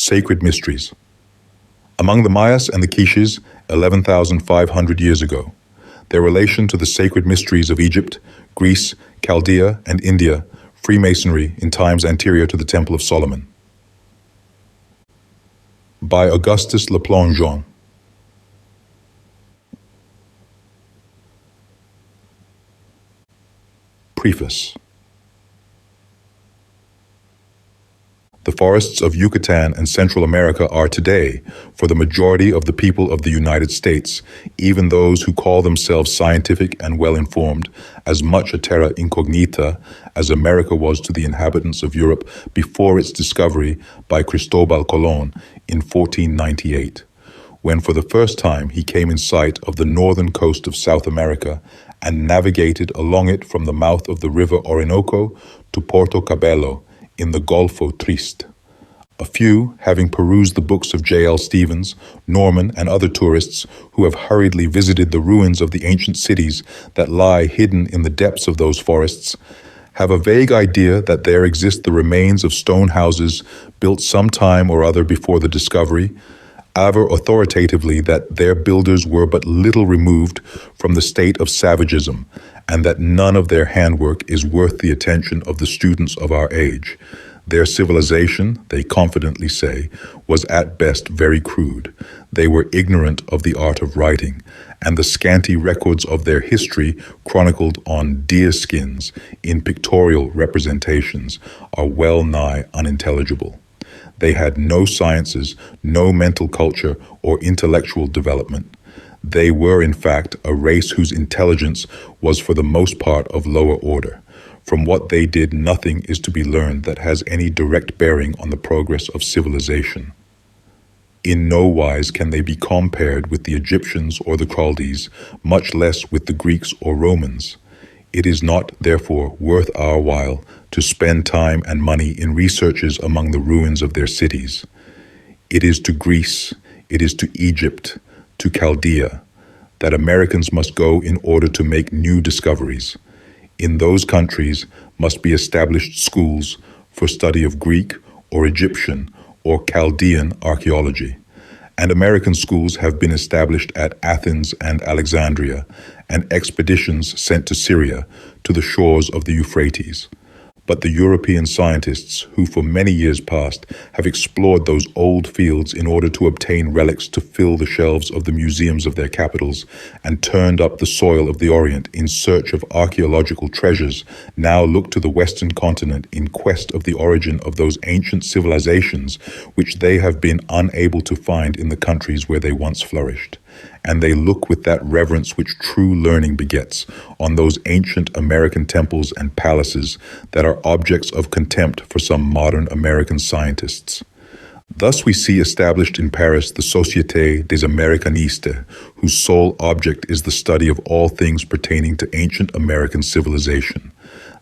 Sacred Mysteries. Among the Mayas and the Quiches, 11,500 years ago, their relation to the sacred mysteries of Egypt, Greece, Chaldea, and India, Freemasonry in times anterior to the Temple of Solomon. By Augustus LePlongeon. Preface. The forests of Yucatan and Central America are today, for the majority of the people of the United States, even those who call themselves scientific and well-informed, as much a terra incognita as America was to the inhabitants of Europe before its discovery by Cristobal Colon in 1498, when for the first time he came in sight of the northern coast of South America and navigated along it from the mouth of the river Orinoco to Porto Cabello, in the Golfo Triste. A few, having perused the books of J.L. Stevens, Norman, and other tourists who have hurriedly visited the ruins of the ancient cities that lie hidden in the depths of those forests, have a vague idea that there exist the remains of stone houses built some time or other before the discovery, aver authoritatively that their builders were but little removed from the state of savagism, and that none of their handwork is worth the attention of the students of our age. Their civilization, they confidently say, was at best very crude. They were ignorant of the art of writing, and the scanty records of their history chronicled on deer skins in pictorial representations are well nigh unintelligible. They had no sciences, no mental culture or intellectual development. They were, in fact, a race whose intelligence was for the most part of lower order. From what they did, nothing is to be learned that has any direct bearing on the progress of civilization. In no wise can they be compared with the Egyptians or the Chaldees, much less with the Greeks or Romans. It is not, therefore, worth our while to spend time and money in researches among the ruins of their cities. It is to Greece, it is to Egypt, to Chaldea, that Americans must go in order to make new discoveries. In those countries must be established schools for study of Greek or Egyptian or Chaldean archaeology, and American schools have been established at Athens and Alexandria, and expeditions sent to Syria, to the shores of the Euphrates. But the European scientists, who for many years past have explored those old fields in order to obtain relics to fill the shelves of the museums of their capitals, and turned up the soil of the Orient in search of archaeological treasures, now look to the Western continent in quest of the origin of those ancient civilizations which they have been unable to find in the countries where they once flourished. And they look with that reverence which true learning begets on those ancient American temples and palaces that are objects of contempt for some modern American scientists. Thus we see established in Paris the Société des Americanistes, whose sole object is the study of all things pertaining to ancient American civilization.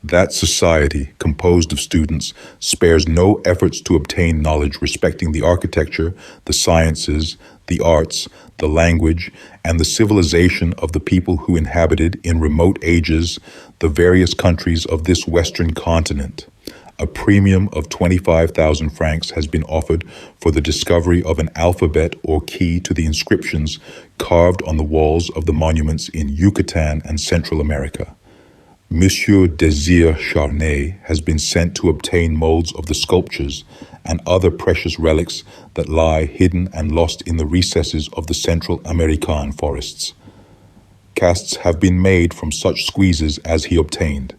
That society, composed of students, spares no efforts to obtain knowledge respecting the architecture, the sciences, the arts, the language, and the civilization of the people who inhabited in remote ages the various countries of this Western continent. A premium of 25,000 francs has been offered for the discovery of an alphabet or key to the inscriptions carved on the walls of the monuments in Yucatan and Central America. Monsieur Désir Charnay has been sent to obtain molds of the sculptures and other precious relics that lie hidden and lost in the recesses of the Central American forests. Casts have been made from such squeezes as he obtained.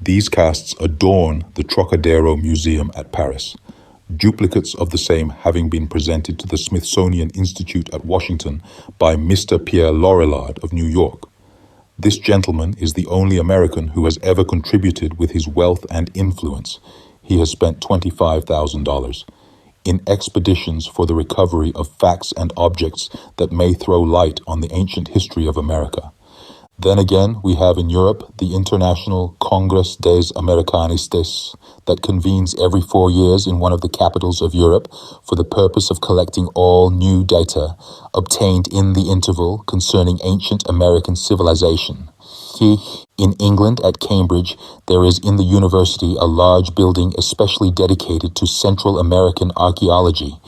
These casts adorn the Trocadero Museum at Paris, duplicates of the same having been presented to the Smithsonian Institute at Washington by Mr. Pierre Lorillard of New York. This gentleman is the only American who has ever contributed with his wealth and influence. He has spent $25,000 in expeditions for the recovery of facts and objects that may throw light on the ancient history of America. Then again, we have in Europe the International Congress des Americanistes that convenes every 4 years in one of the capitals of Europe for the purpose of collecting all new data obtained in the interval concerning ancient American civilization. In England, at Cambridge, there is in the university a large building especially dedicated to Central American archaeology.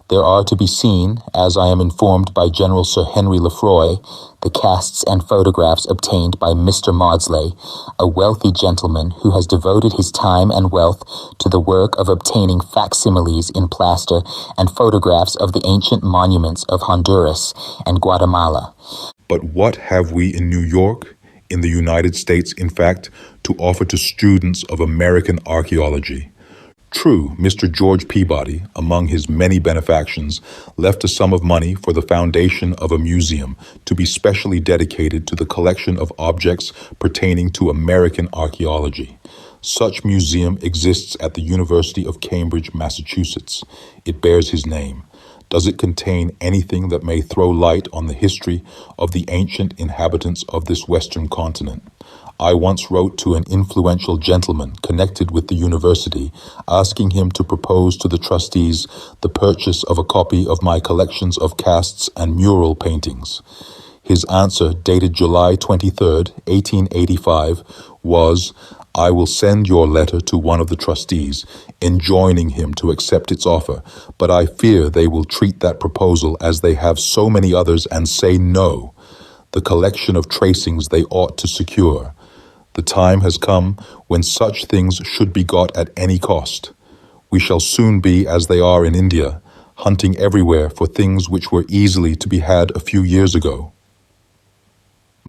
There are to be seen, as I am informed by General Sir Henry Lefroy, the casts and photographs obtained by Mr. Maudsley, a wealthy gentleman who has devoted his time and wealth to the work of obtaining facsimiles in plaster and photographs of the ancient monuments of Honduras and Guatemala. But what have we in New York, in the United States, in fact, to offer to students of American archaeology? True, Mr. George Peabody, among his many benefactions, left a sum of money for the foundation of a museum to be specially dedicated to the collection of objects pertaining to American archaeology. Such museum exists at the University of Cambridge, Massachusetts. It bears his name. Does it contain anything that may throw light on the history of the ancient inhabitants of this Western continent? I once wrote to an influential gentleman connected with the university, asking him to propose to the trustees the purchase of a copy of my collections of casts and mural paintings. His answer, dated July 23, 1885, was, "I will send your letter to one of the trustees, enjoining him to accept its offer, but I fear they will treat that proposal as they have so many others and say no. The collection of tracings they ought to secure. The time has come when such things should be got at any cost. We shall soon be, as they are in India, hunting everywhere for things which were easily to be had a few years ago."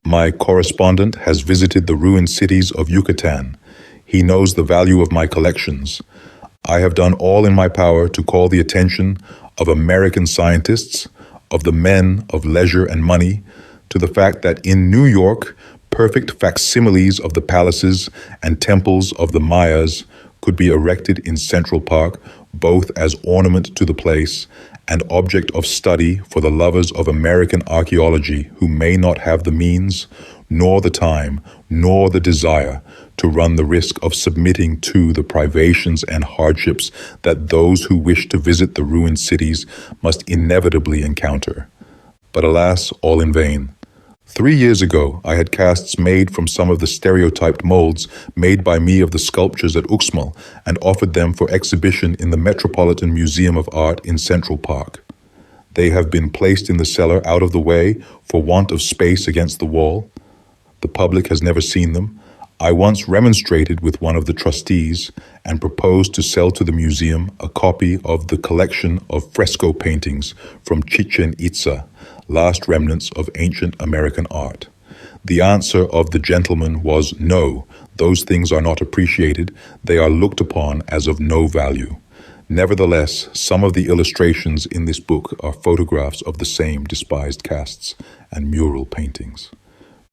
My correspondent has visited the ruined cities of Yucatan. He knows the value of my collections. I have done all in my power to call the attention of American scientists, of the men of leisure and money, to the fact that in New York, perfect facsimiles of the palaces and temples of the Mayas could be erected in Central Park, both as ornament to the place and object of study for the lovers of American archaeology who may not have the means, nor the time, nor the desire to run the risk of submitting to the privations and hardships that those who wish to visit the ruined cities must inevitably encounter. But alas, all in vain. 3 years ago, I had casts made from some of the stereotyped molds made by me of the sculptures at Uxmal and offered them for exhibition in the Metropolitan Museum of Art in Central Park. They have been placed in the cellar out of the way for want of space against the wall. The public has never seen them. I once remonstrated with one of the trustees and proposed to sell to the museum a copy of the collection of fresco paintings from Chichen Itza, last remnants of ancient American art. The answer of the gentleman was no, those things are not appreciated, they are looked upon as of no value. Nevertheless, some of the illustrations in this book are photographs of the same despised casts and mural paintings.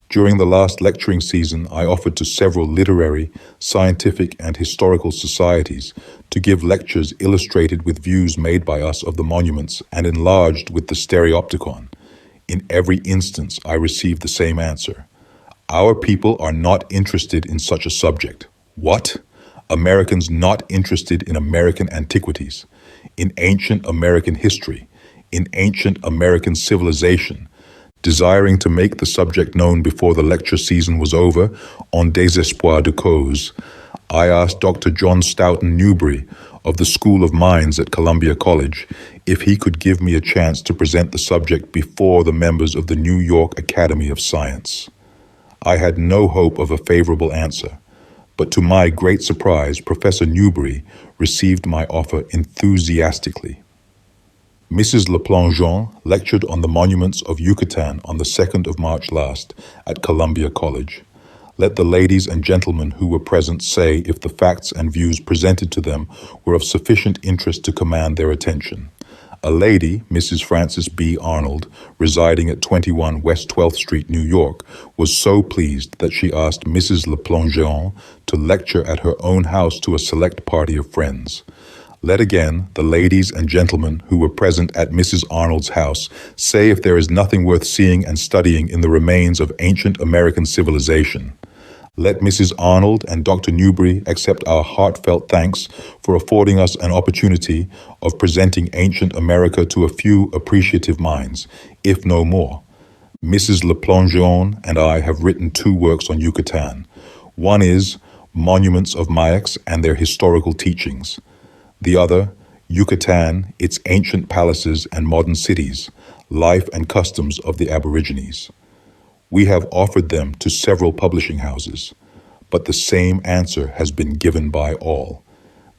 During the last lecturing season, I offered to several literary, scientific, and historical societies to give lectures illustrated with views made by us of the monuments and enlarged with the stereopticon. In every instance, I received the same answer. Our people are not interested in such a subject. What? Americans not interested in American antiquities, in ancient American history, in ancient American civilization, desiring to make the subject known before the lecture season was over, en désespoir de cause. I asked Dr. John Stoughton Newberry of the School of Mines at Columbia College if he could give me a chance to present the subject before the members of the New York Academy of Science. I had no hope of a favorable answer, but to my great surprise, Professor Newberry received my offer enthusiastically. Mrs. LePlongeon lectured on the monuments of Yucatan on the 2nd of March last at Columbia College. Let the ladies and gentlemen who were present say if the facts and views presented to them were of sufficient interest to command their attention. A lady, Mrs. Frances B. Arnold, residing at 21 West 12th Street, New York, was so pleased that she asked Mrs. LePlongeon to lecture at her own house to a select party of friends. Let again the ladies and gentlemen who were present at Mrs. Arnold's house say if there is nothing worth seeing and studying in the remains of ancient American civilization. Let Mrs. Arnold and Dr. Newberry accept our heartfelt thanks for affording us an opportunity of presenting ancient America to a few appreciative minds, if no more. Mrs. LePlongeon and I have written 2 works on Yucatan. One is Monuments of Mayaks and Their Historical Teachings. The other, Yucatan, Its Ancient Palaces and Modern Cities, Life and Customs of the Aborigines. We have offered them to several publishing houses, but the same answer has been given by all.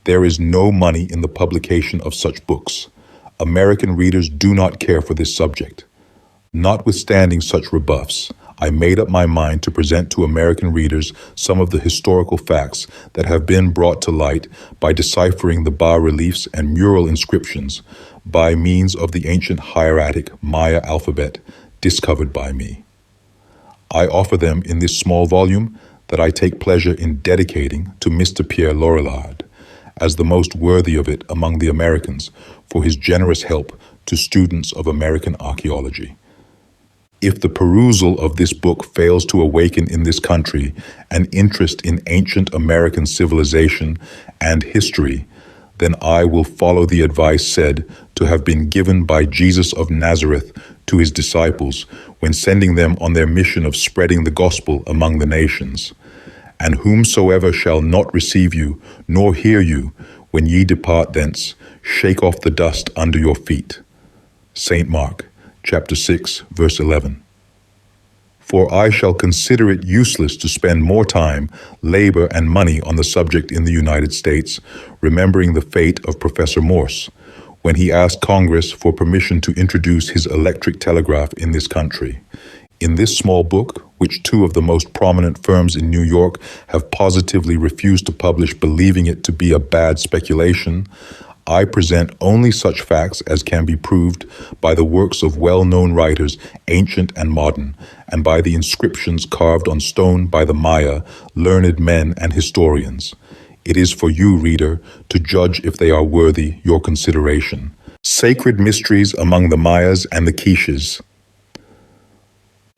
There is no money in the publication of such books. American readers do not care for this subject. Notwithstanding such rebuffs, I made up my mind to present to American readers some of the historical facts that have been brought to light by deciphering the bas-reliefs and mural inscriptions by means of the ancient hieratic Maya alphabet discovered by me. I offer them in this small volume that I take pleasure in dedicating to Mr. Pierre Lorillard as the most worthy of it among the Americans for his generous help to students of American archaeology. If the perusal of this book fails to awaken in this country an interest in ancient American civilization and history, then I will follow the advice said to have been given by Jesus of Nazareth to his disciples when sending them on their mission of spreading the gospel among the nations. And whomsoever shall not receive you, nor hear you, when ye depart thence, shake off the dust under your feet. St. Mark, chapter 6, verse 11. For I shall consider it useless to spend more time, labor, and money on the subject in the United States, remembering the fate of Professor Morse, when he asked Congress for permission to introduce his electric telegraph in this country. In this small book, which 2 of the most prominent firms in New York have positively refused to publish, believing it to be a bad speculation, I present only such facts as can be proved by the works of well-known writers, ancient and modern, and by the inscriptions carved on stone by the Maya, learned men and historians. It is for you, reader, to judge if they are worthy your consideration. Sacred Mysteries among the Mayas and the Quiches.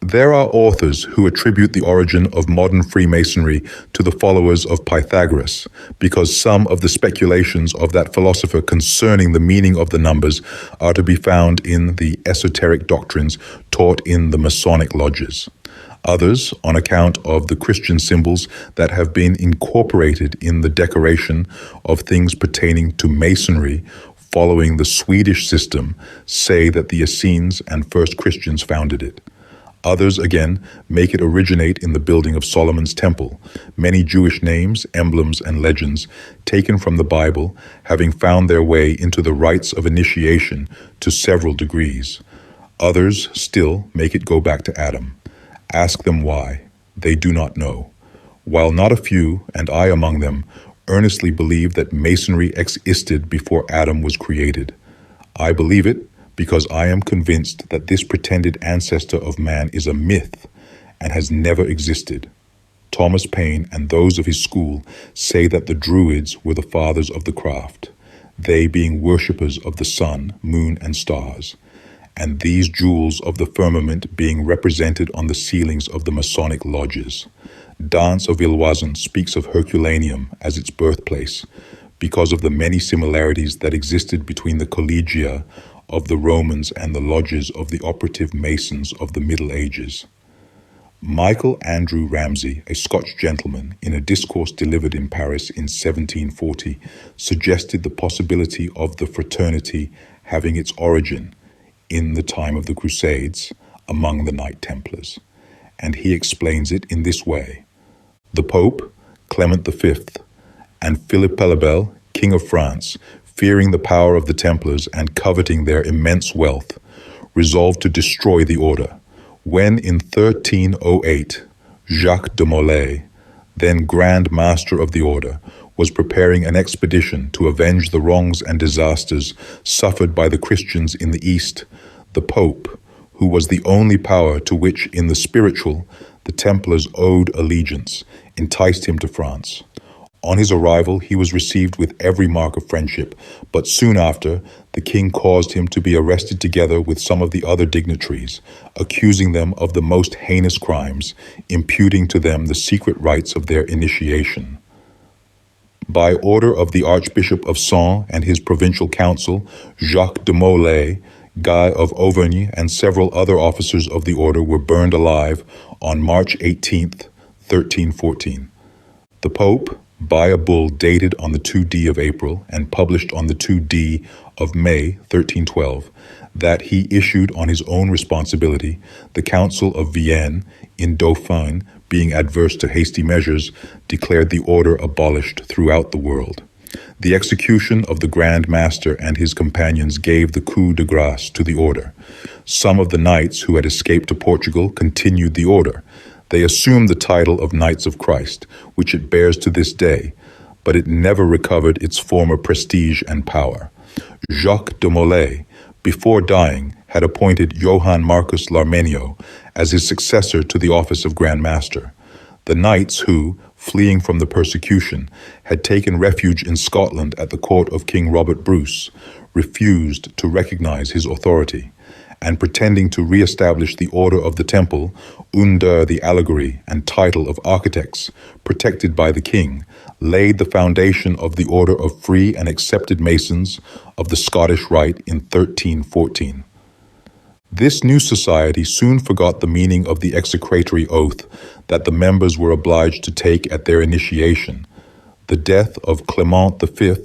There are authors who attribute the origin of modern Freemasonry to the followers of Pythagoras, because some of the speculations of that philosopher concerning the meaning of the numbers are to be found in the esoteric doctrines taught in the Masonic lodges. Others, on account of the Christian symbols that have been incorporated in the decoration of things pertaining to Masonry, following the Swedish system, say that the Essenes and first Christians founded it. Others, again, make it originate in the building of Solomon's temple, many Jewish names, emblems, and legends taken from the Bible having found their way into the rites of initiation to several degrees. Others still make it go back to Adam. Ask them why. They do not know. While not a few, and I among them, earnestly believe that Masonry existed before Adam was created. I believe it because I am convinced that this pretended ancestor of man is a myth and has never existed. Thomas Paine and those of his school say that the Druids were the fathers of the craft, they being worshippers of the sun, moon, and stars, and these jewels of the firmament being represented on the ceilings of the Masonic lodges. Dance of Illoison speaks of Herculaneum as its birthplace, because of the many similarities that existed between the collegia of the Romans and the lodges of the operative Masons of the Middle Ages. Michael Andrew Ramsay, a Scotch gentleman, in a discourse delivered in Paris in 1740, suggested the possibility of the fraternity having its origin in the time of the Crusades among the Knight Templars, and he explains it in this way. The Pope, Clement V, and Philippe le Bel, King of France, fearing the power of the Templars and coveting their immense wealth, resolved to destroy the order. When in 1308, Jacques de Molay, then Grand Master of the order, was preparing an expedition to avenge the wrongs and disasters suffered by the Christians in the East, the Pope, who was the only power to which in the spiritual the Templars owed allegiance, enticed him to France. On his arrival, he was received with every mark of friendship, but soon after, the king caused him to be arrested together with some of the other dignitaries, accusing them of the most heinous crimes, imputing to them the secret rites of their initiation. By order of the Archbishop of Sens and his provincial council, Jacques de Molay Guy of Auvergne and several other officers of the order were burned alive on March 18th, 1314. The Pope, by a bull dated on the 2d of April and published on the 2d of May 1312, that he issued on his own responsibility, the Council of Vienne in Dauphine, being adverse to hasty measures, declared the order abolished throughout the world. The execution of the Grand Master and his companions gave the coup de grâce to the order. Some of the knights who had escaped to Portugal continued the order. They assumed the title of Knights of Christ, which it bears to this day, but it never recovered its former prestige and power. Jacques de Molay, before dying, had appointed Johann Marcus Larmenio as his successor to the office of Grand Master. The knights who, fleeing from the persecution, had taken refuge in Scotland at the court of King Robert Bruce, refused to recognize his authority, and pretending to re-establish the order of the temple under the allegory and title of architects, protected by the king, laid the foundation of the order of free and accepted Masons of the Scottish Rite in 1314. This new society soon forgot the meaning of the execratory oath that the members were obliged to take at their initiation. The death of Clement V,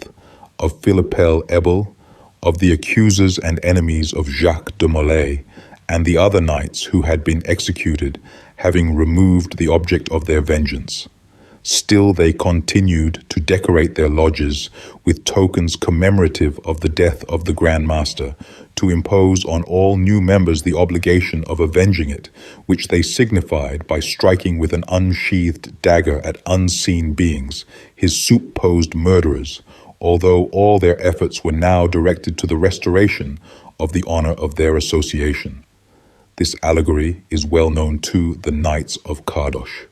of Philippel Ebel, of the accusers and enemies of Jacques de Molay, and the other knights who had been executed, having removed the object of their vengeance. Still they continued to decorate their lodges with tokens commemorative of the death of the Grand Master, to impose on all new members the obligation of avenging it, which they signified by striking with an unsheathed dagger at unseen beings, his supposed murderers, although all their efforts were now directed to the restoration of the honor of their association. This allegory is well known to the Knights of Cardoche.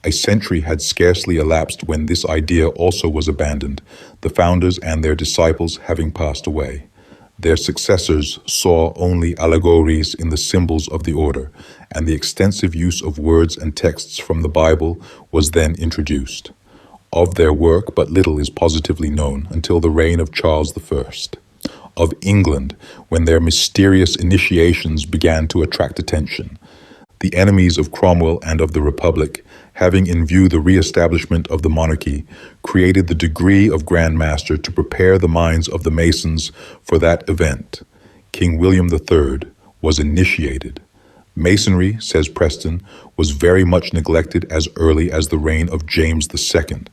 A century had scarcely elapsed when this idea also was abandoned, the founders and their disciples having passed away. Their successors saw only allegories in the symbols of the order, and the extensive use of words and texts from the Bible was then introduced. Of their work, but little is positively known until the reign of Charles I. Of England, when their mysterious initiations began to attract attention. The enemies of Cromwell and of the Republic, having in view the re-establishment of the monarchy, created the degree of Grand Master to prepare the minds of the Masons for that event. King William III was initiated. Masonry, says Preston, was very much neglected as early as the reign of James II,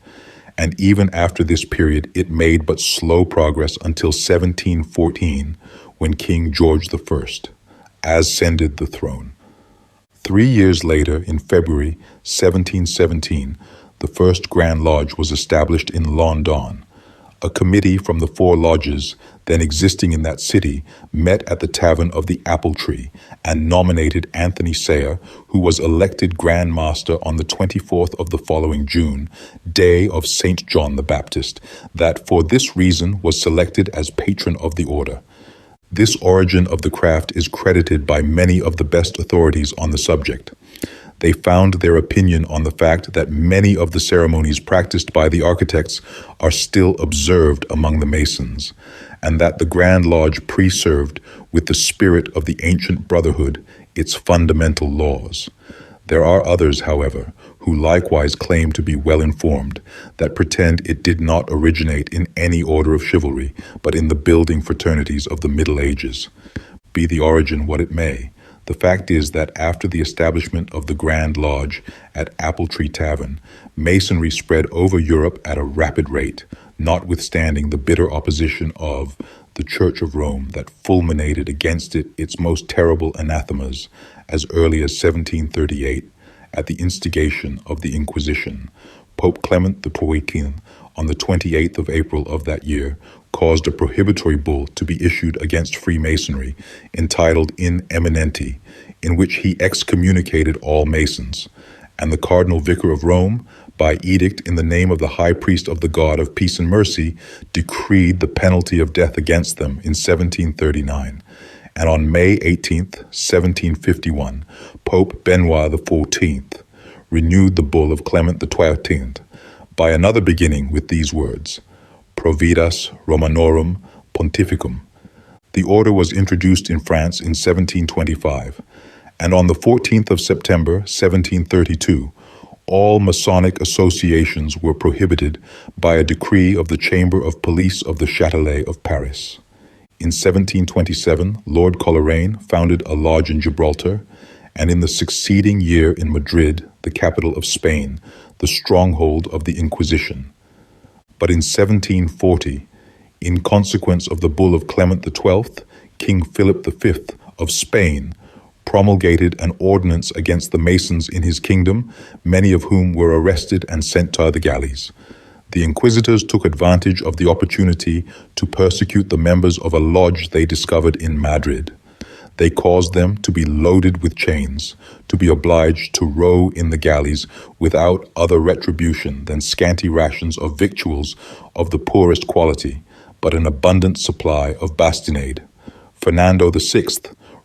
and even after this period it made but slow progress until 1714, when King George I ascended the throne. 3 years later, in February 1717, the first Grand Lodge was established in London. A committee from the 4 lodges then existing in that city met at the tavern of the Apple Tree and nominated Anthony Sayer, who was elected Grand Master on the 24th of the following June, day of St. John the Baptist, that for this reason was selected as patron of the order. This origin of the craft is credited by many of the best authorities on the subject. They found their opinion on the fact that many of the ceremonies practiced by the architects are still observed among the Masons, and that the Grand Lodge preserved, with the spirit of the ancient brotherhood, its fundamental laws. There are others, however, who likewise claim to be well informed, that pretend it did not originate in any order of chivalry, but in the building fraternities of the Middle Ages. Be the origin what it may, the fact is that after the establishment of the Grand Lodge at Apple Tree Tavern, Masonry spread over Europe at a rapid rate, notwithstanding the bitter opposition of the Church of Rome that fulminated against it its most terrible anathemas as early as 1738, at the instigation of the Inquisition. Pope Clement XII, on the 28th of April of that year, caused a prohibitory bull to be issued against Freemasonry, entitled In Eminenti, in which he excommunicated all Masons, and the Cardinal Vicar of Rome, by edict in the name of the High Priest of the God of Peace and Mercy, decreed the penalty of death against them in 1739. And on May 18th, 1751, Pope Benoit XIV renewed the bull of Clement XII by another beginning with these words, Providas Romanorum Pontificum. The order was introduced in France in 1725, and on the 14th of September, 1732, all Masonic associations were prohibited by a decree of the Chamber of Police of the Châtelet of Paris. In 1727, Lord Coleraine founded a lodge in Gibraltar, and in the succeeding year in Madrid, the capital of Spain, the stronghold of the Inquisition. But in 1740, in consequence of the bull of Clement XII, King Philip V of Spain promulgated an ordinance against the Masons in his kingdom, many of whom were arrested and sent to the galleys. The inquisitors took advantage of the opportunity to persecute the members of a lodge they discovered in Madrid. They caused them to be loaded with chains, to be obliged to row in the galleys without other retribution than scanty rations of victuals of the poorest quality, but an abundant supply of bastinade. Fernando VI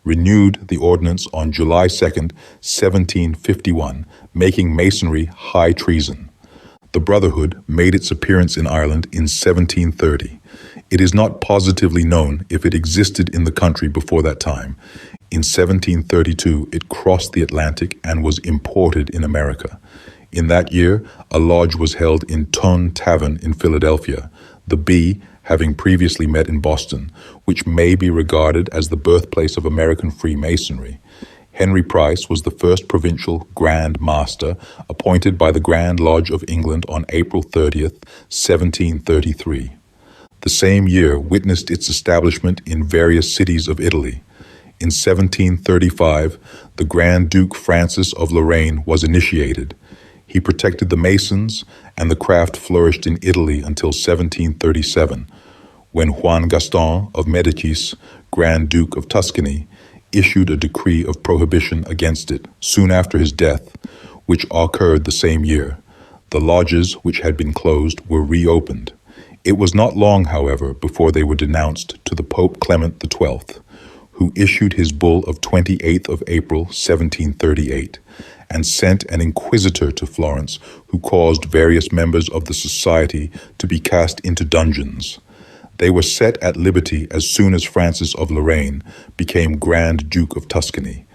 renewed the ordinance on July 2nd, 1751, making Masonry high treason. The Brotherhood made its appearance in Ireland in 1730. It is not positively known if it existed in the country before that time. In 1732, it crossed the Atlantic and was imported in America. In that year, a lodge was held in Tun Tavern in Philadelphia, the B having previously met in Boston, which may be regarded as the birthplace of American Freemasonry. Henry Price was the first provincial Grand Master appointed by the Grand Lodge of England on April 30th, 1733. The same year witnessed its establishment in various cities of Italy. In 1735, the Grand Duke Francis of Lorraine was initiated. He protected the Masons, and the craft flourished in Italy until 1737, when Juan Gaston of Medicis, Grand Duke of Tuscany, issued a decree of prohibition against it soon after his death, which occurred the same year. The lodges, which had been closed, were reopened. It was not long, however, before they were denounced to the Pope Clement XII, who issued his bull of 28th of April, 1738, and sent an inquisitor to Florence who caused various members of the society to be cast into dungeons. They were set at liberty as soon as Francis of Lorraine became Grand Duke of Tuscany.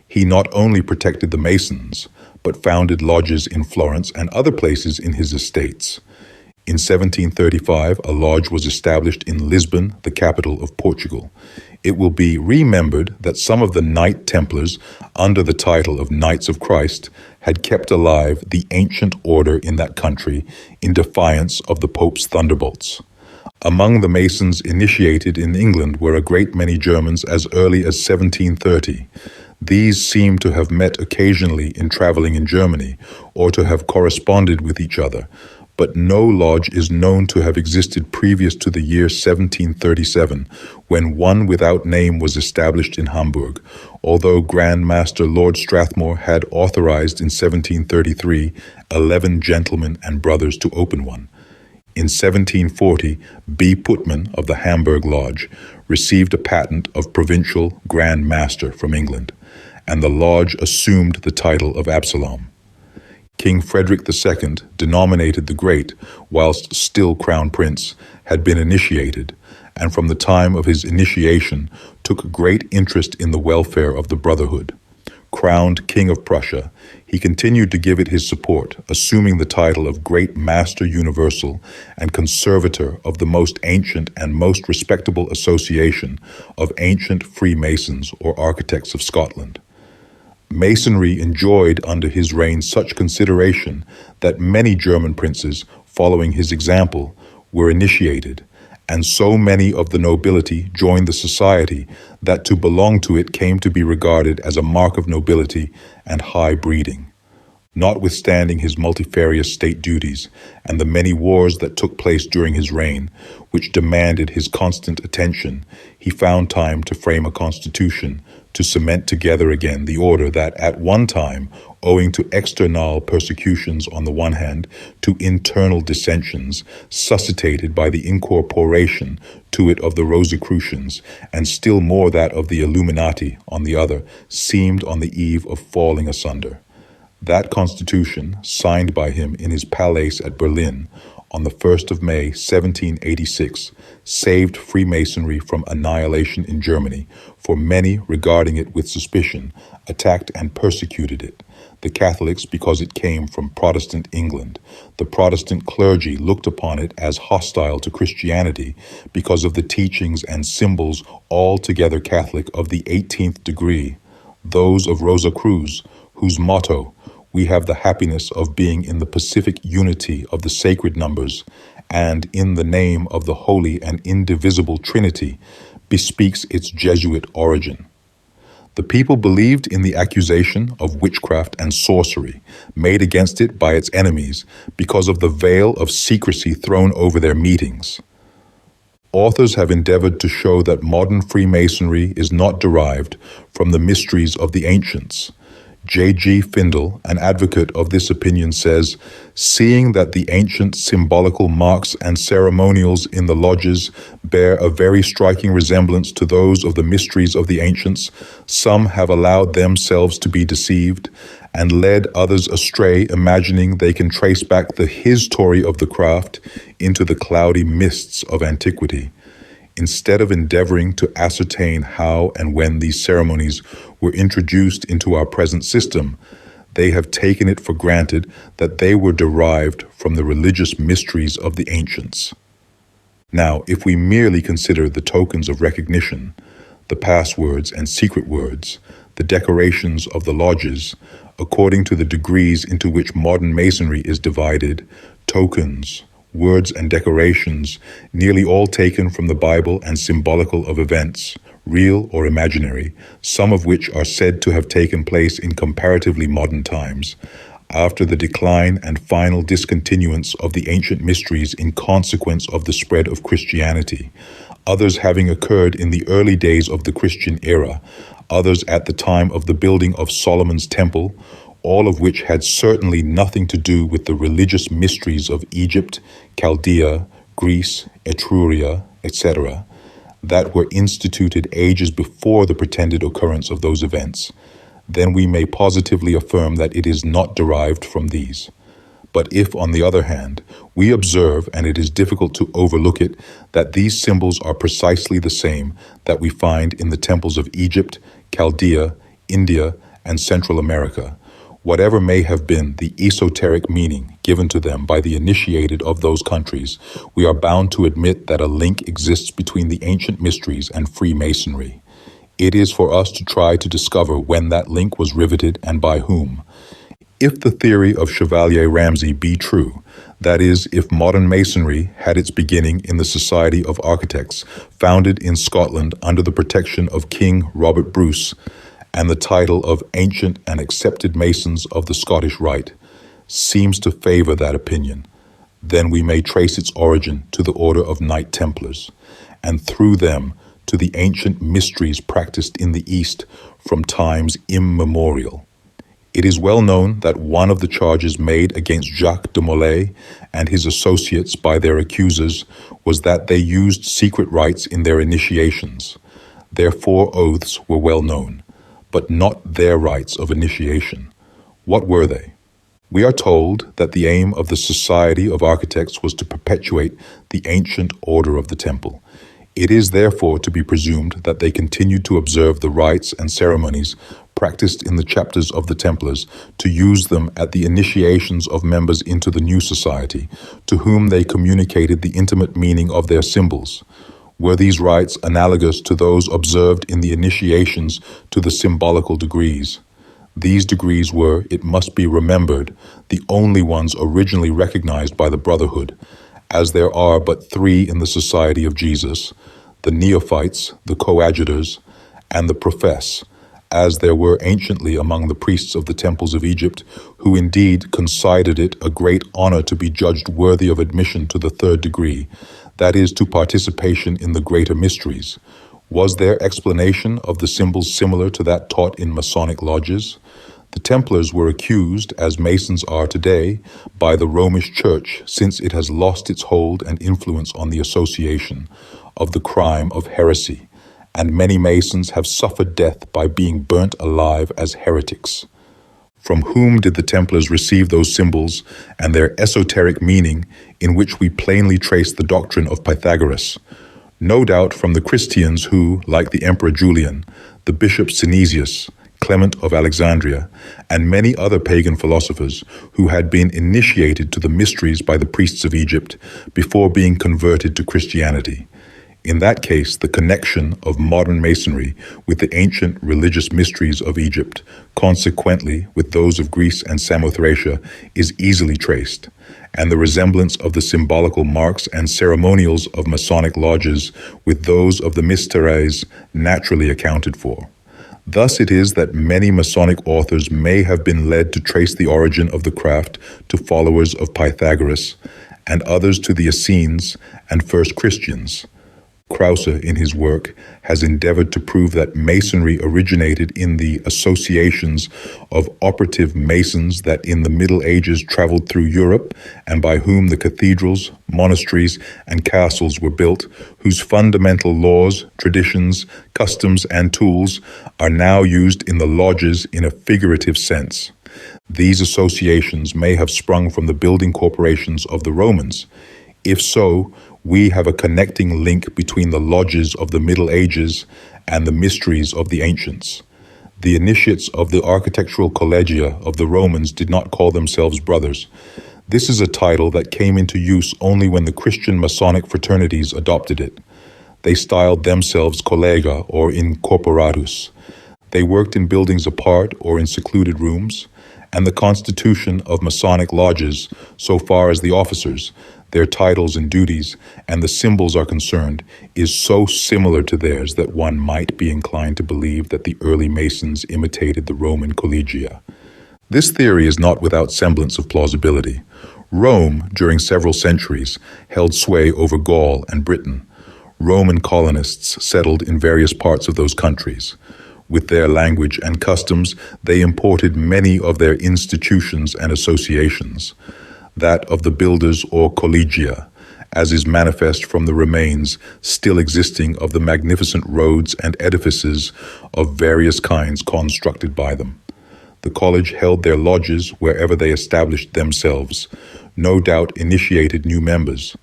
He not only protected the Masons, but founded lodges in Florence and other places in his estates. In 1735, a lodge was established in Lisbon, the capital of Portugal. It will be remembered that some of the Knight Templars, under the title of Knights of Christ, had kept alive the ancient order in that country in defiance of the Pope's thunderbolts. Among the Masons initiated in England were a great many Germans as early as 1730. These seem to have met occasionally in traveling in Germany, or to have corresponded with each other, but no lodge is known to have existed previous to the year 1737, when one without name was established in Hamburg, although Grand Master Lord Strathmore had authorized in 1733 11 gentlemen and brothers to open one. In 1740, B. Putman of the Hamburg Lodge received a patent of provincial Grand Master from England, and the lodge assumed the title of Absalom. King Frederick II, denominated the Great, whilst still Crown Prince, had been initiated, and from the time of his initiation took great interest in the welfare of the Brotherhood. Crowned King of Prussia, he continued to give it his support, assuming the title of Great Master Universal and conservator of the most ancient and most respectable association of ancient Freemasons or architects of Scotland. Masonry enjoyed under his reign such consideration that many German princes, following his example, were initiated, and so many of the nobility joined the society that to belong to it came to be regarded as a mark of nobility and high breeding. Notwithstanding his multifarious state duties and the many wars that took place during his reign, which demanded his constant attention, he found time to frame a constitution to cement together again the order that at one time, owing to external persecutions on the one hand, to internal dissensions suscitated by the incorporation to it of the Rosicrucians, and still more that of the Illuminati on the other, seemed on the eve of falling asunder. That constitution, signed by him in his palace at Berlin, on the 1st of May, 1786, saved Freemasonry from annihilation in Germany, for many, regarding it with suspicion, attacked and persecuted it. The Catholics because it came from Protestant England. The Protestant clergy looked upon it as hostile to Christianity because of the teachings and symbols altogether Catholic of the 18th degree, those of Rosa Cruz, whose motto, "We have the happiness of being in the pacific unity of the sacred numbers and in the name of the holy and indivisible Trinity," bespeaks its Jesuit origin. The people believed in the accusation of witchcraft and sorcery made against it by its enemies because of the veil of secrecy thrown over their meetings. Authors have endeavored to show that modern Freemasonry is not derived from the mysteries of the ancients. J.G. Findle, an advocate of this opinion, says, "Seeing that the ancient symbolical marks and ceremonials in the lodges bear a very striking resemblance to those of the mysteries of the ancients, some have allowed themselves to be deceived and led others astray, imagining they can trace back the history of the craft into the cloudy mists of antiquity. Instead of endeavoring to ascertain how and when these ceremonies were introduced into our present system, they have taken it for granted that they were derived from the religious mysteries of the ancients." Now, if we merely consider the tokens of recognition, the passwords and secret words, the decorations of the lodges, according to the degrees into which modern Masonry is divided, tokens, words and decorations, nearly all taken from the Bible and symbolical of events, real or imaginary, some of which are said to have taken place in comparatively modern times, after the decline and final discontinuance of the ancient mysteries in consequence of the spread of Christianity, others having occurred in the early days of the Christian era, others at the time of the building of Solomon's temple, all of which had certainly nothing to do with the religious mysteries of Egypt, Chaldea, Greece, Etruria, etc., that were instituted ages before the pretended occurrence of those events, then we may positively affirm that it is not derived from these. But if, on the other hand, we observe, and it is difficult to overlook it, that these symbols are precisely the same that we find in the temples of Egypt, Chaldea, India, and Central America, whatever may have been the esoteric meaning given to them by the initiated of those countries, we are bound to admit that a link exists between the ancient mysteries and Freemasonry. It is for us to try to discover when that link was riveted and by whom. If the theory of Chevalier Ramsay be true, that is, if modern Masonry had its beginning in the Society of Architects, founded in Scotland under the protection of King Robert Bruce, and the title of Ancient and Accepted Masons of the Scottish Rite, seems to favor that opinion, then we may trace its origin to the order of Knight Templars, and through them to the ancient mysteries practiced in the East from times immemorial. It is well known that one of the charges made against Jacques de Molay and his associates by their accusers was that they used secret rites in their initiations. Their 4 oaths were well known, but not their rites of initiation. What were they? We are told that the aim of the Society of Architects was to perpetuate the ancient order of the temple. It is therefore to be presumed that they continued to observe the rites and ceremonies practiced in the chapters of the Templars, to use them at the initiations of members into the new society, to whom they communicated the intimate meaning of their symbols. Were these rites analogous to those observed in the initiations to the symbolical degrees? These degrees were, it must be remembered, the only ones originally recognized by the Brotherhood, as there are but 3 in the Society of Jesus, the Neophytes, the Coadjutors, and the Preface, as there were anciently among the priests of the temples of Egypt, who indeed considered it a great honor to be judged worthy of admission to the 3rd degree, that is, to participation in the greater mysteries. Was their explanation of the symbols similar to that taught in Masonic lodges? The Templars were accused, as Masons are today, by the Romish Church, since it has lost its hold and influence on the association, of the crime of heresy, and many Masons have suffered death by being burnt alive as heretics. From whom did the Templars receive those symbols and their esoteric meaning, in which we plainly trace the doctrine of Pythagoras? No doubt from the Christians who, like the Emperor Julian, the Bishop Synesius, Clement of Alexandria, and many other pagan philosophers who had been initiated to the mysteries by the priests of Egypt before being converted to Christianity. In that case, the connection of modern Masonry with the ancient religious mysteries of Egypt, consequently with those of Greece and Samothracia, is easily traced, and the resemblance of the symbolical marks and ceremonials of Masonic lodges with those of the mysteries naturally accounted for. Thus it is that many Masonic authors may have been led to trace the origin of the craft to followers of Pythagoras, and others to the Essenes and first Christians. Krause, in his work, has endeavored to prove that Masonry originated in the associations of operative Masons that in the Middle Ages traveled through Europe and by whom the cathedrals, monasteries, and castles were built, whose fundamental laws, traditions, customs, and tools are now used in the lodges in a figurative sense. These associations may have sprung from the building corporations of the Romans. If so, we have a connecting link between the lodges of the Middle Ages and the mysteries of the ancients. The initiates of the architectural collegia of the Romans did not call themselves brothers. This is a title that came into use only when the Christian Masonic fraternities adopted it. They styled themselves collega or incorporatus. They worked in buildings apart or in secluded rooms, and the constitution of Masonic lodges, so far as the officers, their titles and duties, and the symbols are concerned, is so similar to theirs that one might be inclined to believe that the early Masons imitated the Roman collegia. This theory is not without semblance of plausibility. Rome, during several centuries, held sway over Gaul and Britain. Roman colonists settled in various parts of those countries. With their language and customs, they imported many of their institutions and associations. That of the builders or collegia, as is manifest from the remains still existing of the magnificent roads and edifices of various kinds constructed by them. The college held their lodges wherever they established themselves, no doubt initiated new members.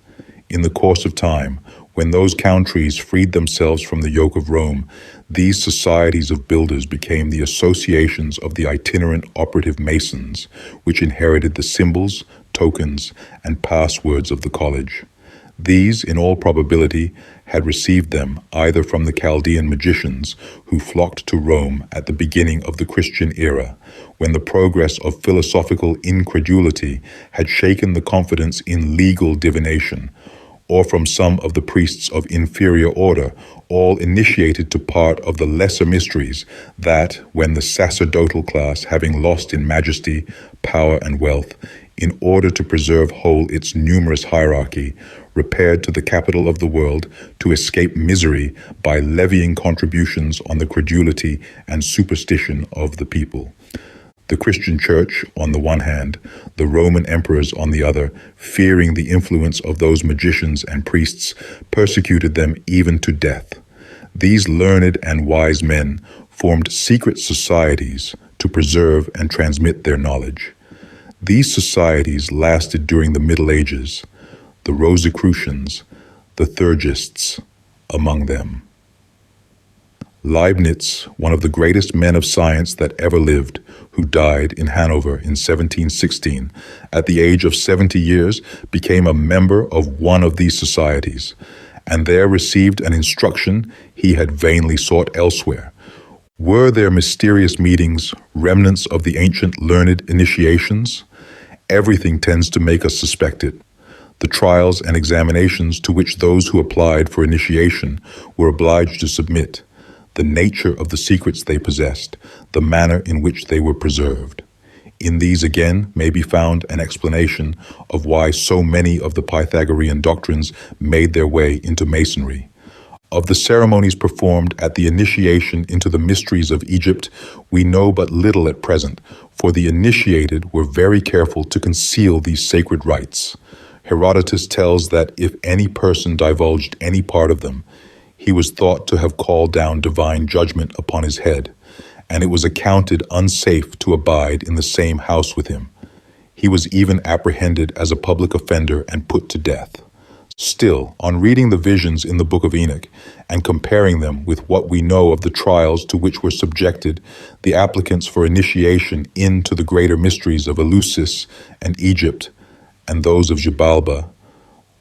In the course of time, when those countries freed themselves from the yoke of Rome, these societies of builders became the associations of the itinerant operative Masons, which inherited the symbols, tokens, and passwords of the college. These, in all probability, had received them either from the Chaldean magicians who flocked to Rome at the beginning of the Christian era, when the progress of philosophical incredulity had shaken the confidence in legal divination, or from some of the priests of inferior order, all initiated to part of the lesser mysteries that, when the sacerdotal class, having lost in majesty, power, and wealth, in order to preserve whole its numerous hierarchy, repaired to the capital of the world to escape misery by levying contributions on the credulity and superstition of the people. The Christian Church, on the one hand, the Roman emperors on the other, fearing the influence of those magicians and priests, persecuted them even to death. These learned and wise men formed secret societies to preserve and transmit their knowledge. These societies lasted during the Middle Ages, the Rosicrucians, the Thurgists among them. Leibniz, one of the greatest men of science that ever lived, who died in Hanover in 1716, at the age of 70 years, became a member of one of these societies, and there received an instruction he had vainly sought elsewhere. Were their mysterious meetings remnants of the ancient learned initiations? Everything tends to make us suspect it. The trials and examinations to which those who applied for initiation were obliged to submit, the nature of the secrets they possessed, the manner in which they were preserved. In these again may be found an explanation of why so many of the Pythagorean doctrines made their way into Masonry. Of the ceremonies performed at the initiation into the mysteries of Egypt, we know but little at present, for the initiated were very careful to conceal these sacred rites. Herodotus tells that if any person divulged any part of them, he was thought to have called down divine judgment upon his head, and it was accounted unsafe to abide in the same house with him. He was even apprehended as a public offender and put to death. Still, on reading the visions in the Book of Enoch and comparing them with what we know of the trials to which were subjected the applicants for initiation into the greater mysteries of Eleusis and Egypt and those of Xibalba,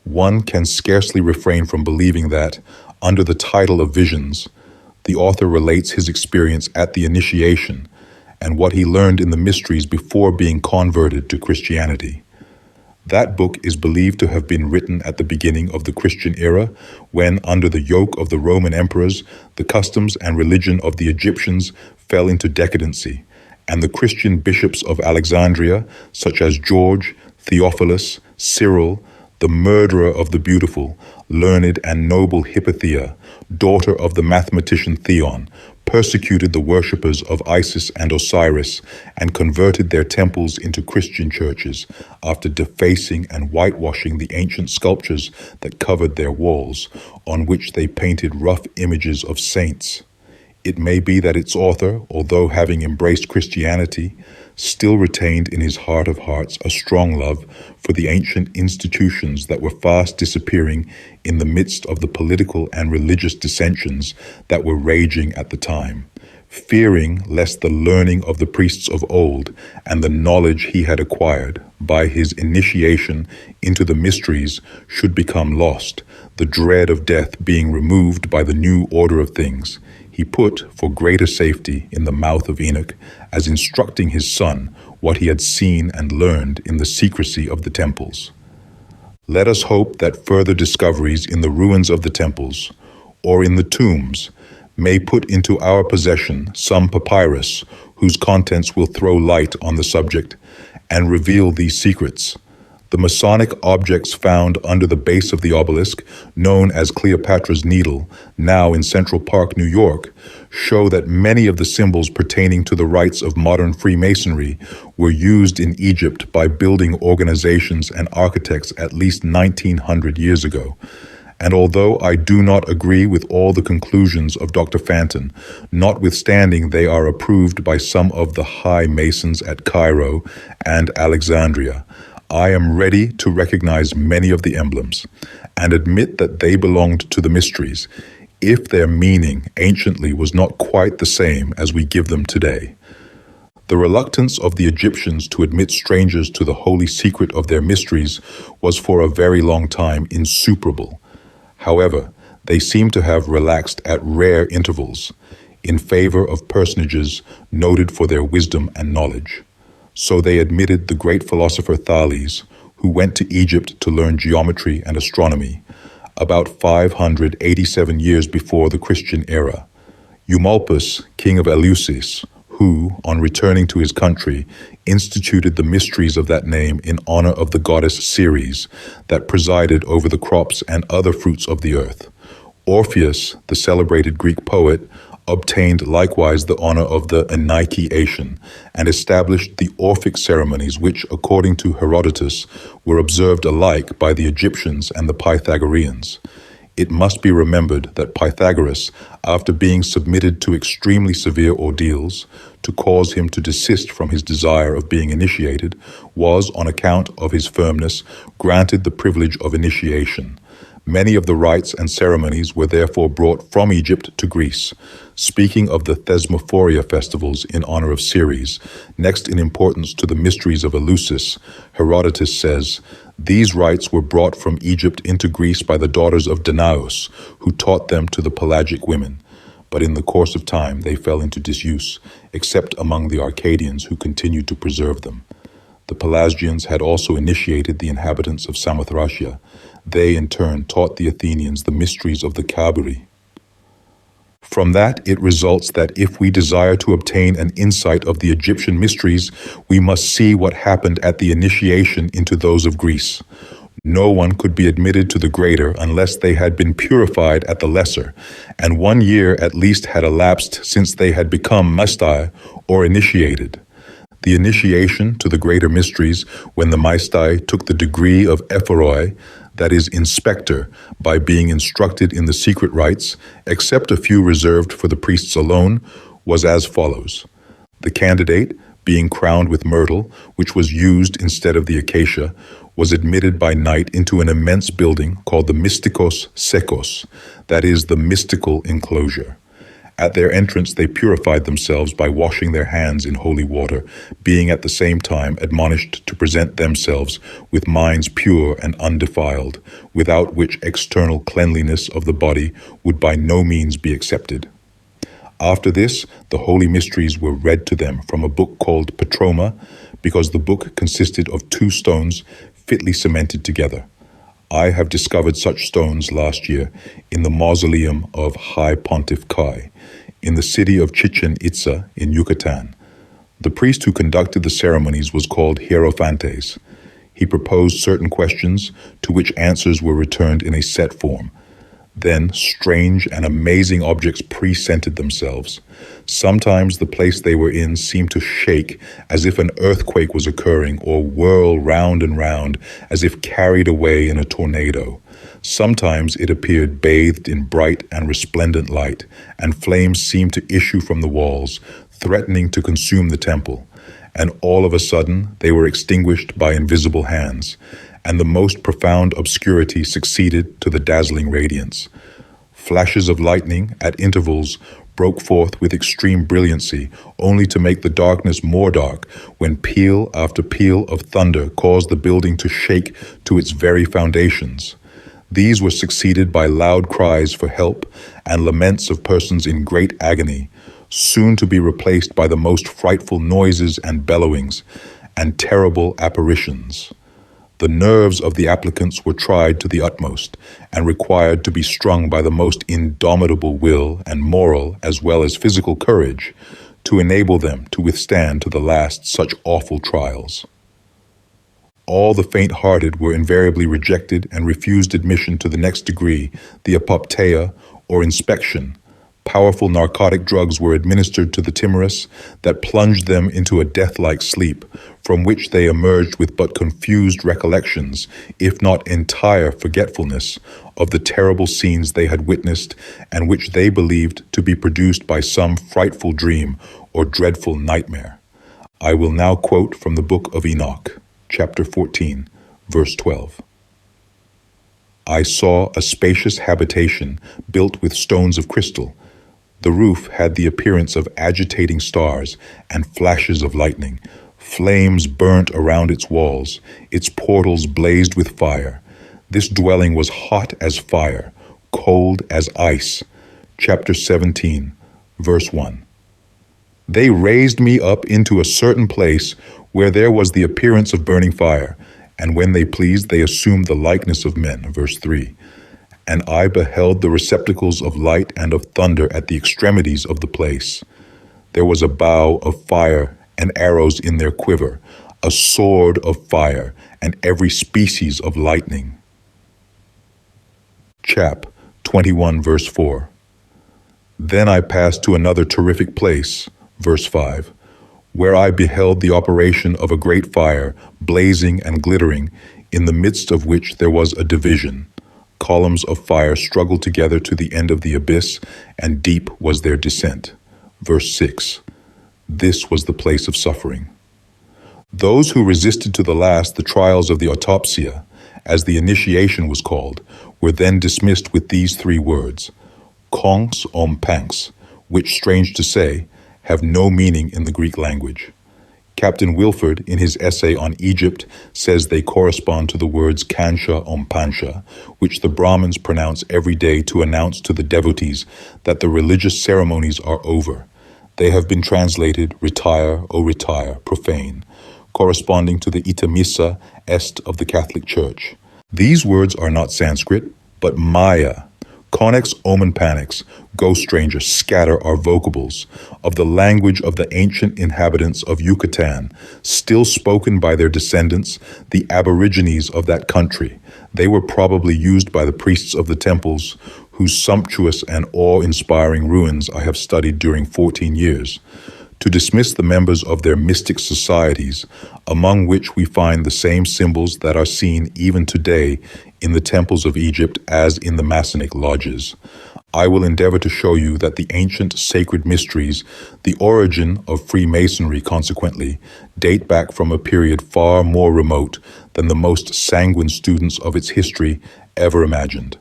one can scarcely refrain from believing that, under the title of Visions, the author relates his experience at the initiation and what he learned in the mysteries before being converted to Christianity. That book is believed to have been written at the beginning of the Christian era, when, under the yoke of the Roman emperors, the customs and religion of the Egyptians fell into decadency, and the Christian bishops of Alexandria, such as George, Theophilus, Cyril, the murderer of the beautiful, learned and noble Hippothea, daughter of the mathematician Theon, persecuted the worshippers of Isis and Osiris and converted their temples into Christian churches after defacing and whitewashing the ancient sculptures that covered their walls, on which they painted rough images of saints. It may be that its author, although having embraced Christianity, still retained in his heart of hearts a strong love for the ancient institutions that were fast disappearing in the midst of the political and religious dissensions that were raging at the time, fearing lest the learning of the priests of old and the knowledge he had acquired by his initiation into the mysteries should become lost, the dread of death being removed by the new order of things. He put, for greater safety, in the mouth of Enoch, as instructing his son what he had seen and learned in the secrecy of the temples. Let us hope that further discoveries in the ruins of the temples, or in the tombs, may put into our possession some papyrus whose contents will throw light on the subject and reveal these secrets. The Masonic objects found under the base of the obelisk, known as Cleopatra's Needle, now in Central Park, New York, show that many of the symbols pertaining to the rites of modern Freemasonry were used in Egypt by building organizations and architects at least 1900 years ago. And although I do not agree with all the conclusions of Dr. Fanton, notwithstanding they are approved by some of the high Masons at Cairo and Alexandria, I am ready to recognize many of the emblems and admit that they belonged to the mysteries, if their meaning anciently was not quite the same as we give them today. The reluctance of the Egyptians to admit strangers to the holy secret of their mysteries was for a very long time insuperable. However, they seem to have relaxed at rare intervals in favor of personages noted for their wisdom and knowledge. So they admitted the great philosopher Thales, who went to Egypt to learn geometry and astronomy, about 587 years before the Christian era. Eumolpus, king of Eleusis, who, on returning to his country, instituted the mysteries of that name in honor of the goddess Ceres, that presided over the crops and other fruits of the earth. Orpheus, the celebrated Greek poet, obtained likewise the honor of the Ennichiation and established the Orphic ceremonies which, according to Herodotus, were observed alike by the Egyptians and the Pythagoreans. It must be remembered that Pythagoras, after being submitted to extremely severe ordeals to cause him to desist from his desire of being initiated, was, on account of his firmness, granted the privilege of initiation. Many of the rites and ceremonies were therefore brought from Egypt to Greece. Speaking of the Thesmophoria festivals in honor of Ceres, next in importance to the mysteries of Eleusis, Herodotus says, "These rites were brought from Egypt into Greece by the daughters of Danaus, who taught them to the pelagic women. But in the course of time they fell into disuse, except among the Arcadians who continued to preserve them. The Pelasgians had also initiated the inhabitants of Samothracia. They, in turn, taught the Athenians the mysteries of the Cabiri." From that, it results that if we desire to obtain an insight of the Egyptian mysteries, we must see what happened at the initiation into those of Greece. No one could be admitted to the greater unless they had been purified at the lesser, and 1 year at least had elapsed since they had become maestai, or initiated. The initiation to the greater mysteries, when the maestai took the degree of ephoroi, that is, inspector, by being instructed in the secret rites, except a few reserved for the priests alone, was as follows. The candidate, being crowned with myrtle, which was used instead of the acacia, was admitted by night into an immense building called the Mystikos Sekos, that is, the mystical enclosure. At their entrance they purified themselves by washing their hands in holy water, being at the same time admonished to present themselves with minds pure and undefiled, without which external cleanliness of the body would by no means be accepted. After this, the holy mysteries were read to them from a book called Patroma, because the book consisted of 2 stones fitly cemented together. I have discovered such stones last year in the mausoleum of High Pontiff Kai, in the city of Chichen Itza in Yucatan. The priest who conducted the ceremonies was called Hierophantes. He proposed certain questions to which answers were returned in a set form. Then strange and amazing objects presented themselves. Sometimes the place they were in seemed to shake as if an earthquake was occurring, or whirl round and round as if carried away in a tornado. Sometimes it appeared bathed in bright and resplendent light, and flames seemed to issue from the walls, threatening to consume the temple. And all of a sudden they were extinguished by invisible hands, and the most profound obscurity succeeded to the dazzling radiance. Flashes of lightning at intervals broke forth with extreme brilliancy, only to make the darkness more dark, when peal after peal of thunder caused the building to shake to its very foundations. These were succeeded by loud cries for help and laments of persons in great agony, soon to be replaced by the most frightful noises and bellowings, and terrible apparitions. The nerves of the applicants were tried to the utmost, and required to be strung by the most indomitable will and moral as well as physical courage, to enable them to withstand to the last such awful trials. All the faint-hearted were invariably rejected and refused admission to the next degree, the apopteia, or inspection. Powerful narcotic drugs were administered to the timorous that plunged them into a death-like sleep, from which they emerged with but confused recollections, if not entire forgetfulness, of the terrible scenes they had witnessed and which they believed to be produced by some frightful dream or dreadful nightmare. I will now quote from the book of Enoch, chapter 14, verse 12. I saw a spacious habitation built with stones of crystal. The roof had the appearance of agitating stars and flashes of lightning. Flames burnt around its walls. Its portals blazed with fire. This dwelling was hot as fire, cold as ice. Chapter 17, verse 1. They raised me up into a certain place where there was the appearance of burning fire, and when they pleased, they assumed the likeness of men. Verse 3. And I beheld the receptacles of light and of thunder at the extremities of the place. There was a bow of fire and arrows in their quiver, a sword of fire, and every species of lightning. Chap 21, verse 4. Then I passed to another terrific place, verse 5, where I beheld the operation of a great fire, blazing and glittering, in the midst of which there was a division. Columns of fire struggled together to the end of the abyss, and deep was their descent. Verse 6. This was the place of suffering. Those who resisted to the last the trials of the autopsia, as the initiation was called, were then dismissed with these 3 words, kongs om panks, which, strange to say, have no meaning in the Greek language. Captain Wilford, in his essay on Egypt, says they correspond to the words kansha om pansha, which the Brahmins pronounce every day to announce to the devotees that the religious ceremonies are over. They have been translated retire, O retire, profane, corresponding to the ita missa est of the Catholic Church. These words are not Sanskrit, but Maya. Connex omen panics, go stranger, scatter are vocables of the language of the ancient inhabitants of Yucatan, still spoken by their descendants, the aborigines of that country. They were probably used by the priests of the temples, whose sumptuous and awe-inspiring ruins I have studied during 14 years, to dismiss the members of their mystic societies, among which we find the same symbols that are seen even today in the temples of Egypt as in the Masonic lodges. I will endeavor to show you that the ancient sacred mysteries, the origin of Freemasonry consequently, date back from a period far more remote than the most sanguine students of its history ever imagined.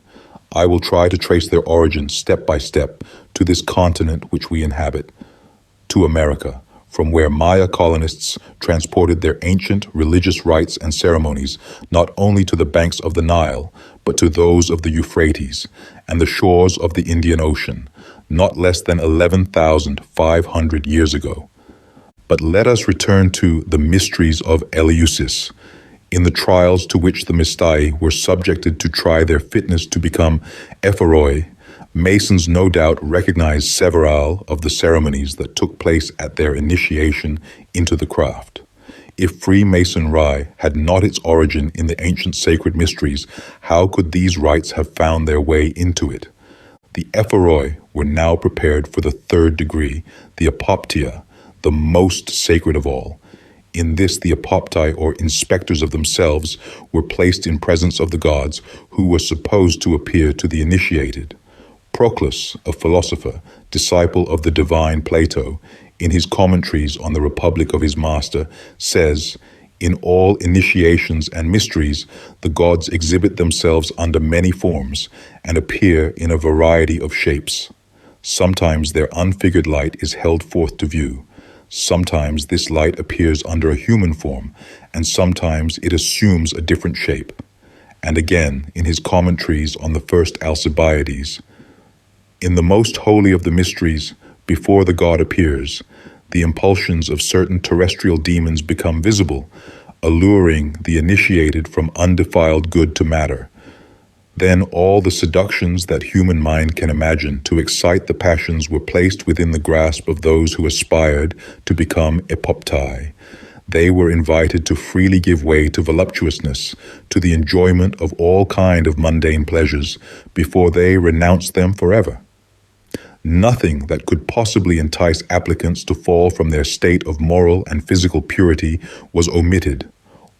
I will try to trace their origin step by step to this continent which we inhabit, to America, from where Maya colonists transported their ancient religious rites and ceremonies not only to the banks of the Nile, but to those of the Euphrates and the shores of the Indian Ocean, not less than 11,500 years ago. But let us return to the mysteries of Eleusis. In the trials to which the Mistai were subjected to try their fitness to become Ephoroi, Masons no doubt recognized several of the ceremonies that took place at their initiation into the craft. If Freemasonry had not its origin in the ancient sacred mysteries, how could these rites have found their way into it? The Ephoroi were now prepared for the third degree, the apoptia, the most sacred of all. In this, the apopti, or inspectors of themselves, were placed in presence of the gods, who were supposed to appear to the initiated. Proclus, a philosopher, disciple of the divine Plato, in his commentaries on the Republic of his master, says, "In all initiations and mysteries, the gods exhibit themselves under many forms and appear in a variety of shapes. Sometimes their unfigured light is held forth to view. Sometimes this light appears under a human form, and sometimes it assumes a different shape." And again, in his commentaries on the first Alcibiades, "In the most holy of the mysteries, before the god appears, the impulsions of certain terrestrial demons become visible, alluring the initiated from undefiled good to matter. Then all the seductions that human mind can imagine to excite the passions were placed within the grasp of those who aspired to become epoptai. They were invited to freely give way to voluptuousness, to the enjoyment of all kind of mundane pleasures, before they renounced them forever. Nothing that could possibly entice applicants to fall from their state of moral and physical purity was omitted.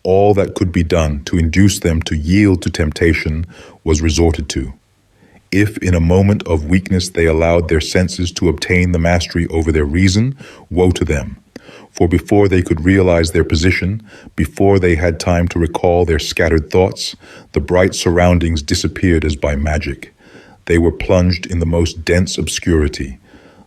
All that could be done to induce them to yield to temptation was resorted to. If in a moment of weakness they allowed their senses to obtain the mastery over their reason, woe to them. For before they could realize their position, before they had time to recall their scattered thoughts, the bright surroundings disappeared as by magic. They were plunged in the most dense obscurity.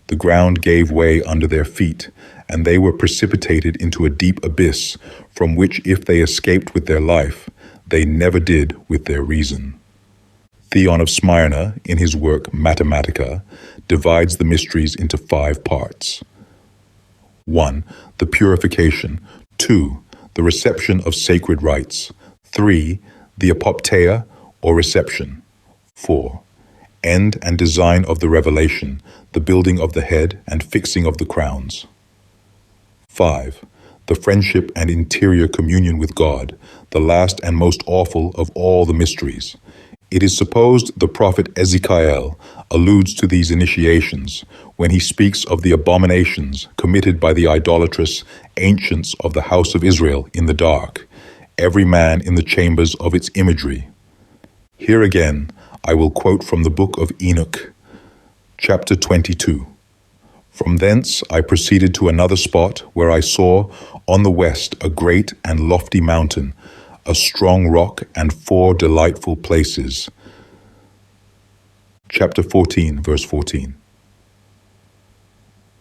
The ground gave way under their feet, and they were precipitated into a deep abyss, from which if they escaped with their life, they never did with their reason." Theon of Smyrna, in his work Mathematica, divides the mysteries into 5 parts. 1. The purification. 2. The reception of sacred rites. 3. The apopteia, or reception. 4. End and design of the revelation, the building of the head and fixing of the crowns. 5. The friendship and interior communion with God, the last and most awful of all the mysteries. It is supposed the prophet Ezekiel alludes to these initiations when he speaks of the abominations committed by the idolatrous ancients of the house of Israel in the dark, every man in the chambers of its imagery. Here again, I will quote from the book of Enoch, chapter 22. "From thence I proceeded to another spot where I saw on the west a great and lofty mountain, a strong rock and 4 delightful places." Chapter 14, verse 14.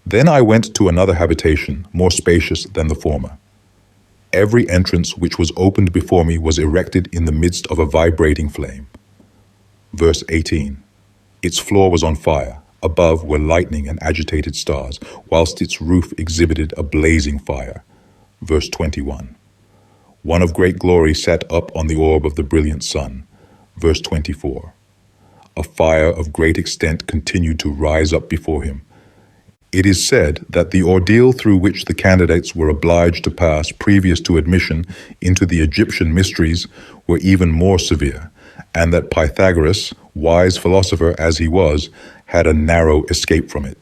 "Then I went to another habitation, more spacious than the former. Every entrance which was opened before me was erected in the midst of a vibrating flame." Verse 18. "Its floor was on fire. Above were lightning and agitated stars, whilst its roof exhibited a blazing fire." Verse 21. "One of great glory sat up on the orb of the brilliant sun." Verse 24. "A fire of great extent continued to rise up before him." It is said that the ordeal through which the candidates were obliged to pass previous to admission into the Egyptian mysteries were even more severe, and that Pythagoras, wise philosopher as he was, had a narrow escape from it.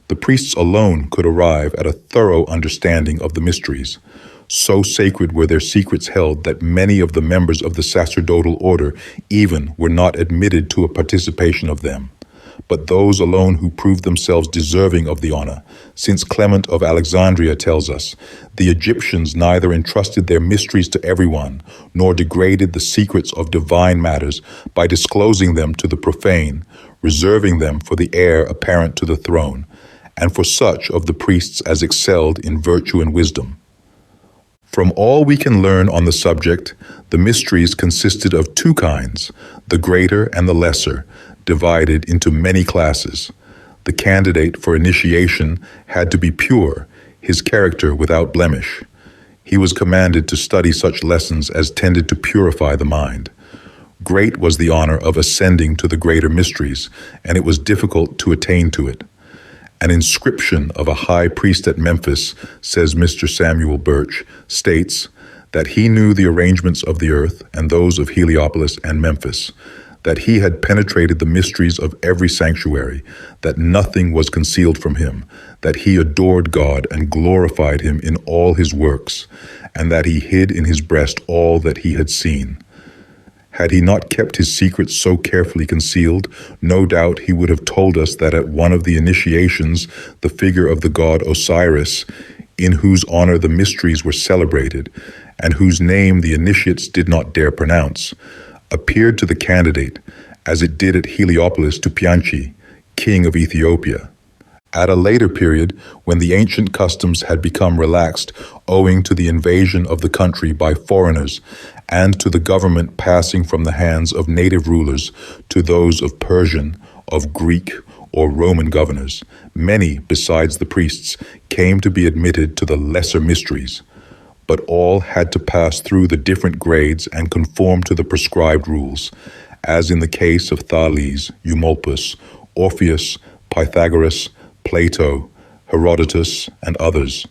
The priests alone could arrive at a thorough understanding of the mysteries. So sacred were their secrets held that many of the members of the sacerdotal order even were not admitted to a participation of them, but those alone who proved themselves deserving of the honor, since Clement of Alexandria tells us, the Egyptians neither entrusted their mysteries to everyone, nor degraded the secrets of divine matters by disclosing them to the profane, reserving them for the heir apparent to the throne, and for such of the priests as excelled in virtue and wisdom. From all we can learn on the subject, the mysteries consisted of two kinds, the greater and the lesser, divided into many classes. The candidate for initiation had to be pure, his character without blemish. He was commanded to study such lessons as tended to purify the mind. Great was the honor of ascending to the greater mysteries, and it was difficult to attain to it. An inscription of a high priest at Memphis, says Mr. Samuel Birch, states that he knew the arrangements of the earth and those of Heliopolis and Memphis, that he had penetrated the mysteries of every sanctuary, that nothing was concealed from him, that he adored God and glorified him in all his works, and that he hid in his breast all that he had seen. Had he not kept his secrets so carefully concealed, no doubt he would have told us that at one of the initiations, the figure of the god Osiris, in whose honor the mysteries were celebrated, and whose name the initiates did not dare pronounce, appeared to the candidate, as it did at Heliopolis to Pianchi, king of Ethiopia. At a later period, when the ancient customs had become relaxed owing to the invasion of the country by foreigners and to the government passing from the hands of native rulers to those of Persian, of Greek, or Roman governors, many, besides the priests, came to be admitted to the lesser mysteries, but all had to pass through the different grades and conform to the prescribed rules, as in the case of Thales, Eumolpus, Orpheus, Pythagoras, Plato, Herodotus, and others.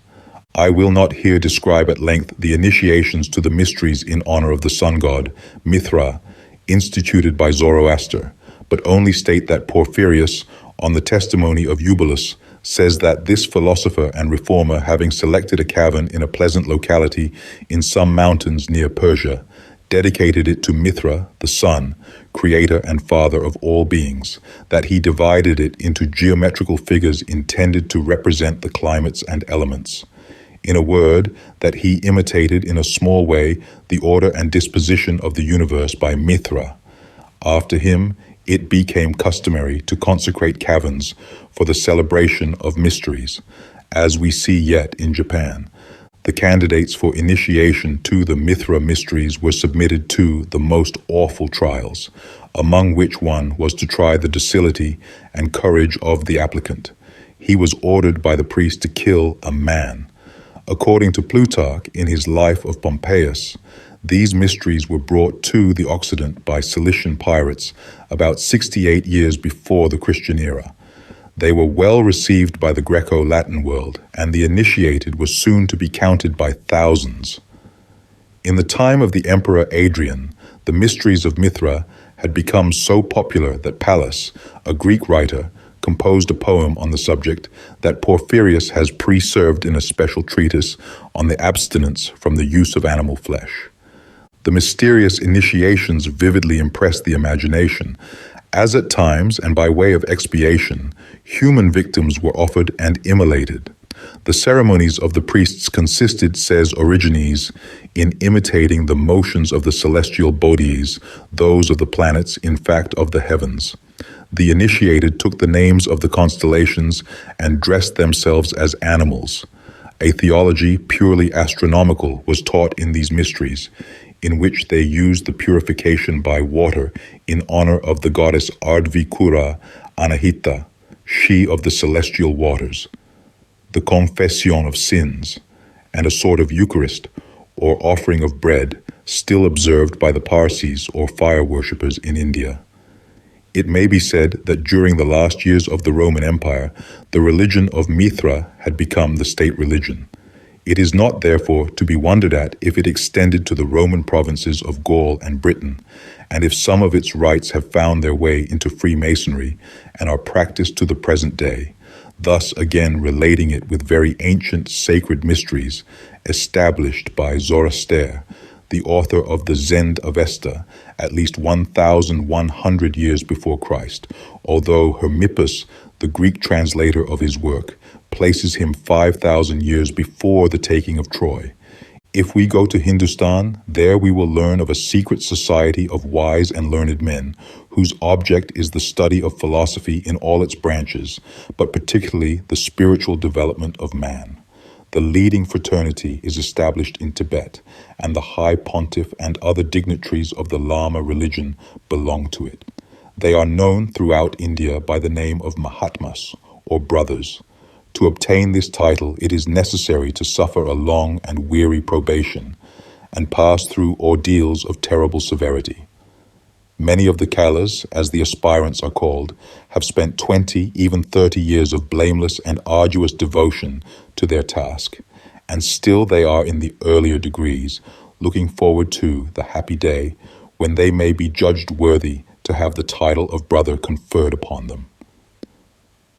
I will not here describe at length the initiations to the mysteries in honor of the sun god, Mithra, instituted by Zoroaster, but only state that Porphyrius, on the testimony of Eubulus, says that this philosopher and reformer, having selected a cavern in a pleasant locality in some mountains near Persia, dedicated it to Mithra, the sun, creator and father of all beings, that he divided it into geometrical figures intended to represent the climates and elements. In a word, that he imitated in a small way the order and disposition of the universe by Mithra. After him, it became customary to consecrate caverns for the celebration of mysteries, as we see yet in Japan. The candidates for initiation to the Mithra mysteries were submitted to the most awful trials, among which one was to try the docility and courage of the applicant. He was ordered by the priest to kill a man. According to Plutarch in his Life of Pompeius, these mysteries were brought to the Occident by Cilician pirates about 68 years before the Christian era. They were well received by the Greco-Latin world, and the initiated were soon to be counted by thousands. In the time of the Emperor Adrian, the mysteries of Mithra had become so popular that Pallas, a Greek writer, composed a poem on the subject that Porphyrius has preserved in a special treatise on the abstinence from the use of animal flesh. The mysterious initiations vividly impressed the imagination, as at times, and by way of expiation, human victims were offered and immolated. The ceremonies of the priests consisted, says Origenes, in imitating the motions of the celestial bodies, those of the planets, in fact of the heavens. The initiated took the names of the constellations and dressed themselves as animals. A theology purely astronomical was taught in these mysteries, in which they used the purification by water in honor of the goddess Ardvikura Anahita, she of the celestial waters, the confession of sins, and a sort of Eucharist, or offering of bread, still observed by the Parsis or fire worshippers in India. It may be said that during the last years of the Roman Empire, the religion of Mithra had become the state religion. It is not, therefore, to be wondered at if it extended to the Roman provinces of Gaul and Britain, and if some of its rites have found their way into Freemasonry and are practiced to the present day, thus again relating it with very ancient sacred mysteries established by Zoroaster, the author of the Zend Avesta, at least 1,100 years before Christ, although Hermippus, the Greek translator of his work, places him 5,000 years before the taking of Troy. If we go to Hindustan, there we will learn of a secret society of wise and learned men, whose object is the study of philosophy in all its branches, but particularly the spiritual development of man. The leading fraternity is established in Tibet, and the High Pontiff and other dignitaries of the Lama religion belong to it. They are known throughout India by the name of Mahatmas, or brothers. To obtain this title, it is necessary to suffer a long and weary probation, and pass through ordeals of terrible severity. Many of the Kalas, as the aspirants are called, have spent 20, even 30 years of blameless and arduous devotion to their task, and still they are in the earlier degrees, looking forward to the happy day when they may be judged worthy to have the title of brother conferred upon them.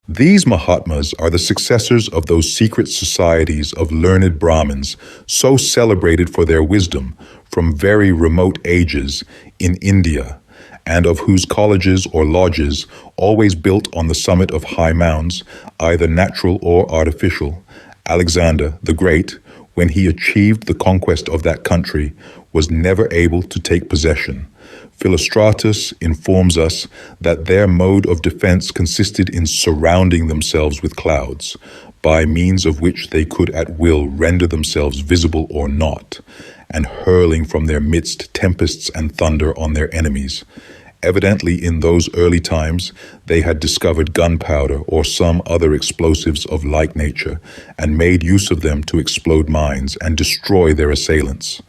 These Mahatmas are the successors of those secret societies of learned Brahmins, so celebrated for their wisdom from very remote ages in India, and of whose colleges or lodges, always built on the summit of high mounds, either natural or artificial, Alexander the Great, when he achieved the conquest of that country, was never able to take possession. Philostratus informs us that their mode of defense consisted in surrounding themselves with clouds, by means of which they could at will render themselves visible or not, and hurling from their midst tempests and thunder on their enemies. Evidently, in those early times, they had discovered gunpowder or some other explosives of like nature, and made use of them to explode mines and destroy their assailants.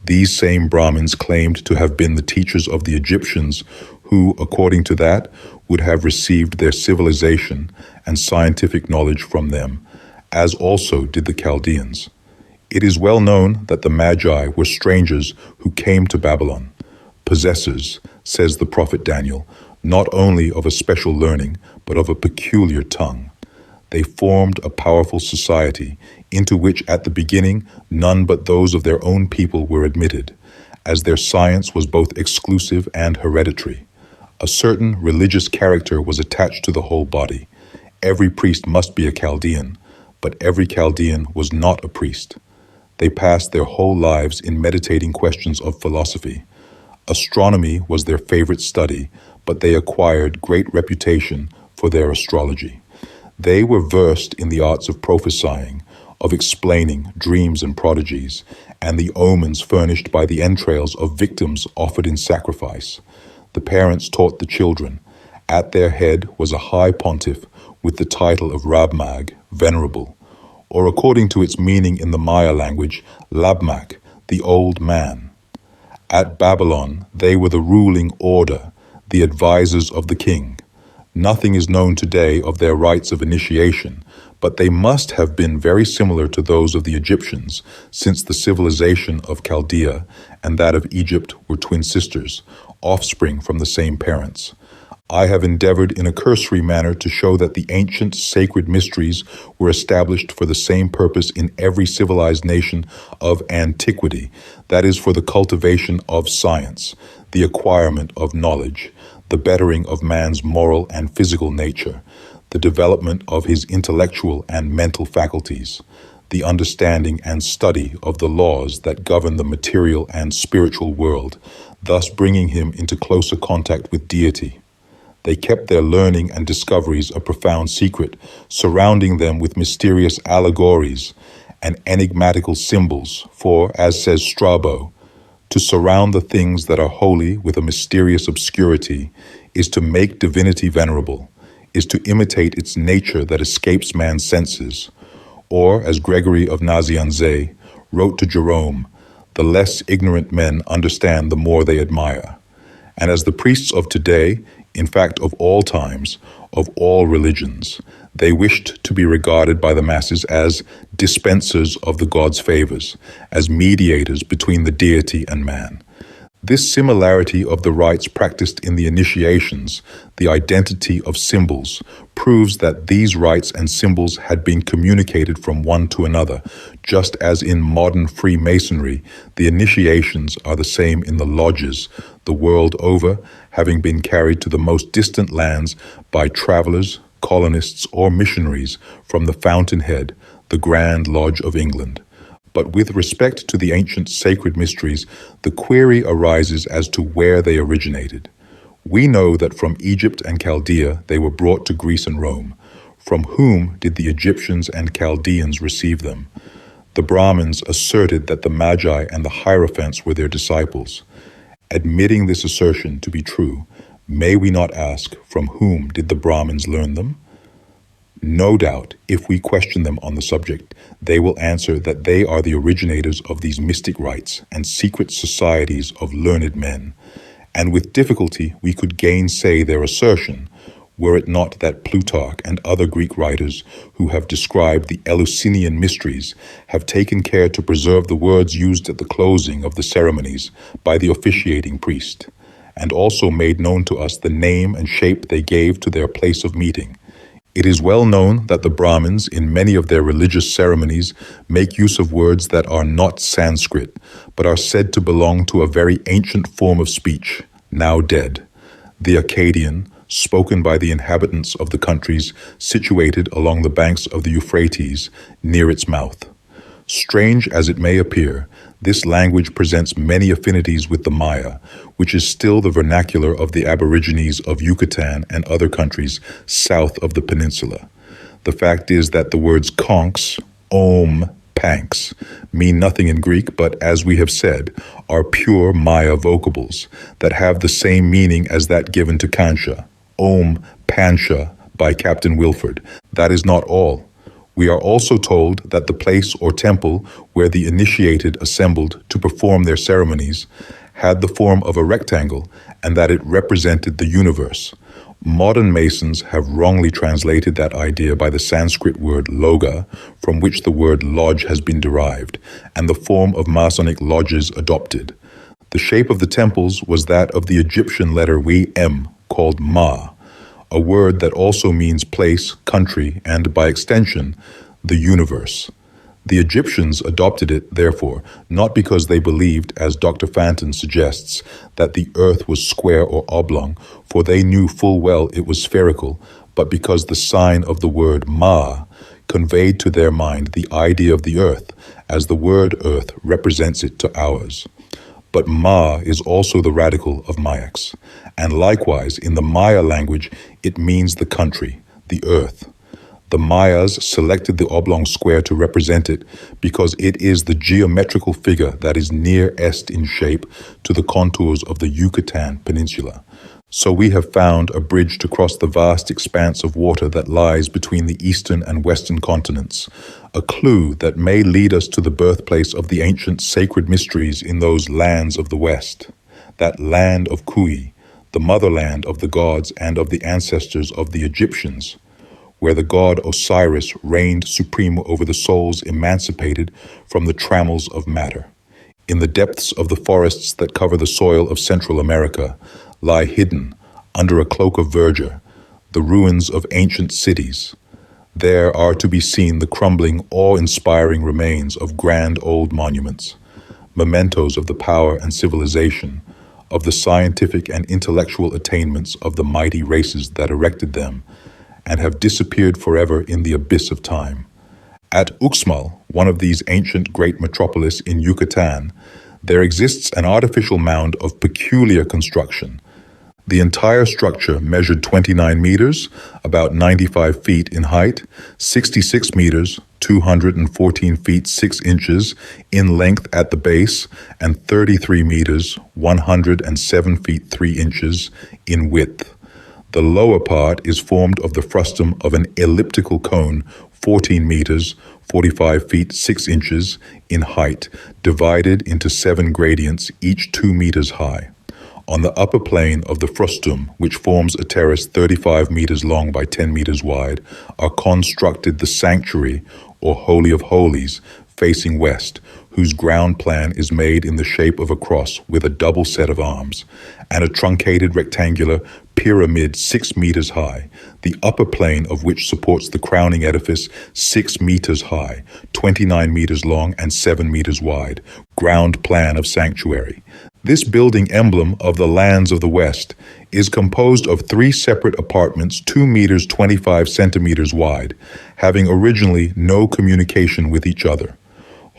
These same Brahmins claimed to have been the teachers of the Egyptians who, according to that, would have received their civilization and scientific knowledge from them, as also did the Chaldeans. It is well known that the Magi were strangers who came to Babylon, possessors, says the prophet Daniel, not only of a special learning, but of a peculiar tongue. They formed a powerful society, into which at the beginning none but those of their own people were admitted, as their science was both exclusive and hereditary. A certain religious character was attached to the whole body. Every priest must be a Chaldean, but every Chaldean was not a priest. They passed their whole lives in meditating questions of philosophy. Astronomy was their favorite study, but they acquired great reputation for their astrology. They were versed in the arts of prophesying, of explaining dreams and prodigies, and the omens furnished by the entrails of victims offered in sacrifice. The parents taught the children. At their head was a high pontiff with the title of Rabmag, venerable, or according to its meaning in the Maya language, Labmak, the old man. At Babylon, they were the ruling order, the advisors of the king. Nothing is known today of their rites of initiation, but they must have been very similar to those of the Egyptians, since the civilization of Chaldea and that of Egypt were twin sisters, offspring from the same parents. I have endeavored in a cursory manner to show that the ancient sacred mysteries were established for the same purpose in every civilized nation of antiquity, that is, for the cultivation of science, the acquirement of knowledge, the bettering of man's moral and physical nature, the development of his intellectual and mental faculties, the understanding and study of the laws that govern the material and spiritual world, thus bringing him into closer contact with deity. They kept their learning and discoveries a profound secret, surrounding them with mysterious allegories and enigmatical symbols, for, as says Strabo, to surround the things that are holy with a mysterious obscurity is to make divinity venerable, is to imitate its nature that escapes man's senses. Or, as Gregory of Nazianze wrote to Jerome, the less ignorant men understand the more they admire. And as the priests of today, in fact of all times, of all religions, they wished to be regarded by the masses as dispensers of the God's favors, as mediators between the deity and man. This similarity of the rites practiced in the initiations, the identity of symbols, proves that these rites and symbols had been communicated from one to another, just as in modern Freemasonry, the initiations are the same in the lodges, the world over, having been carried to the most distant lands by travelers, colonists, or missionaries from the fountainhead, the Grand Lodge of England. But with respect to the ancient sacred mysteries, the query arises as to where they originated. We know that from Egypt and Chaldea they were brought to Greece and Rome. From whom did the Egyptians and Chaldeans receive them? The Brahmins asserted that the Magi and the Hierophants were their disciples. Admitting this assertion to be true, may we not ask, from whom did the Brahmins learn them? No doubt, if we question them on the subject, they will answer that they are the originators of these mystic rites and secret societies of learned men. And with difficulty we could gainsay their assertion, were it not that Plutarch and other Greek writers who have described the Eleusinian mysteries have taken care to preserve the words used at the closing of the ceremonies by the officiating priest, and also made known to us the name and shape they gave to their place of meeting. It is well known that the Brahmins, in many of their religious ceremonies, make use of words that are not Sanskrit, but are said to belong to a very ancient form of speech, now dead, the Akkadian, spoken by the inhabitants of the countries situated along the banks of the Euphrates, near its mouth. Strange as it may appear, this language presents many affinities with the Maya, which is still the vernacular of the Aborigines of Yucatan and other countries south of the peninsula. The fact is that the words conch, om, panx mean nothing in Greek, but as we have said, are pure Maya vocables that have the same meaning as that given to Kancha, om, pansha, by Captain Wilford. That is not all. We are also told that the place or temple where the initiated assembled to perform their ceremonies had the form of a rectangle and that it represented the universe. Modern Masons have wrongly translated that idea by the Sanskrit word loga, from which the word lodge has been derived, and the form of Masonic lodges adopted. The shape of the temples was that of the Egyptian letter M, called Ma, a word that also means place, country, and by extension, the universe. The Egyptians adopted it, therefore, not because they believed, as Dr. Fanton suggests, that the earth was square or oblong, for they knew full well it was spherical, but because the sign of the word Ma conveyed to their mind the idea of the earth, as the word earth represents it to ours. But Ma is also the radical of Mayax, and likewise, in the Maya language, it means the country, the earth. The Mayas selected the oblong square to represent it because it is the geometrical figure that is nearest in shape to the contours of the Yucatan Peninsula. So we have found a bridge to cross the vast expanse of water that lies between the eastern and western continents, a clue that may lead us to the birthplace of the ancient sacred mysteries in those lands of the West, that land of Kui, the motherland of the gods and of the ancestors of the Egyptians, where the god Osiris reigned supreme over the souls emancipated from the trammels of matter. In the depths of the forests that cover the soil of Central America lie hidden, under a cloak of verdure, the ruins of ancient cities. There are to be seen the crumbling, awe-inspiring remains of grand old monuments, mementos of the power and civilization, of the scientific and intellectual attainments of the mighty races that erected them, and have disappeared forever in the abyss of time. At Uxmal, one of these ancient great metropolis in Yucatan, there exists an artificial mound of peculiar construction. The entire structure measured 29 meters, about 95 feet in height, 66 meters, 214 feet 6 inches in length at the base, and 33 meters, 107 feet 3 inches in width. The lower part is formed of the frustum of an elliptical cone, 14 meters, 45 feet 6 inches in height, divided into 7 gradients, each 2 meters high. On the upper plane of the frustum, which forms a terrace 35 meters long by 10 meters wide, are constructed the sanctuary, or Holy of Holies, facing west, whose ground plan is made in the shape of a cross with a double set of arms, and a truncated rectangular pyramid 6 meters high, the upper plane of which supports the crowning edifice 6 meters high, 29 meters long, and 7 meters wide, ground plan of sanctuary. This building emblem of the lands of the West is composed of 3 separate apartments 2 meters 25 centimeters wide, having originally no communication with each other.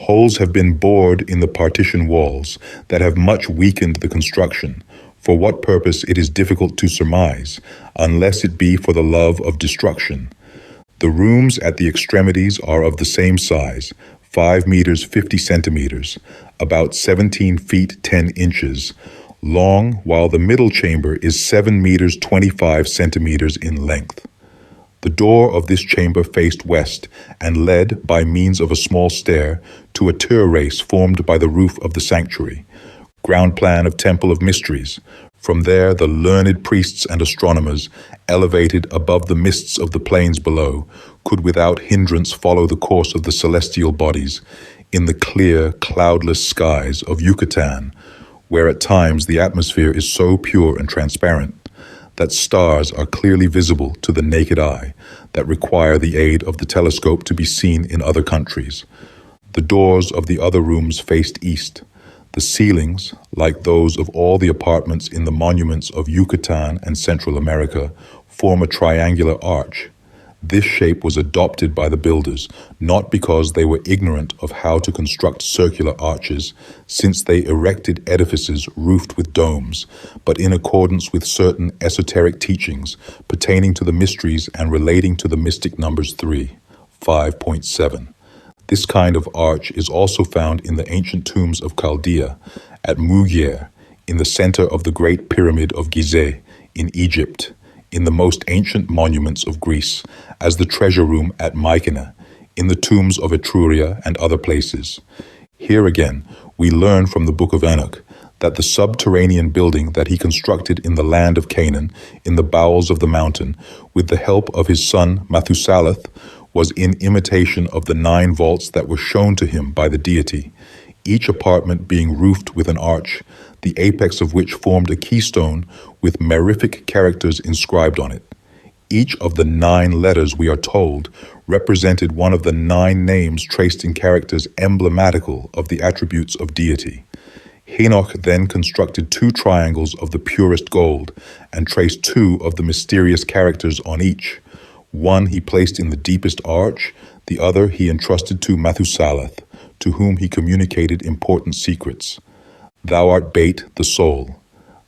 Holes have been bored in the partition walls that have much weakened the construction. For what purpose it is difficult to surmise, unless it be for the love of destruction. The rooms at the extremities are of the same size, 5 meters 50 centimeters, about 17 feet 10 inches, long, while the middle chamber is 7 meters 25 centimeters in length. The door of this chamber faced west and led, by means of a small stair, to a terrace formed by the roof of the sanctuary. Ground plan of Temple of Mysteries. From there, the learned priests and astronomers, elevated above the mists of the plains below, could without hindrance follow the course of the celestial bodies in the clear, cloudless skies of Yucatan, where at times the atmosphere is so pure and transparent that stars are clearly visible to the naked eye that require the aid of the telescope to be seen in other countries. The doors of the other rooms faced east. The ceilings, like those of all the apartments in the monuments of Yucatan and Central America, form a triangular arch. This shape was adopted by the builders, not because they were ignorant of how to construct circular arches, since they erected edifices roofed with domes, but in accordance with certain esoteric teachings pertaining to the mysteries and relating to the mystic numbers 3, 5.7. This kind of arch is also found in the ancient tombs of Chaldea, at Mugier, in the center of the Great Pyramid of Gizeh, in Egypt, in the most ancient monuments of Greece, as the treasure room at Mykenæ, in the tombs of Etruria and other places. Here again, we learn from the Book of Enoch that the subterranean building that he constructed in the land of Canaan, in the bowels of the mountain, with the help of his son Methuselah, was in imitation of the 9 vaults that were shown to him by the deity, each apartment being roofed with an arch, the apex of which formed a keystone with mirific characters inscribed on it. Each of the 9 letters, we are told, represented one of the 9 names traced in characters emblematical of the attributes of deity. Enoch then constructed 2 triangles of the purest gold and traced 2 of the mysterious characters on each. One he placed in the deepest arch, the other he entrusted to Methuselah, to whom he communicated important secrets. Thou art Bait, the soul.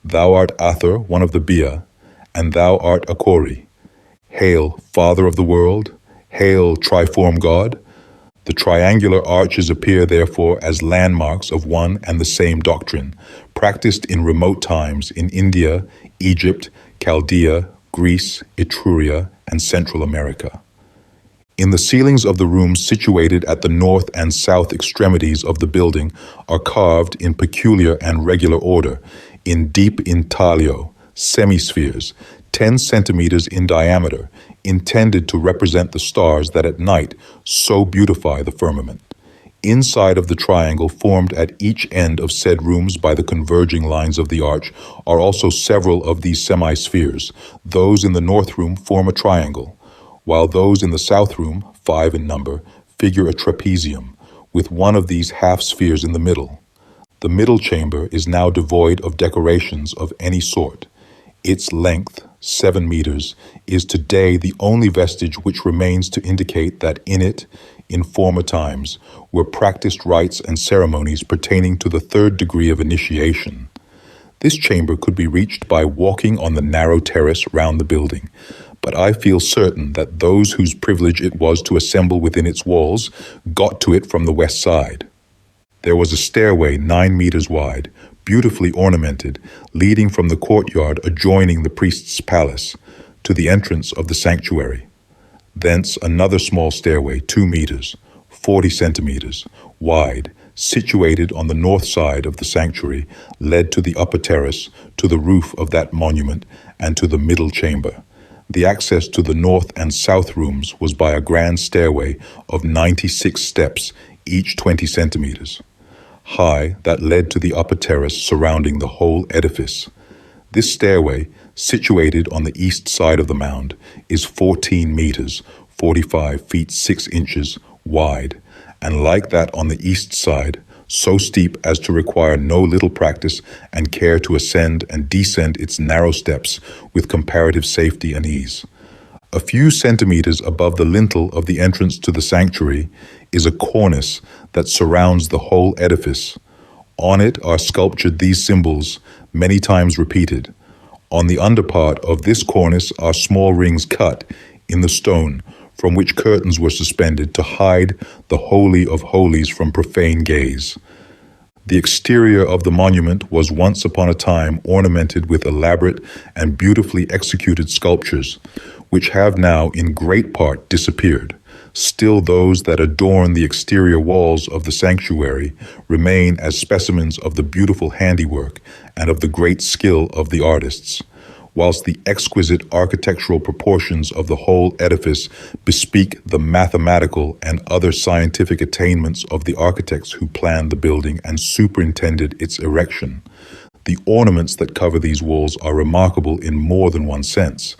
Thou art Ather, one of the Bia, and thou art Akori. Hail, Father of the world. Hail, Triform God. The triangular arches appear, therefore, as landmarks of one and the same doctrine, practiced in remote times in India, Egypt, Chaldea, Greece, Etruria, and Central America. In the ceilings of the rooms situated at the north and south extremities of the building are carved in peculiar and regular order, in deep intaglio, semispheres, 10 centimeters in diameter, intended to represent the stars that at night so beautify the firmament. Inside of the triangle formed at each end of said rooms by the converging lines of the arch are also several of these semispheres. Those in the north room form a triangle, while those in the south room, 5 in number, figure a trapezium, with one of these half-spheres in the middle. The middle chamber is now devoid of decorations of any sort. Its length, 7 meters, is today the only vestige which remains to indicate that in it, in former times, were practiced rites and ceremonies pertaining to the 3rd degree of initiation. This chamber could be reached by walking on the narrow terrace round the building, but I feel certain that those whose privilege it was to assemble within its walls got to it from the west side. There was a stairway 9 meters wide, beautifully ornamented, leading from the courtyard adjoining the priest's palace to the entrance of the sanctuary. Thence another small stairway 2 meters, 40 centimeters, wide, situated on the north side of the sanctuary, led to the upper terrace, to the roof of that monument, and to the middle chamber. The access to the north and south rooms was by a grand stairway of 96 steps, each 20 centimeters. high that led to the upper terrace surrounding the whole edifice. This stairway, situated on the east side of the mound, is 14 meters, 45 feet 6 inches wide, and like that on the east side, so steep as to require no little practice and care to ascend and descend its narrow steps with comparative safety and ease. A few centimeters above the lintel of the entrance to the sanctuary is a cornice that surrounds the whole edifice. On it are sculptured these symbols, many times repeated. On the underpart of this cornice are small rings cut in the stone, from which curtains were suspended to hide the Holy of Holies from profane gaze. The exterior of the monument was once upon a time ornamented with elaborate and beautifully executed sculptures, which have now in great part disappeared. Still, those that adorn the exterior walls of the sanctuary remain as specimens of the beautiful handiwork and of the great skill of the artists, whilst the exquisite architectural proportions of the whole edifice bespeak the mathematical and other scientific attainments of the architects who planned the building and superintended its erection. The ornaments that cover these walls are remarkable in more than one sense.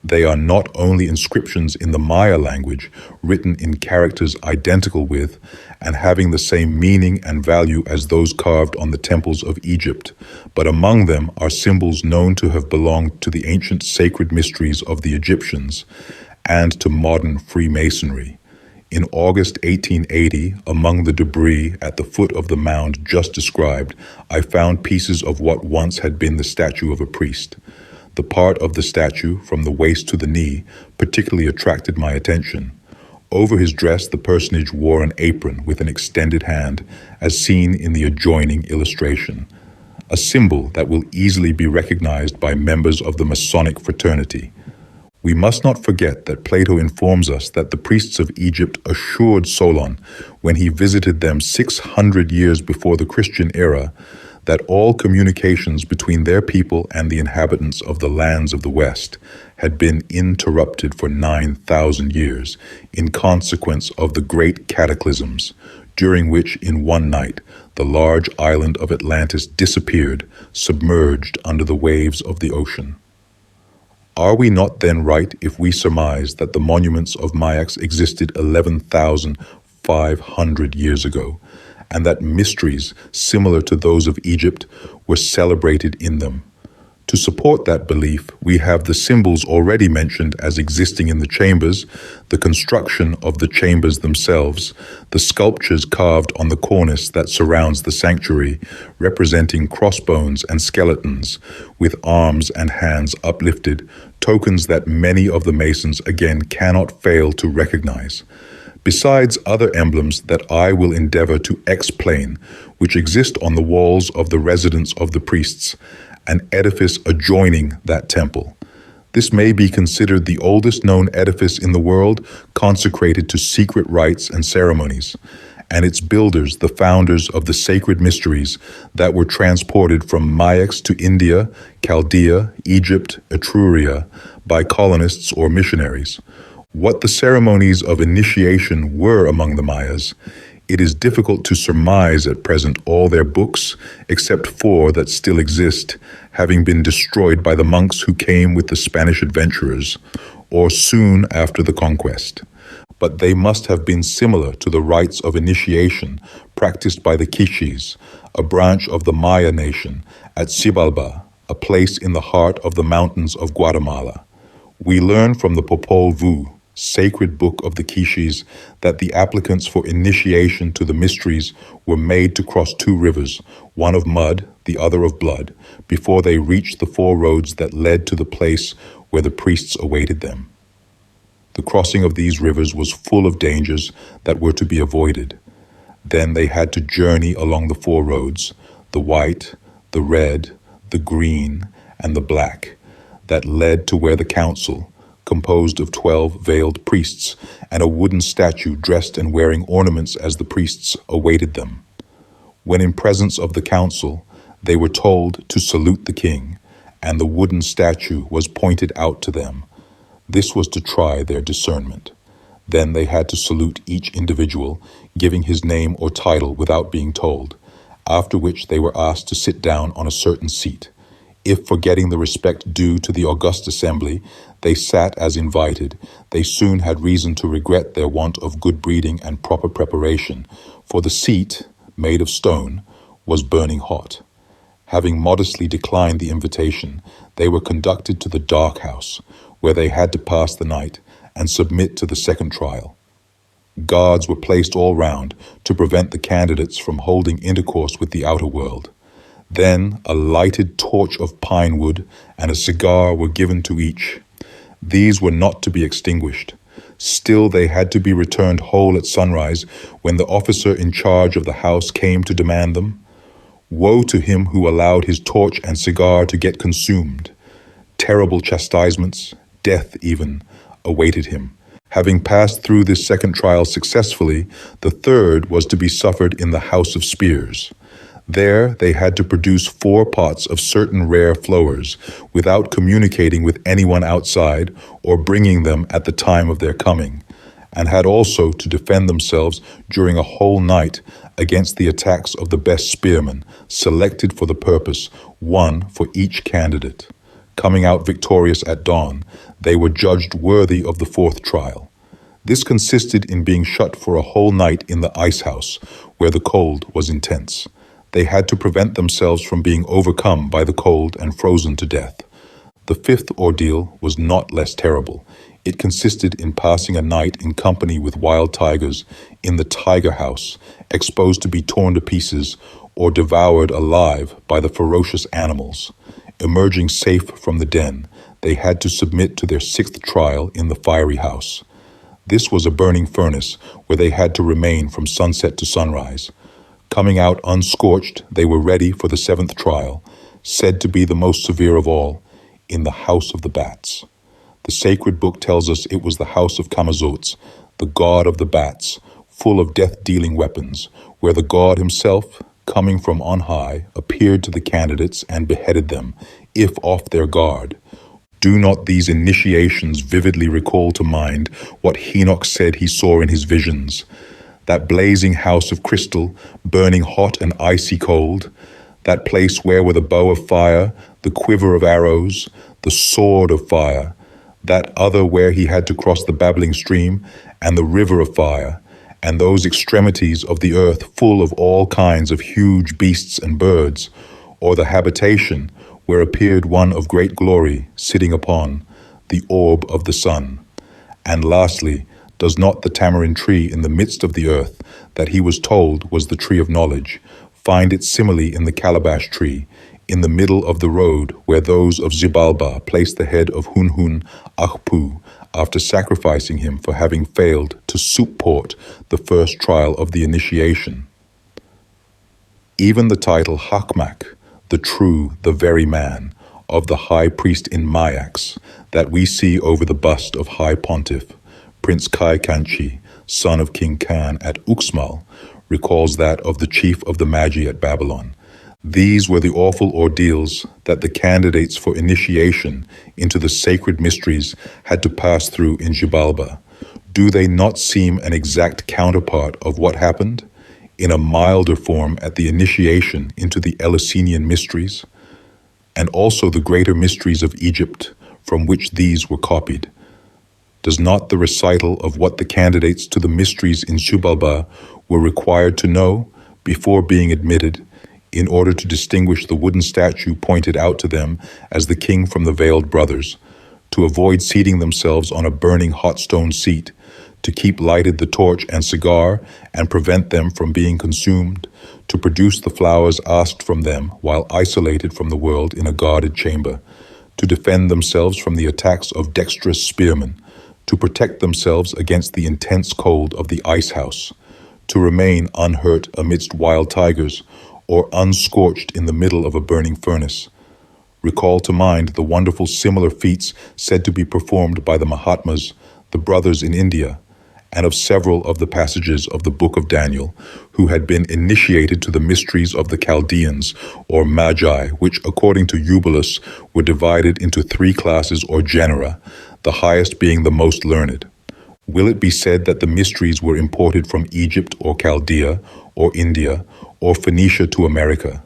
They are not only inscriptions in the Maya language, written in characters identical with and having the same meaning and value as those carved on the temples of Egypt, but among them are symbols known to have belonged to the ancient sacred mysteries of the Egyptians and to modern Freemasonry. In August 1880, among the debris at the foot of the mound just described, I found pieces of what once had been the statue of a priest. The part of the statue, from the waist to the knee, particularly attracted my attention. Over his dress, the personage wore an apron with an extended hand, as seen in the adjoining illustration, a symbol that will easily be recognized by members of the Masonic fraternity. We must not forget that Plato informs us that the priests of Egypt assured Solon, when he visited them 600 years before the Christian era, that all communications between their people and the inhabitants of the lands of the West had been interrupted for 9,000 years in consequence of the great cataclysms, during which in one night the large island of Atlantis disappeared, submerged under the waves of the ocean. Are we not then right if we surmise that the monuments of Mayaks existed 11,500 years ago, and that mysteries similar to those of Egypt were celebrated in them? To support that belief, we have the symbols already mentioned as existing in the chambers, the construction of the chambers themselves, the sculptures carved on the cornice that surrounds the sanctuary, representing crossbones and skeletons, with arms and hands uplifted, tokens that many of the Masons again cannot fail to recognize. Besides other emblems that I will endeavor to explain, which exist on the walls of the residence of the priests, an edifice adjoining that temple. This may be considered the oldest known edifice in the world consecrated to secret rites and ceremonies, and its builders the founders of the sacred mysteries that were transported from Mayaks to India, Chaldea, Egypt, Etruria by colonists or missionaries. What the ceremonies of initiation were among the Mayas, it is difficult to surmise at present all their books, except 4 that still exist, having been destroyed by the monks who came with the Spanish adventurers, or soon after the conquest. But they must have been similar to the rites of initiation practiced by the Quiches, a branch of the Maya nation, at Xibalba, a place in the heart of the mountains of Guatemala. We learn from the Popol Vuh, sacred book of the Quiches, that the applicants for initiation to the mysteries were made to cross 2 rivers, one of mud, the other of blood, before they reached the 4 roads that led to the place where the priests awaited them. The crossing of these rivers was full of dangers that were to be avoided. Then they had to journey along the 4 roads, the white, the red, the green, and the black, that led to where the council, composed of 12 veiled priests and a wooden statue dressed and wearing ornaments as the priests, awaited them. When in presence of the council, they were told to salute the king, and the wooden statue was pointed out to them. This was to try their discernment. Then they had to salute each individual, giving his name or title without being told. after which they were asked to sit down on a certain seat. If, forgetting the respect due to the august assembly, they sat as invited, they soon had reason to regret their want of good breeding and proper preparation, for the seat, made of stone, was burning hot. Having modestly declined the invitation, they were conducted to the dark house, where they had to pass the night and submit to the second trial. Guards were placed all round to prevent the candidates from holding intercourse with the outer world. Then a lighted torch of pine wood and a cigar were given to each. These were not to be extinguished. Still they had to be returned whole at sunrise when the officer in charge of the house came to demand them. Woe to him who allowed his torch and cigar to get consumed. Terrible chastisements, death even, awaited him. Having passed through this second trial successfully, the third was to be suffered in the House of Spears. There they had to produce 4 pots of certain rare flowers without communicating with anyone outside or bringing them at the time of their coming, and had also to defend themselves during a whole night against the attacks of the best spearmen, selected for the purpose, 1 for each candidate. Coming out victorious at dawn, they were judged worthy of the 4th trial. This consisted in being shut for a whole night in the ice house, where the cold was intense. They had to prevent themselves from being overcome by the cold and frozen to death. The 5th ordeal was not less terrible. It consisted in passing a night in company with wild tigers in the tiger house, exposed to be torn to pieces or devoured alive by the ferocious animals. Emerging safe from the den, they had to submit to their 6th trial in the fiery house. This was a burning furnace where they had to remain from sunset to sunrise. Coming out unscorched, they were ready for the 7th trial, said to be the most severe of all, in the House of the Bats. The sacred book tells us it was the house of Camazotz, the god of the bats, full of death-dealing weapons, where the god himself, coming from on high, appeared to the candidates and beheaded them, if off their guard. Do not these initiations vividly recall to mind what Enoch said he saw in his visions? That blazing house of crystal, burning hot and icy cold, that place where were the bow of fire, the quiver of arrows, the sword of fire, that other where he had to cross the babbling stream, and the river of fire, and those extremities of the earth full of all kinds of huge beasts and birds, or the habitation where appeared one of great glory, sitting upon the orb of the sun. And lastly, does not the tamarind tree in the midst of the earth, that he was told was the tree of knowledge, find its simile in the calabash tree, in the middle of the road where those of Xibalba placed the head of Hunhun Achpu after sacrificing him for having failed to support the first trial of the initiation? Even the title Hakmak, the true, the very man, of the high priest in Mayax, that we see over the bust of High Pontiff, Prince Kai Kanchi, son of King Khan at Uxmal, recalls that of the chief of the Magi at Babylon. These were the awful ordeals that the candidates for initiation into the sacred mysteries had to pass through in Xibalba. Do they not seem an exact counterpart of what happened, in a milder form, at the initiation into the Eleusinian mysteries, and also the greater mysteries of Egypt, from which these were copied? Does not the recital of what the candidates to the mysteries in Xibalba were required to know before being admitted, in order to distinguish the wooden statue pointed out to them as the king from the veiled brothers, to avoid seating themselves on a burning hot stone seat, to keep lighted the torch and cigar and prevent them from being consumed, to produce the flowers asked from them while isolated from the world in a guarded chamber, to defend themselves from the attacks of dexterous spearmen, to protect themselves against the intense cold of the ice house, to remain unhurt amidst wild tigers, or unscorched in the middle of a burning furnace. Recall to mind the wonderful similar feats said to be performed by the Mahatmas, the brothers in India, and of several of the passages of the Book of Daniel, who had been initiated to the mysteries of the Chaldeans, or Magi, which, according to Eubolus, were divided into 3 classes or genera, the highest being the most learned. Will it be said that the mysteries were imported from Egypt or Chaldea or India, or Phoenicia to America?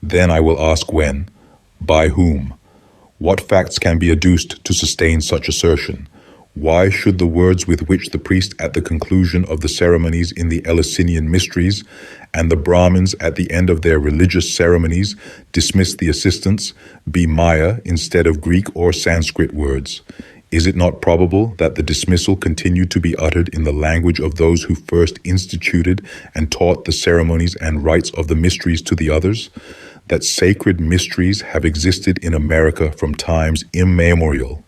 Then I will ask when, by whom? What facts can be adduced to sustain such assertion? Why should the words with which the priest at the conclusion of the ceremonies in the Eleusinian mysteries and the Brahmins at the end of their religious ceremonies dismiss the assistants be Maya instead of Greek or Sanskrit words? Is it not probable that the dismissal continued to be uttered in the language of those who first instituted and taught the ceremonies and rites of the mysteries to the others? That sacred mysteries have existed in America from times immemorial,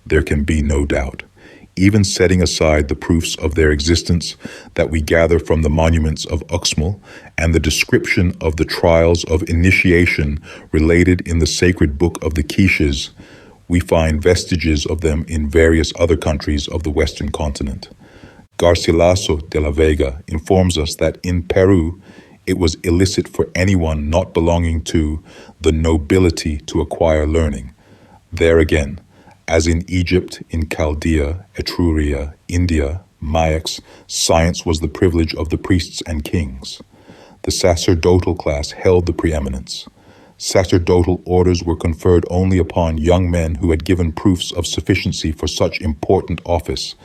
there can be no doubt. Even setting aside the proofs of their existence that we gather from the monuments of Uxmal and the description of the trials of initiation related in the sacred book of the Quiches, we find vestiges of them in various other countries of the Western continent. Garcilaso de la Vega informs us that in Peru, it was illicit for anyone not belonging to the nobility to acquire learning. There again, as in Egypt, in Chaldea, Etruria, India, Mayax, science was the privilege of the priests and kings. The sacerdotal class held the preeminence. Sacerdotal orders were conferred only upon young men who had given proofs of sufficiency for such important office,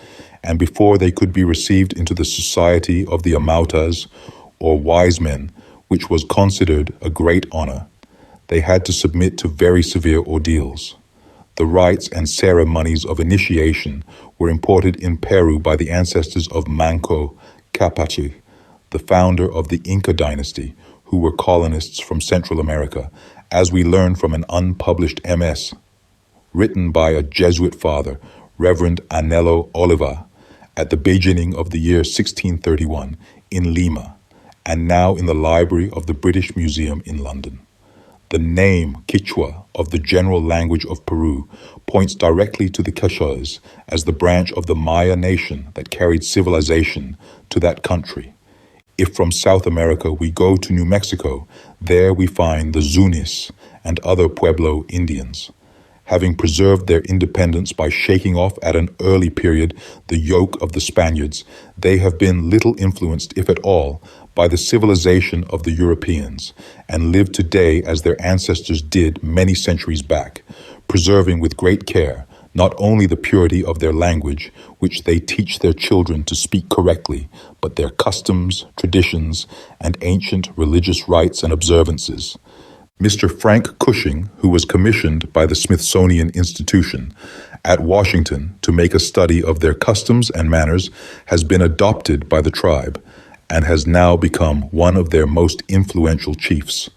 and before they could be received into the society of the amautas, or wise men, which was considered a great honor, they had to submit to very severe ordeals. The rites and ceremonies of initiation were imported in Peru by the ancestors of Manco Capachi, the founder of the Inca dynasty, who were colonists from Central America, as we learn from an unpublished MS written by a Jesuit father, Reverend Anelo Oliva, at the beginning of the year 1631 in Lima, and now in the library of the British Museum in London. The name Quichua of the general language of Peru points directly to the Quiches as the branch of the Maya nation that carried civilization to that country. If from South America we go to New Mexico, there we find the Zunis and other Pueblo Indians. Having preserved their independence by shaking off at an early period the yoke of the Spaniards, they have been little influenced, if at all, by the civilization of the Europeans, and live today as their ancestors did many centuries back, preserving with great care not only the purity of their language, which they teach their children to speak correctly, but their customs, traditions, and ancient religious rites and observances. Mr. Frank Cushing, who was commissioned by the Smithsonian Institution at Washington to make a study of their customs and manners, has been adopted by the tribe and has now become one of their most influential chiefs.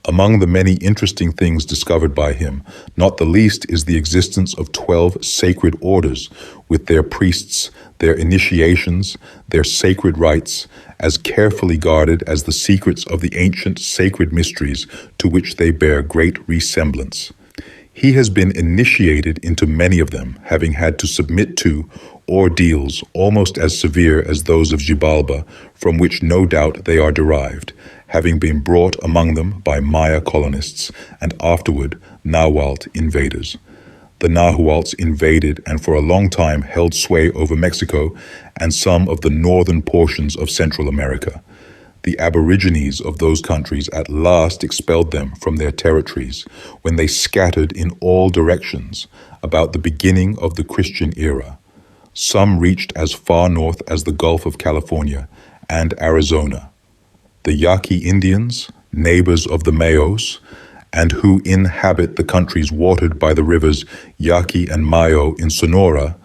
Among the many interesting things discovered by him, not the least is the existence of 12 sacred orders with their priests, their initiations, their sacred rites, as carefully guarded as the secrets of the ancient sacred mysteries to which they bear great resemblance. He has been initiated into many of them, having had to submit to ordeals almost as severe as those of Xibalba, from which no doubt they are derived, having been brought among them by Maya colonists and afterward Nahuatl invaders. The Nahuatls invaded and for a long time held sway over Mexico and some of the northern portions of Central America. The aborigines of those countries at last expelled them from their territories when they scattered in all directions about the beginning of the Christian era. Some reached as far north as the Gulf of California and Arizona. The Yaqui Indians, neighbors of the Mayos, and who inhabit the countries watered by the rivers Yaqui and Mayo in Sonora,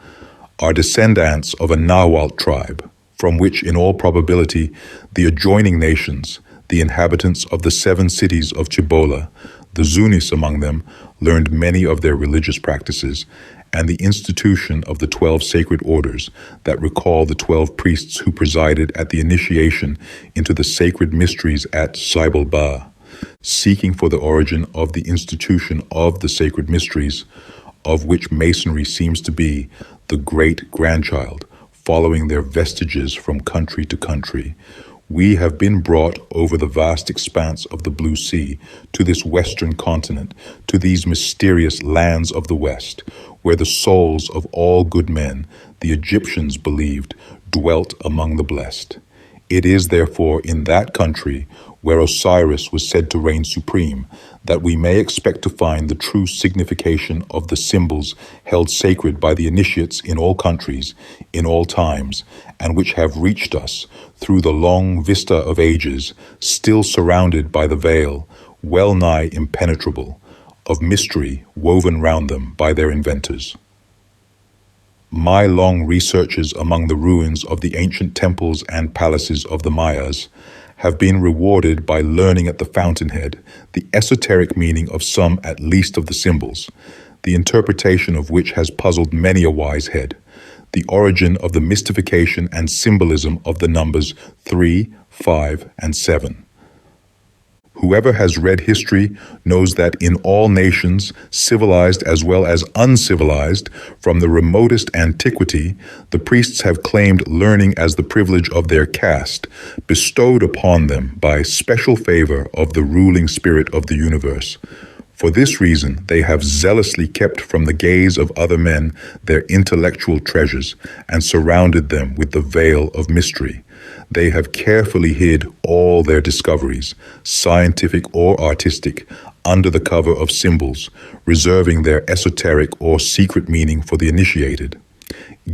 are descendants of a Nahuatl tribe, from which in all probability the adjoining nations, the inhabitants of the 7 cities of Cibola, the Zunis among them, learned many of their religious practices, and the institution of the 12 sacred orders that recall the 12 priests who presided at the initiation into the sacred mysteries at Xibalba, seeking for the origin of the institution of the sacred mysteries, of which Masonry seems to be the great-grandchild, following their vestiges from country to country. We have been brought over the vast expanse of the Blue Sea to this western continent, to these mysterious lands of the West, where the souls of all good men, the Egyptians believed, dwelt among the blessed. It is therefore in that country where Osiris was said to reign supreme, that we may expect to find the true signification of the symbols held sacred by the initiates in all countries, in all times, and which have reached us through the long vista of ages, still surrounded by the veil, well nigh impenetrable, of mystery woven round them by their inventors. My long researches among the ruins of the ancient temples and palaces of the Mayas have been rewarded by learning at the fountainhead the esoteric meaning of some at least of the symbols, the interpretation of which has puzzled many a wise head, the origin of the mystification and symbolism of the numbers 3, 5, and 7. Whoever has read history knows that in all nations, civilized as well as uncivilized, from the remotest antiquity, the priests have claimed learning as the privilege of their caste, bestowed upon them by special favor of the ruling spirit of the universe. For this reason, they have zealously kept from the gaze of other men their intellectual treasures and surrounded them with the veil of mystery. They have carefully hid all their discoveries, scientific or artistic, under the cover of symbols, reserving their esoteric or secret meaning for the initiated,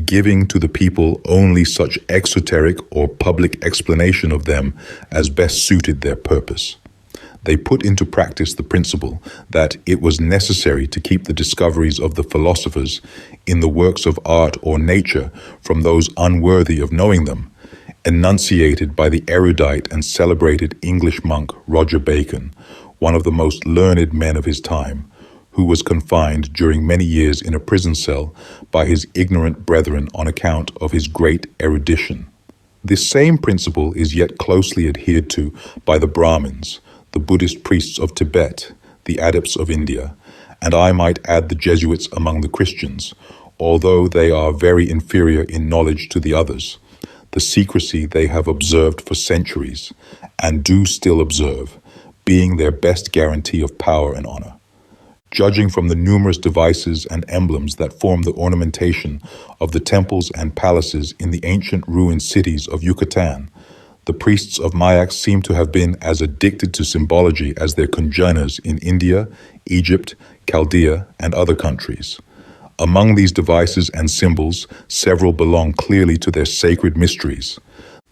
giving to the people only such exoteric or public explanation of them as best suited their purpose. They put into practice the principle that it was necessary to keep the discoveries of the philosophers in the works of art or nature from those unworthy of knowing them, enunciated by the erudite and celebrated English monk Roger Bacon, one of the most learned men of his time, who was confined during many years in a prison cell by his ignorant brethren on account of his great erudition. This same principle is yet closely adhered to by the Brahmins, the Buddhist priests of Tibet, the adepts of India, and I might add the Jesuits among the Christians, although they are very inferior in knowledge to the others. The secrecy they have observed for centuries, and do still observe, being their best guarantee of power and honor. Judging from the numerous devices and emblems that form the ornamentation of the temples and palaces in the ancient ruined cities of Yucatan, the priests of Mayax seem to have been as addicted to symbology as their congeners in India, Egypt, Chaldea, and other countries. Among these devices and symbols, several belong clearly to their sacred mysteries.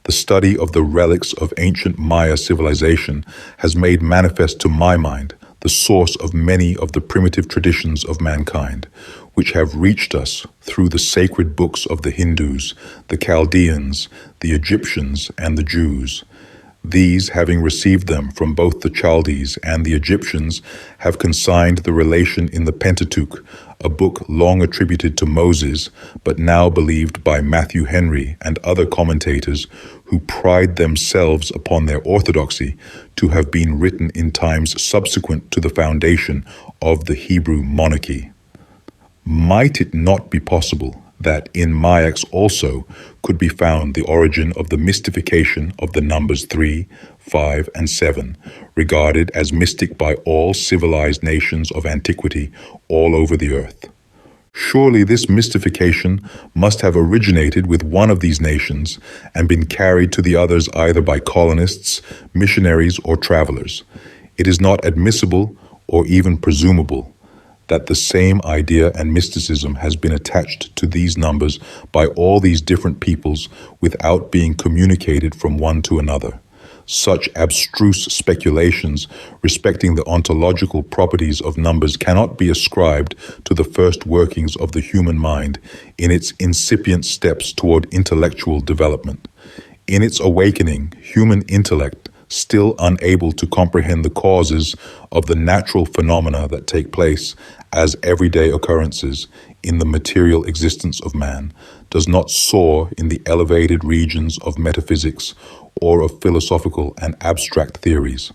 The study of the relics of ancient Maya civilization has made manifest to my mind the source of many of the primitive traditions of mankind, which have reached us through the sacred books of the Hindus, the Chaldeans, the Egyptians, and the Jews. These, having received them from both the Chaldees and the Egyptians, have consigned the relation in the Pentateuch, a book long attributed to Moses, but now believed by Matthew Henry and other commentators who pride themselves upon their orthodoxy, to have been written in times subsequent to the foundation of the Hebrew monarchy. Might it not be possible that in Mayax also could be found the origin of the mystification of the numbers 3, 5, and 7, regarded as mystic by all civilized nations of antiquity all over the earth? Surely this mystification must have originated with one of these nations and been carried to the others either by colonists, missionaries, or travelers. It is not admissible or even presumable that the same idea and mysticism has been attached to these numbers by all these different peoples without being communicated from one to another. Such abstruse speculations respecting the ontological properties of numbers cannot be ascribed to the first workings of the human mind in its incipient steps toward intellectual development. In its awakening, human intellect, still unable to comprehend the causes of the natural phenomena that take place as everyday occurrences in the material existence of man, does not soar in the elevated regions of metaphysics or of philosophical and abstract theories.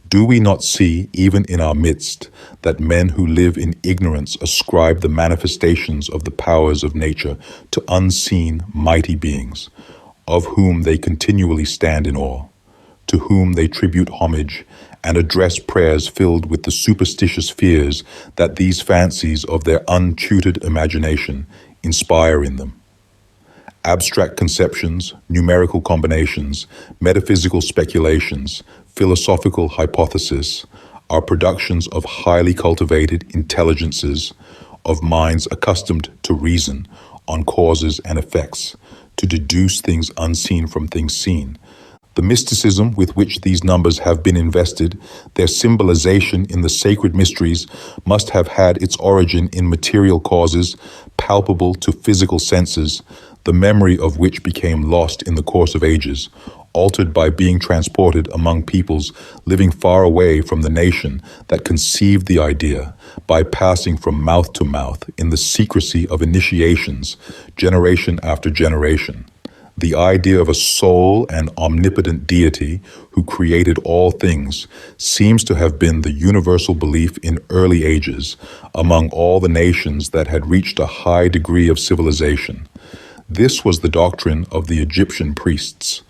Do we not see, even in our midst, that men who live in ignorance ascribe the manifestations of the powers of nature to unseen, mighty beings, of whom they continually stand in awe, to whom they tribute homage and address prayers filled with the superstitious fears that these fancies of their untutored imagination inspire in them? Abstract conceptions, numerical combinations, metaphysical speculations, philosophical hypothesis are productions of highly cultivated intelligences, of minds accustomed to reason on causes and effects, to deduce things unseen from things seen. The mysticism with which these numbers have been invested, their symbolization in the sacred mysteries, must have had its origin in material causes, palpable to physical senses, the memory of which became lost in the course of ages, altered by being transported among peoples living far away from the nation that conceived the idea, by passing from mouth to mouth in the secrecy of initiations, generation after generation. The idea of a sole and omnipotent deity who created all things seems to have been the universal belief in early ages among all the nations that had reached a high degree of civilization. This was the doctrine of the Egyptian priests.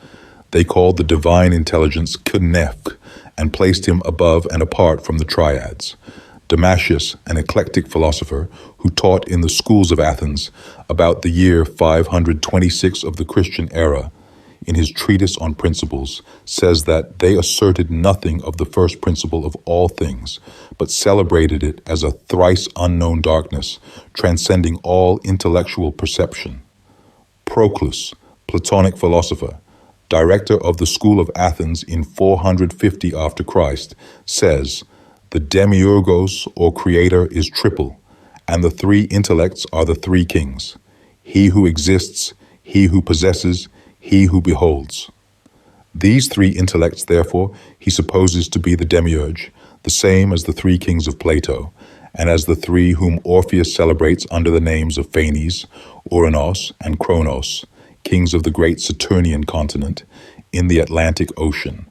They called the divine intelligence Knef and placed him above and apart from the triads. Damascus, an eclectic philosopher who taught in the schools of Athens about the year 526 of the Christian era, in his treatise on principles, says that they asserted nothing of the first principle of all things, but celebrated it as a thrice unknown darkness, transcending all intellectual perception. Proclus, Platonic philosopher, director of the school of Athens in 450 after Christ, says, "The demiurgos, or creator, is triple, and the three intellects are the three kings: he who exists, he who possesses, he who beholds." These three intellects, therefore, he supposes to be the demiurge, the same as the three kings of Plato, and as the three whom Orpheus celebrates under the names of Phanes, Uranos, and Kronos, kings of the great Saturnian continent, in the Atlantic Ocean.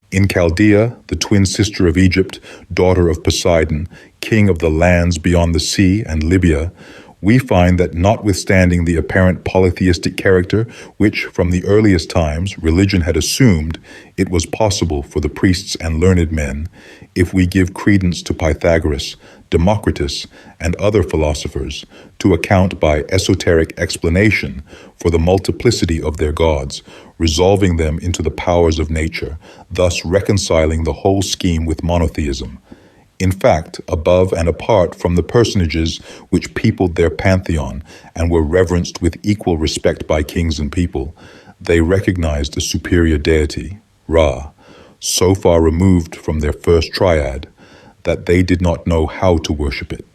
In Chaldea, the twin sister of Egypt, daughter of Poseidon, king of the lands beyond the sea and Libya, we find that notwithstanding the apparent polytheistic character which from the earliest times religion had assumed, it was possible for the priests and learned men, if we give credence to Pythagoras, Democritus, and other philosophers, to account by esoteric explanation for the multiplicity of their gods, resolving them into the powers of nature, thus reconciling the whole scheme with monotheism. In fact, above and apart from the personages which peopled their pantheon and were reverenced with equal respect by kings and people, they recognized a superior deity, Ra, so far removed from their first triad that they did not know how to worship it.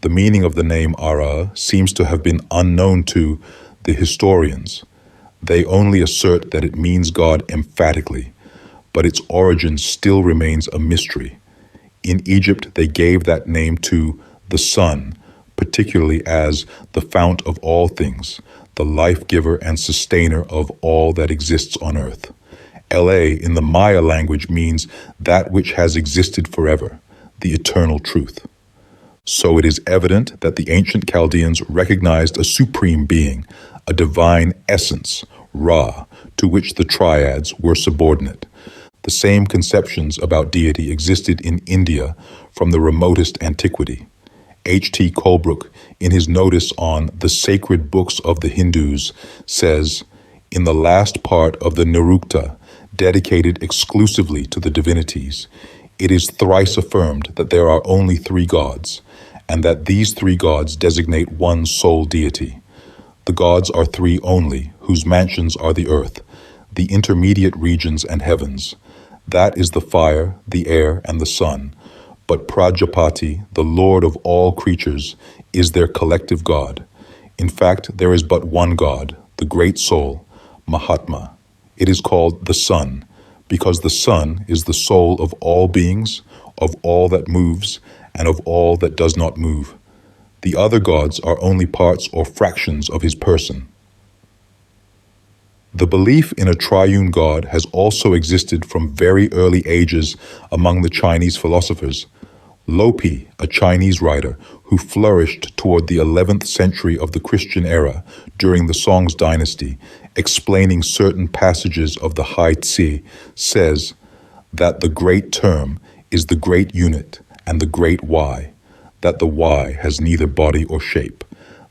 The meaning of the name Ara seems to have been unknown to the historians. They only assert that it means God emphatically, but its origin still remains a mystery. In Egypt, they gave that name to the sun, particularly as the fount of all things, the life-giver and sustainer of all that exists on earth. LA in the Maya language means that which has existed forever, the eternal truth. So it is evident that the ancient Chaldeans recognized a supreme being, a divine essence, Ra, to which the triads were subordinate. The same conceptions about deity existed in India from the remotest antiquity. H.T. Colebrook, in his notice on the sacred books of the Hindus, says, "In the last part of the Nirukta, dedicated exclusively to the divinities, it is thrice affirmed that there are only three gods, and that these three gods designate one sole deity. The gods are three only, whose mansions are the earth, the intermediate regions and heavens. That is the fire, the air, and the sun. But Prajapati, the Lord of all creatures, is their collective God. In fact, there is but one God, the Great Soul, Mahatma. It is called the Sun, because the Sun is the soul of all beings, of all that moves, and of all that does not move. The other gods are only parts or fractions of his person." The belief in a triune God has also existed from very early ages among the Chinese philosophers. Lopi, a Chinese writer who flourished toward the 11th century of the Christian era during the Song's dynasty, explaining certain passages of the Hai Tse, says that the great term is the great unit and the great Y, that the Y has neither body or shape,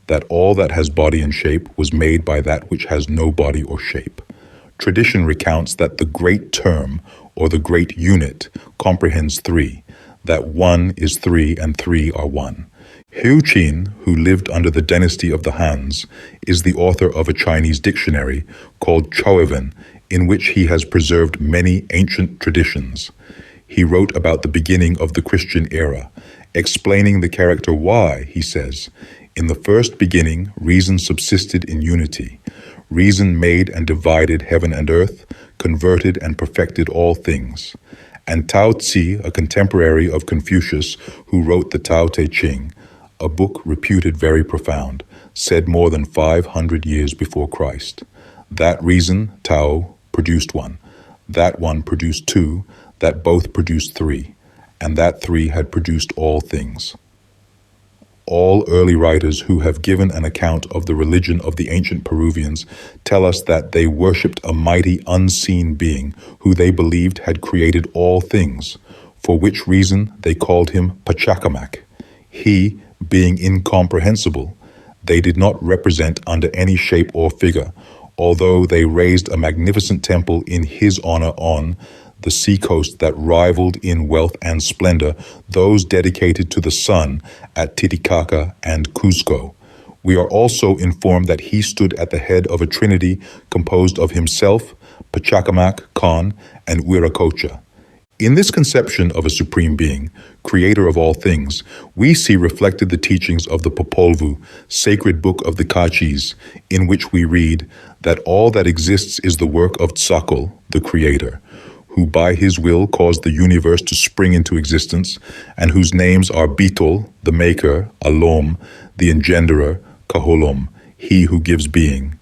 that all that has body and shape was made by that which has no body or shape. Tradition recounts that the great term, or the great unit, comprehends three, that one is three and three are one. Hu Qin, who lived under the dynasty of the Hans, is the author of a Chinese dictionary called Choeven, in which he has preserved many ancient traditions. He wrote about the beginning of the Christian era, explaining the character why, he says, "In the first beginning, reason subsisted in unity. Reason made and divided heaven and earth, converted and perfected all things." And Tao Tzu, a contemporary of Confucius who wrote the Tao Te Ching, a book reputed very profound, said more than 500 years before Christ, "That reason, Tao, produced one. That one produced two, that both produced three, and that three had produced all things." All early writers who have given an account of the religion of the ancient Peruvians tell us that they worshipped a mighty unseen being who they believed had created all things, for which reason they called him Pachacamac. He, being incomprehensible, they did not represent under any shape or figure, although they raised a magnificent temple in his honor on the seacoast that rivaled in wealth and splendor those dedicated to the sun at Titicaca and Cuzco. We are also informed that he stood at the head of a trinity composed of himself, Pachacamac, Khan, and Huiracocha. In this conception of a supreme being, creator of all things, we see reflected the teachings of the Popol Vuh, sacred book of the Quiches, in which we read that all that exists is the work of Tzakol, the creator, who by his will caused the universe to spring into existence, and whose names are Bitol, the maker, Alom, the engenderer, Kaholom, he who gives being.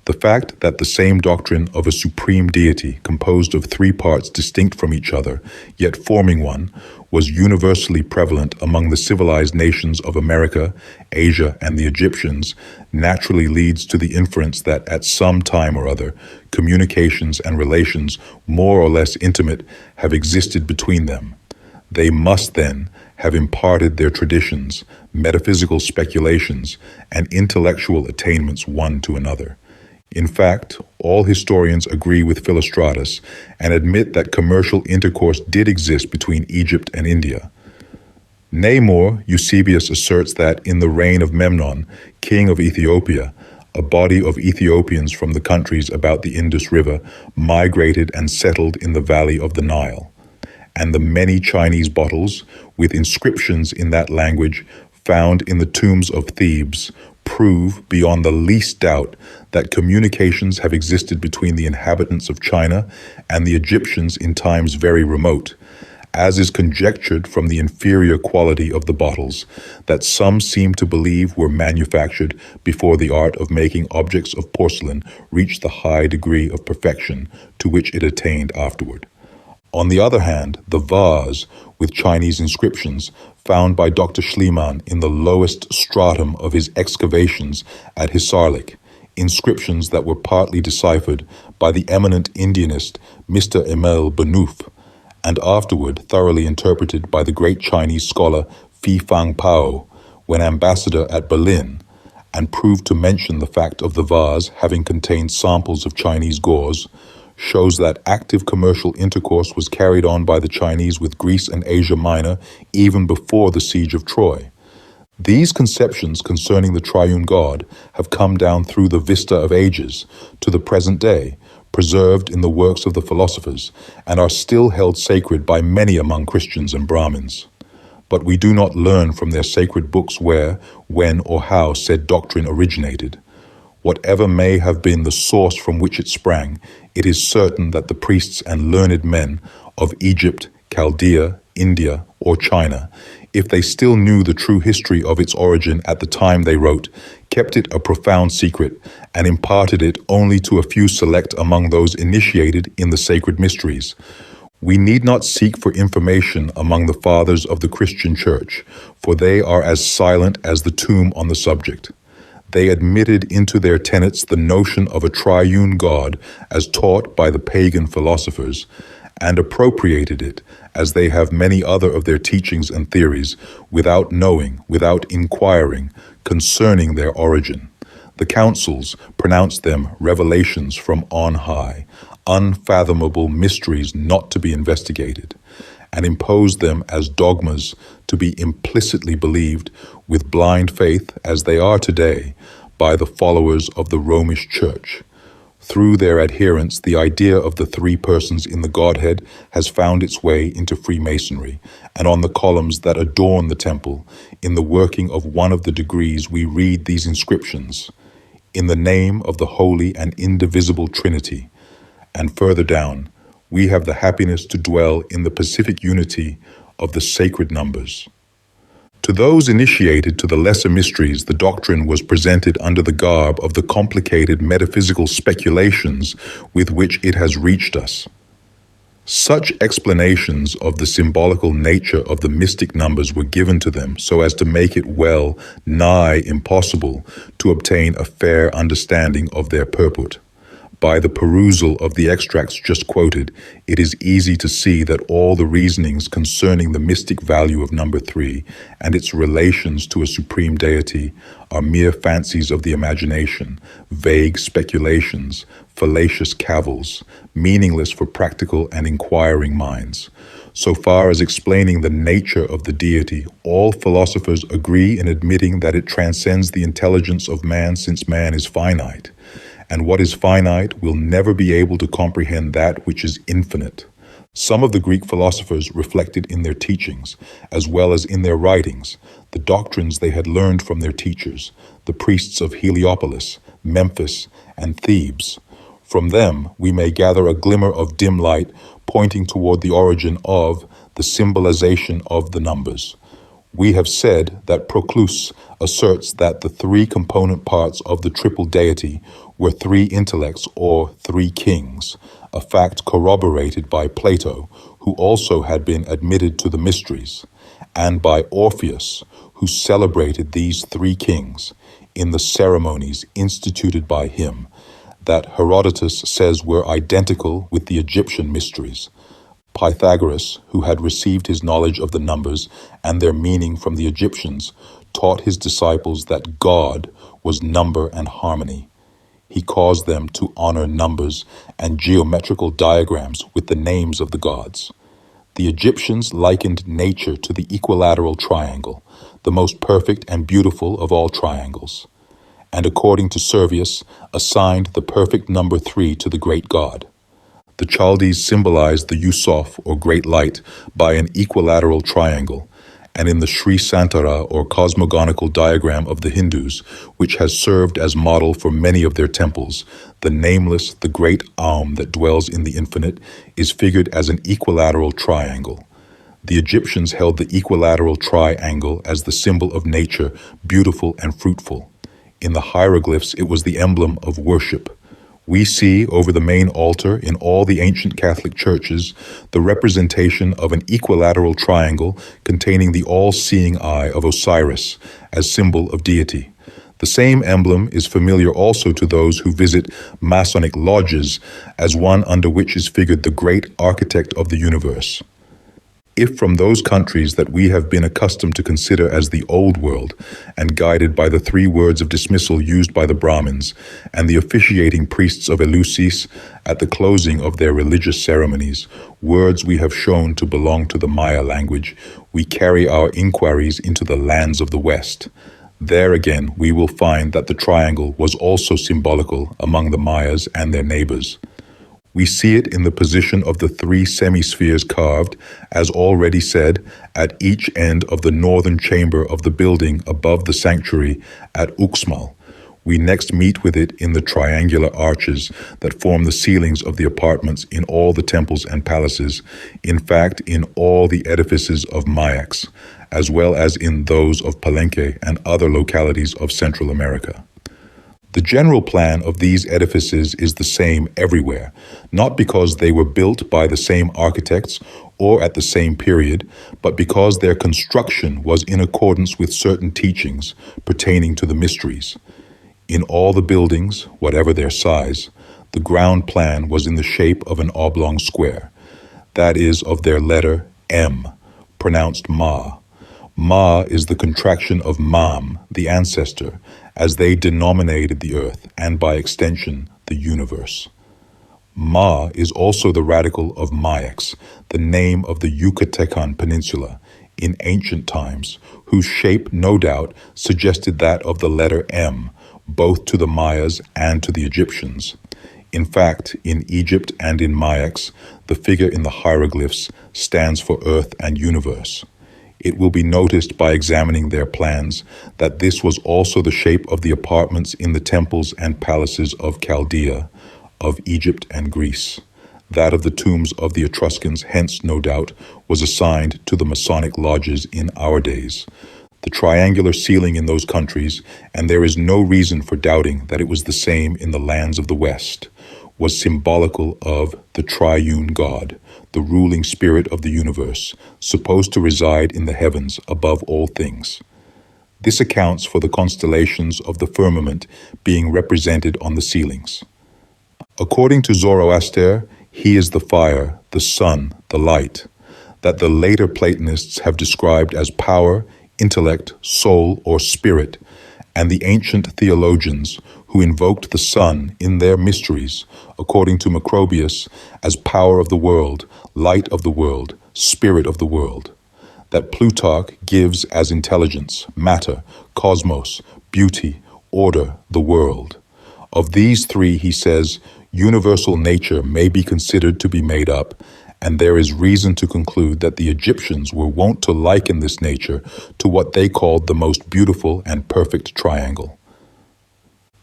The fact that the same doctrine of a supreme deity composed of three parts distinct from each other, yet forming one, was universally prevalent among the civilized nations of America, Asia, and the Egyptians, naturally leads to the inference that at some time or other, communications and relations more or less intimate have existed between them. They must then have imparted their traditions, metaphysical speculations, and intellectual attainments one to another. In fact, all historians agree with Philostratus and admit that commercial intercourse did exist between Egypt and India. Nay more, Eusebius asserts that in the reign of Memnon, king of Ethiopia, a body of Ethiopians from the countries about the Indus River migrated and settled in the valley of the Nile, and the many Chinese bottles with inscriptions in that language found in the tombs of Thebes prove beyond the least doubt that communications have existed between the inhabitants of China and the Egyptians in times very remote, as is conjectured from the inferior quality of the bottles that some seem to believe were manufactured before the art of making objects of porcelain reached the high degree of perfection to which it attained afterward. On the other hand, the vase with Chinese inscriptions found by Dr. Schliemann in the lowest stratum of his excavations at Hisarlik, inscriptions that were partly deciphered by the eminent Indianist Mr. Emil Benouf, and afterward thoroughly interpreted by the great Chinese scholar Fi Fang Pao when ambassador at Berlin, and proved to mention the fact of the vase having contained samples of Chinese gauze, shows that active commercial intercourse was carried on by the Chinese with Greece and Asia Minor even before the siege of Troy. These conceptions concerning the triune God have come down through the vista of ages to the present day, preserved in the works of the philosophers, and are still held sacred by many among Christians and Brahmins. But we do not learn from their sacred books where, when, or how said doctrine originated. Whatever may have been the source from which it sprang, it is certain that the priests and learned men of Egypt, Chaldea, India, or China, if they still knew the true history of its origin at the time they wrote, kept it a profound secret and imparted it only to a few select among those initiated in the sacred mysteries. We need not seek for information among the fathers of the Christian Church, for they are as silent as the tomb on the subject. They admitted into their tenets the notion of a triune God as taught by the pagan philosophers, and appropriated it, as they have many other of their teachings and theories, without knowing, without inquiring, concerning their origin. The councils pronounced them revelations from on high, unfathomable mysteries not to be investigated, and imposed them as dogmas to be implicitly believed with blind faith as they are today by the followers of the Romish Church. Through their adherents, the idea of the three persons in the Godhead has found its way into Freemasonry, and on the columns that adorn the temple, in the working of one of the degrees, we read these inscriptions: "In the name of the Holy and Indivisible Trinity." And further down, "We have the happiness to dwell in the pacific unity of the sacred numbers." To those initiated to the lesser mysteries, the doctrine was presented under the garb of the complicated metaphysical speculations with which it has reached us. Such explanations of the symbolical nature of the mystic numbers were given to them so as to make it well nigh impossible to obtain a fair understanding of their purport. By the perusal of the extracts just quoted, it is easy to see that all the reasonings concerning the mystic value of number 3 and its relations to a supreme deity are mere fancies of the imagination, vague speculations, fallacious cavils, meaningless for practical and inquiring minds. So far as explaining the nature of the deity, all philosophers agree in admitting that it transcends the intelligence of man, since man is finite. And what is finite will never be able to comprehend that which is infinite. Some of the Greek philosophers reflected in their teachings, as well as in their writings, the doctrines they had learned from their teachers, the priests of Heliopolis, Memphis, and Thebes. From them, we may gather a glimmer of dim light pointing toward the origin of the symbolization of the numbers. We have said that Proclus asserts that the three component parts of the triple deity were three intellects or three kings, a fact corroborated by Plato, who also had been admitted to the mysteries, and by Orpheus, who celebrated these three kings in the ceremonies instituted by him, that Herodotus says were identical with the Egyptian mysteries. Pythagoras, who had received his knowledge of the numbers and their meaning from the Egyptians, taught his disciples that God was number and harmony. He caused them to honor numbers and geometrical diagrams with the names of the gods. The Egyptians likened nature to the equilateral triangle, the most perfect and beautiful of all triangles, and according to Servius, assigned the perfect number 3 to the great god. The Chaldees symbolized the Yusuf, or great light, by an equilateral triangle, and in the Sri Santara, or cosmogonical diagram of the Hindus, which has served as model for many of their temples, the nameless, the great Aum that dwells in the infinite, is figured as an equilateral triangle. The Egyptians held the equilateral triangle as the symbol of nature, beautiful and fruitful. In the hieroglyphs, it was the emblem of worship. We see over the main altar in all the ancient Catholic churches the representation of an equilateral triangle containing the all-seeing eye of Osiris as symbol of deity. The same emblem is familiar also to those who visit Masonic lodges as one under which is figured the great architect of the universe. If from those countries that we have been accustomed to consider as the old world, and guided by the 3 words of dismissal used by the Brahmins and the officiating priests of Eleusis at the closing of their religious ceremonies, words we have shown to belong to the Maya language, we carry our inquiries into the lands of the West. There again we will find that the triangle was also symbolical among the Mayas and their neighbors. We see it in the position of the 3 semispheres carved, as already said, at each end of the northern chamber of the building above the sanctuary at Uxmal. We next meet with it in the triangular arches that form the ceilings of the apartments in all the temples and palaces, in fact in all the edifices of Mayaks, as well as in those of Palenque and other localities of Central America. The general plan of these edifices is the same everywhere, not because they were built by the same architects or at the same period, but because their construction was in accordance with certain teachings pertaining to the mysteries. In all the buildings, whatever their size, the ground plan was in the shape of an oblong square, that is, of their letter M, pronounced Ma. Ma is the contraction of Mam, the ancestor, as they denominated the earth and, by extension, the universe. Ma is also the radical of Mayax, the name of the Yucatecan Peninsula, in ancient times, whose shape, no doubt, suggested that of the letter M, both to the Mayas and to the Egyptians. In fact, in Egypt and in Mayax, the figure in the hieroglyphs stands for earth and universe. It will be noticed by examining their plans that this was also the shape of the apartments in the temples and palaces of Chaldea, of Egypt and Greece. That of the tombs of the Etruscans, hence, no doubt, was assigned to the Masonic lodges in our days. The triangular ceiling in those countries, and there is no reason for doubting that it was the same in the lands of the West, was symbolical of the triune God, the ruling spirit of the universe, supposed to reside in the heavens above all things. This accounts for the constellations of the firmament being represented on the ceilings. According to Zoroaster, he is the fire, the sun, the light, that the later Platonists have described as power, intellect, soul, or spirit, and the ancient theologians who invoked the sun in their mysteries, according to Macrobius, as power of the world, light of the world, spirit of the world, that Plutarch gives as intelligence, matter, cosmos, beauty, order, the world. Of these three, he says, universal nature may be considered to be made up, and there is reason to conclude that the Egyptians were wont to liken this nature to what they called the most beautiful and perfect triangle.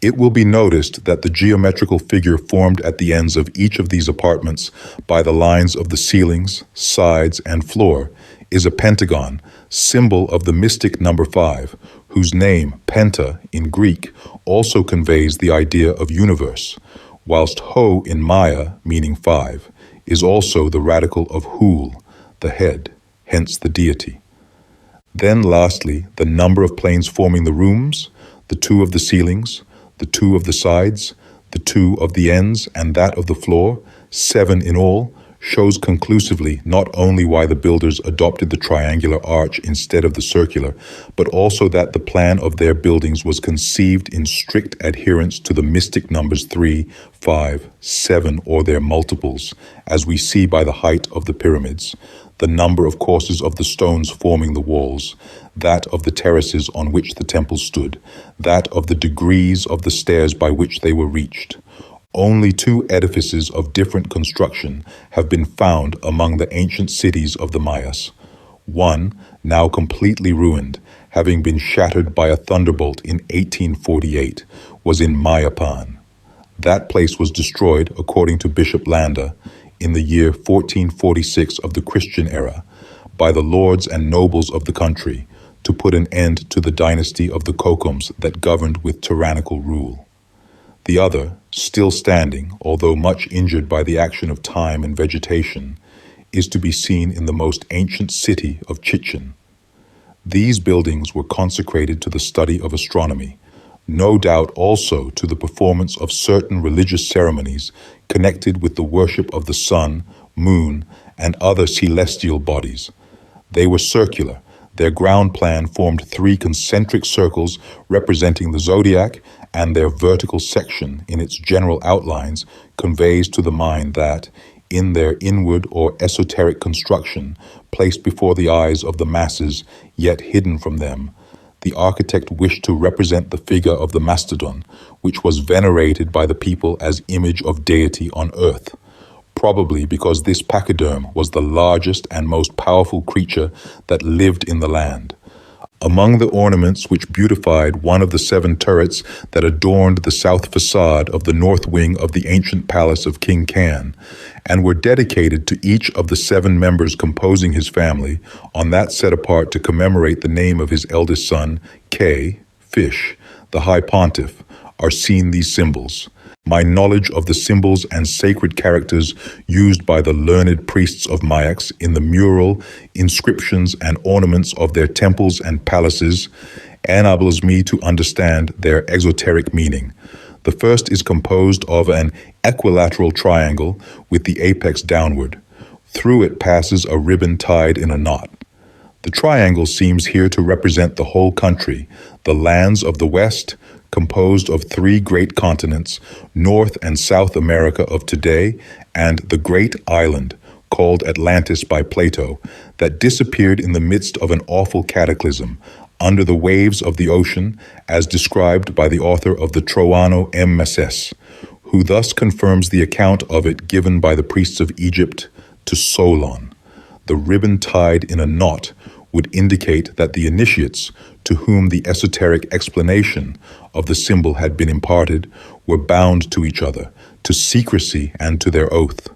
It will be noticed that the geometrical figure formed at the ends of each of these apartments by the lines of the ceilings, sides, and floor is a pentagon, symbol of the mystic number 5, whose name, penta, in Greek, also conveys the idea of universe, whilst ho in Maya, meaning 5, is also the radical of hul, the head, hence the deity. Then lastly, the number of planes forming the rooms, the 2 of the ceilings, the 2 of the sides, the 2 of the ends, and that of the floor, 7 in all, shows conclusively not only why the builders adopted the triangular arch instead of the circular, but also that the plan of their buildings was conceived in strict adherence to the mystic numbers 3, 5, 7, or their multiples, as we see by the height of the pyramids, the number of courses of the stones forming the walls, that of the terraces on which the temple stood, that of the degrees of the stairs by which they were reached. Only 2 edifices of different construction have been found among the ancient cities of the Mayas. One, now completely ruined, having been shattered by a thunderbolt in 1848, was in Mayapan. That place was destroyed, according to Bishop Landa, in the year 1446 of the Christian era, by the lords and nobles of the country, to put an end to the dynasty of the Kokums that governed with tyrannical rule. The other, still standing, although much injured by the action of time and vegetation, is to be seen in the most ancient city of Chichen. These buildings were consecrated to the study of astronomy, no doubt also to the performance of certain religious ceremonies connected with the worship of the sun, moon, and other celestial bodies. They were circular. Their ground plan formed 3 concentric circles representing the zodiac, and their vertical section in its general outlines conveys to the mind that, in their inward or esoteric construction, placed before the eyes of the masses, yet hidden from them, the architect wished to represent the figure of the mastodon, which was venerated by the people as image of deity on earth, probably because this pachyderm was the largest and most powerful creature that lived in the land. Among the ornaments which beautified one of the 7 turrets that adorned the south facade of the north wing of the ancient palace of King Kan, and were dedicated to each of the 7 members composing his family, on that set apart to commemorate the name of his eldest son, K, Fish, the High Pontiff, are seen these symbols. My knowledge of the symbols and sacred characters used by the learned priests of Mayax in the mural, inscriptions, and ornaments of their temples and palaces enables me to understand their exoteric meaning. The first is composed of an equilateral triangle with the apex downward. Through it passes a ribbon tied in a knot. The triangle seems here to represent the whole country, the lands of the West, composed of three great continents, North and South America of today, and the great island, called Atlantis by Plato, that disappeared in the midst of an awful cataclysm, under the waves of the ocean, as described by the author of the Troano M. Messes, who thus confirms the account of it given by the priests of Egypt to Solon. The ribbon tied in a knot would indicate that the initiates, to whom the esoteric explanation of the symbol had been imparted, were bound to each other, to secrecy and to their oath.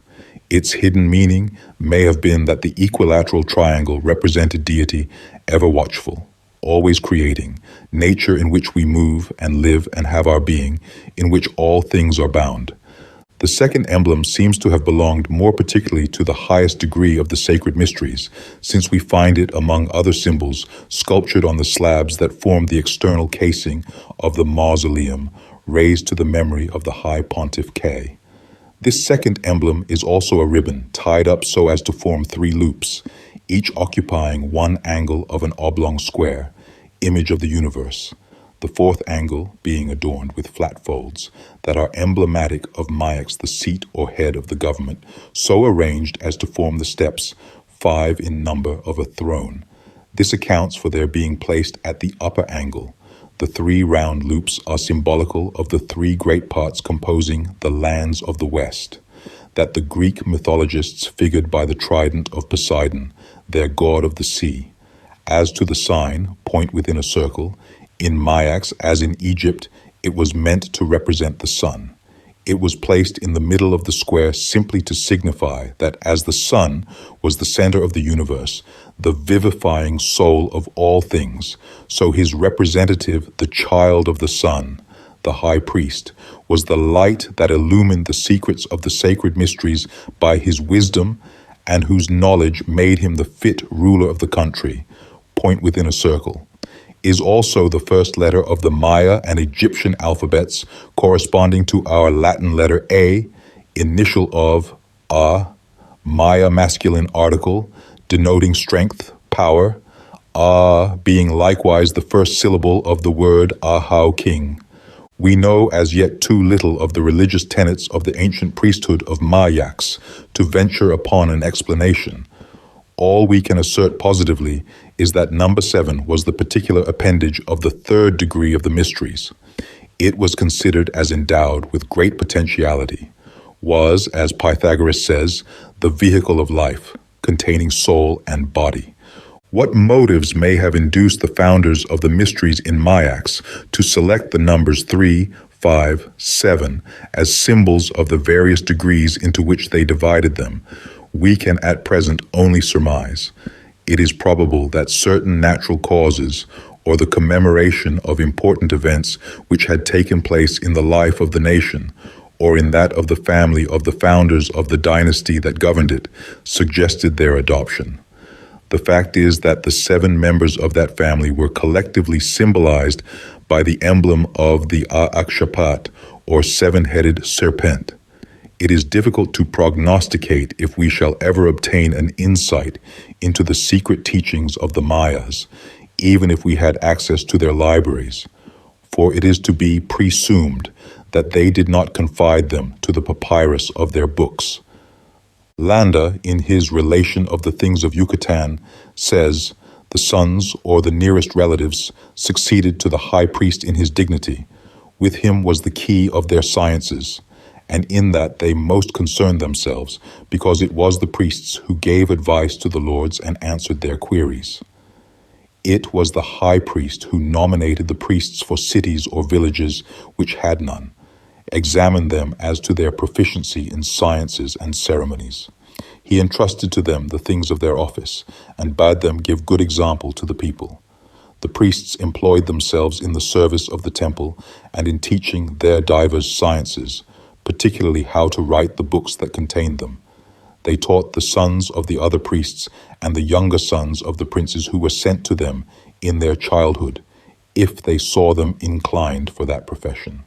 Its hidden meaning may have been that the equilateral triangle represented deity ever watchful, always creating, nature in which we move and live and have our being, in which all things are bound. The second emblem seems to have belonged more particularly to the highest degree of the sacred mysteries, since we find it among other symbols sculptured on the slabs that form the external casing of the mausoleum, raised to the memory of the High Pontiff K. This second emblem is also a ribbon tied up so as to form three loops, each occupying one angle of an oblong square, image of the universe, the fourth angle being adorned with flat folds that are emblematic of Mayax, the seat or head of the government, so arranged as to form the steps, 5 in number, of a throne. This accounts for their being placed at the upper angle. The three round loops are symbolical of the three great parts composing the lands of the West, that the Greek mythologists figured by the trident of Poseidon, their god of the sea. As to the sign, point within a circle, in Mayax, as in Egypt, it was meant to represent the sun. It was placed in the middle of the square simply to signify that as the sun was the center of the universe, the vivifying soul of all things, so his representative, the child of the sun, the high priest, was the light that illumined the secrets of the sacred mysteries by his wisdom and whose knowledge made him the fit ruler of the country. Point within a circle is also the first letter of the Maya and Egyptian alphabets, corresponding to our Latin letter A, initial of A, Maya masculine article, denoting strength, power, A being likewise the first syllable of the word Ahau king. We know as yet too little of the religious tenets of the ancient priesthood of Mayax to venture upon an explanation. All we can assert positively is that number 7 was the particular appendage of the third degree of the mysteries. It was considered as endowed with great potentiality, was, as Pythagoras says, the vehicle of life, containing soul and body. What motives may have induced the founders of the mysteries in Mayax to select the numbers 3, 5, 7 as symbols of the various degrees into which they divided them, we can at present only surmise. It is probable that certain natural causes, or the commemoration of important events which had taken place in the life of the nation, or in that of the family of the founders of the dynasty that governed it, suggested their adoption. The fact is that the 7 members of that family were collectively symbolized by the emblem of the Aakshapat, or 7-headed serpent. It is difficult to prognosticate if we shall ever obtain an insight into the secret teachings of the Mayas, even if we had access to their libraries, for it is to be presumed that they did not confide them to the papyrus of their books. Landa, in his relation of the things of Yucatan, says, the sons, or the nearest relatives, succeeded to the high priest in his dignity. With him was the key of their sciences, and in that they most concerned themselves, because it was the priests who gave advice to the lords and answered their queries. It was the high priest who nominated the priests for cities or villages which had none, examined them as to their proficiency in sciences and ceremonies. He entrusted to them the things of their office, and bade them give good example to the people. The priests employed themselves in the service of the temple and in teaching their divers sciences, particularly how to write the books that contained them. They taught the sons of the other priests and the younger sons of the princes who were sent to them in their childhood, if they saw them inclined for that profession.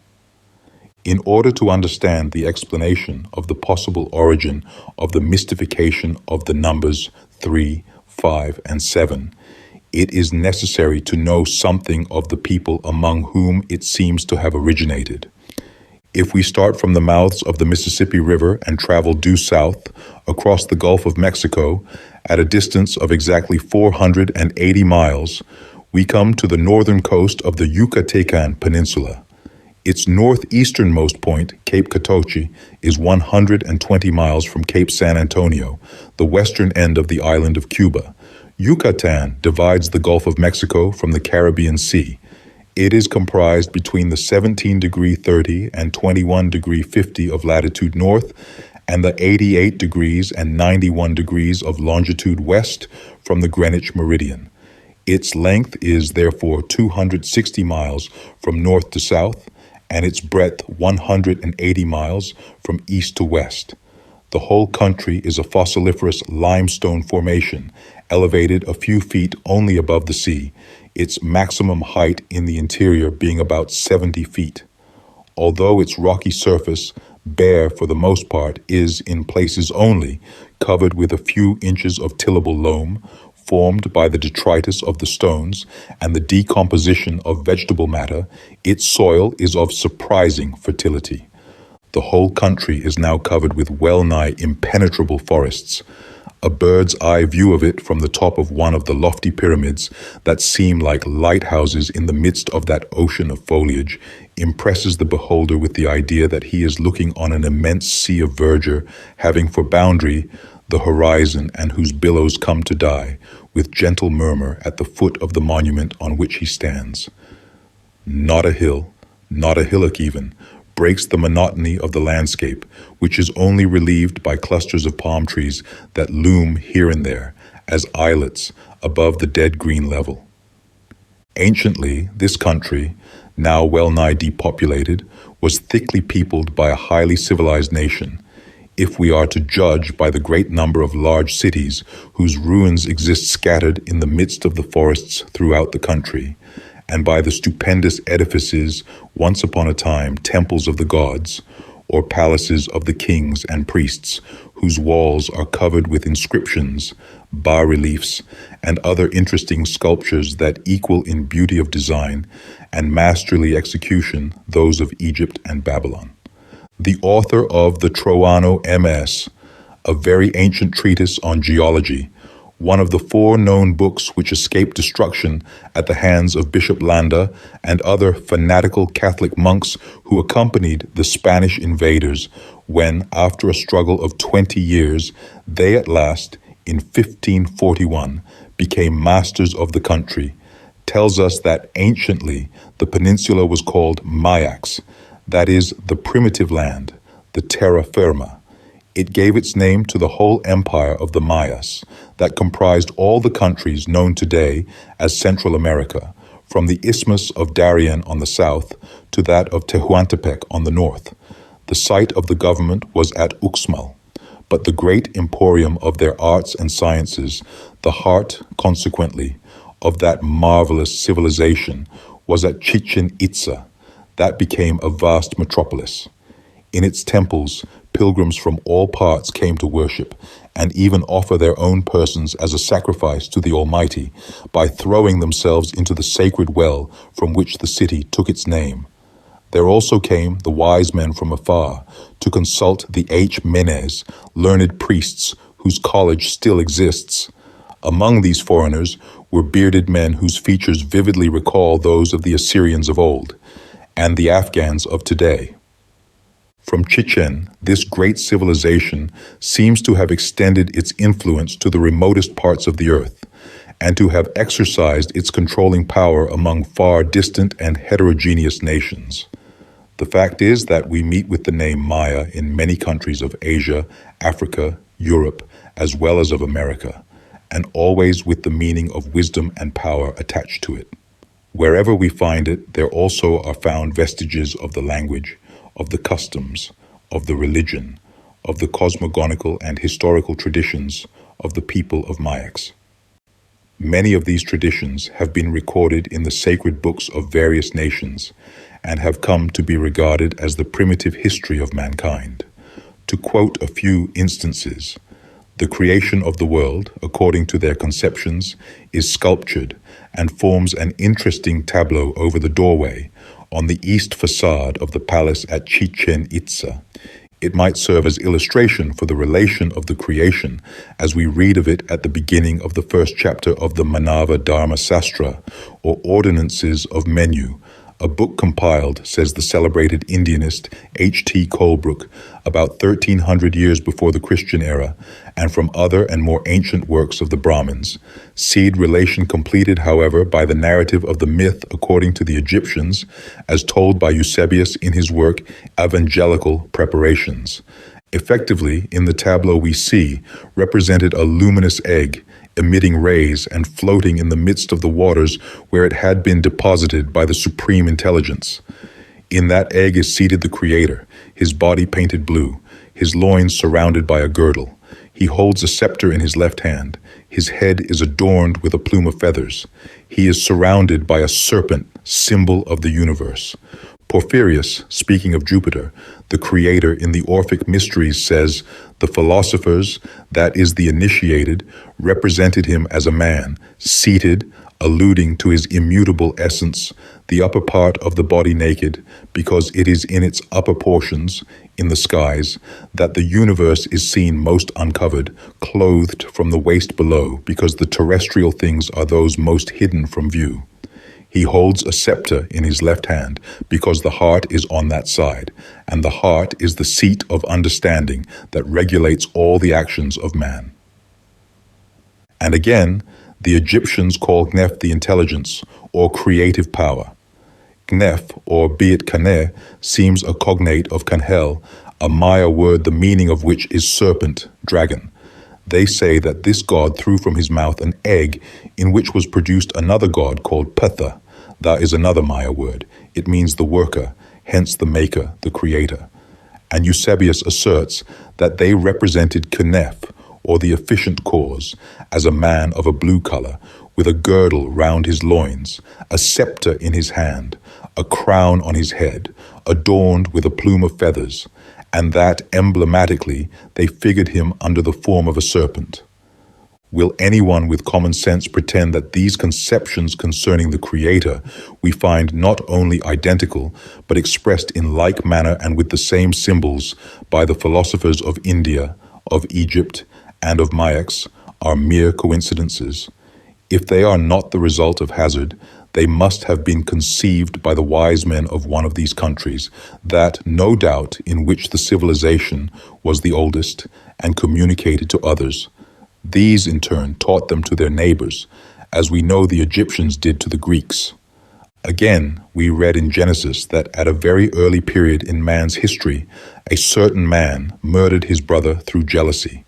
In order to understand the explanation of the possible origin of the mystification of the numbers 3, 5, and 7, it is necessary to know something of the people among whom it seems to have originated. If we start from the mouths of the Mississippi River and travel due south across the Gulf of Mexico at a distance of exactly 480 miles, we come to the northern coast of the Yucatecan Peninsula. Its northeasternmost point, Cape Catoche, is 120 miles from Cape San Antonio, the western end of the island of Cuba. Yucatan divides the Gulf of Mexico from the Caribbean Sea. It is comprised between the 17°30 and 21°50 of latitude north and the 88 degrees and 91 degrees of longitude west from the Greenwich meridian. Its length is therefore 260 miles from north to south, and its breadth 180 miles from east to west. The whole country is a fossiliferous limestone formation, elevated a few feet only above the sea, its maximum height in the interior being about 70 feet. Although its rocky surface, bare for the most part, is, in places only, covered with a few inches of tillable loam, formed by the detritus of the stones and the decomposition of vegetable matter, its soil is of surprising fertility. The whole country is now covered with well-nigh impenetrable forests. A bird's eye view of it from the top of one of the lofty pyramids that seem like lighthouses in the midst of that ocean of foliage impresses the beholder with the idea that he is looking on an immense sea of verdure, having for boundary the horizon and whose billows come to die, with gentle murmur at the foot of the monument on which he stands. Not a hill, not a hillock even, breaks the monotony of the landscape, which is only relieved by clusters of palm trees that loom here and there as islets above the dead green level. Anciently, this country, now well-nigh depopulated, was thickly peopled by a highly civilized nation, if we are to judge by the great number of large cities whose ruins exist scattered in the midst of the forests throughout the country, and by the stupendous edifices, once upon a time temples of the gods, or palaces of the kings and priests, whose walls are covered with inscriptions, bas-reliefs, and other interesting sculptures that equal in beauty of design and masterly execution those of Egypt and Babylon. The author of the Troano MS, a very ancient treatise on geology, one of the 4 known books which escaped destruction at the hands of Bishop Landa and other fanatical Catholic monks who accompanied the Spanish invaders when, after a struggle of 20 years, they at last, in 1541, became masters of the country, tells us that anciently the peninsula was called Mayax, that is, the primitive land, the terra firma. It gave its name to the whole empire of the Mayas, that comprised all the countries known today as Central America, from the Isthmus of Darien on the south to that of Tehuantepec on the north. The site of the government was at Uxmal, but the great emporium of their arts and sciences, the heart, consequently, of that marvelous civilization, was at Chichen Itza. That became a vast metropolis. In its temples, pilgrims from all parts came to worship and even offer their own persons as a sacrifice to the Almighty by throwing themselves into the sacred well from which the city took its name. There also came the wise men from afar to consult the H. Menes, learned priests whose college still exists. Among these foreigners were bearded men whose features vividly recall those of the Assyrians of old and the Afghans of today. From Chichen, this great civilization seems to have extended its influence to the remotest parts of the earth, and to have exercised its controlling power among far distant and heterogeneous nations. The fact is that we meet with the name Maya in many countries of Asia, Africa, Europe, as well as of America, and always with the meaning of wisdom and power attached to it. Wherever we find it, there also are found vestiges of the language, of the customs, of the religion, of the cosmogonical and historical traditions of the people of Mayax. Many of these traditions have been recorded in the sacred books of various nations and have come to be regarded as the primitive history of mankind. To quote a few instances, The creation of the world, according to their conceptions, is sculptured and forms an interesting tableau over the doorway on the east facade of the palace at Chichen Itza. It might serve as illustration for the relation of the creation as we read of it at the beginning of the first chapter of the Manava Dharma Sastra, or Ordinances of Menu, a book compiled, says the celebrated Indianist H.T. Colebrook, about 1300 years before the Christian era, and from other and more ancient works of the Brahmins. Seed relation completed, however, by the narrative of the myth according to the Egyptians, as told by Eusebius in his work Evangelical Preparations. Effectively, in the tableau we see, represented a luminous egg, emitting rays and floating in the midst of the waters where it had been deposited by the Supreme Intelligence. In that egg is seated the Creator, his body painted blue, his loins surrounded by a girdle. He holds a scepter in his left hand. His head is adorned with a plume of feathers. He is surrounded by a serpent, symbol of the universe. Porphyrius, speaking of Jupiter, the creator in the Orphic Mysteries, says, "The philosophers, that is the initiated, represented him as a man, seated, alluding to his immutable essence, the upper part of the body naked, because it is in its upper portions, in the skies, that the universe is seen most uncovered, clothed from the waist below, because the terrestrial things are those most hidden from view. He holds a scepter in his left hand, because the heart is on that side, and the heart is the seat of understanding that regulates all the actions of man." And again, the Egyptians call Kneph the intelligence, or creative power. Kneph, or be it Kaneh, seems a cognate of Kanhel, a Maya word the meaning of which is serpent, dragon. They say that this god threw from his mouth an egg in which was produced another god called Petha. That is another Maya word. It means the worker, hence the maker, the creator. And Eusebius asserts that they represented Kneph, or the efficient cause, as a man of a blue color, with a girdle round his loins, a scepter in his hand, a crown on his head, adorned with a plume of feathers, and that, emblematically, they figured him under the form of a serpent. Will anyone with common sense pretend that these conceptions concerning the Creator we find not only identical, but expressed in like manner and with the same symbols by the philosophers of India, of Egypt, and of Mayax, are mere coincidences? If they are not the result of hazard, they must have been conceived by the wise men of one of these countries, that, no doubt, in which the civilization was the oldest, and communicated to others. These, in turn, taught them to their neighbors, as we know the Egyptians did to the Greeks. Again, we read in Genesis that at a very early period in man's history, a certain man murdered his brother through jealousy.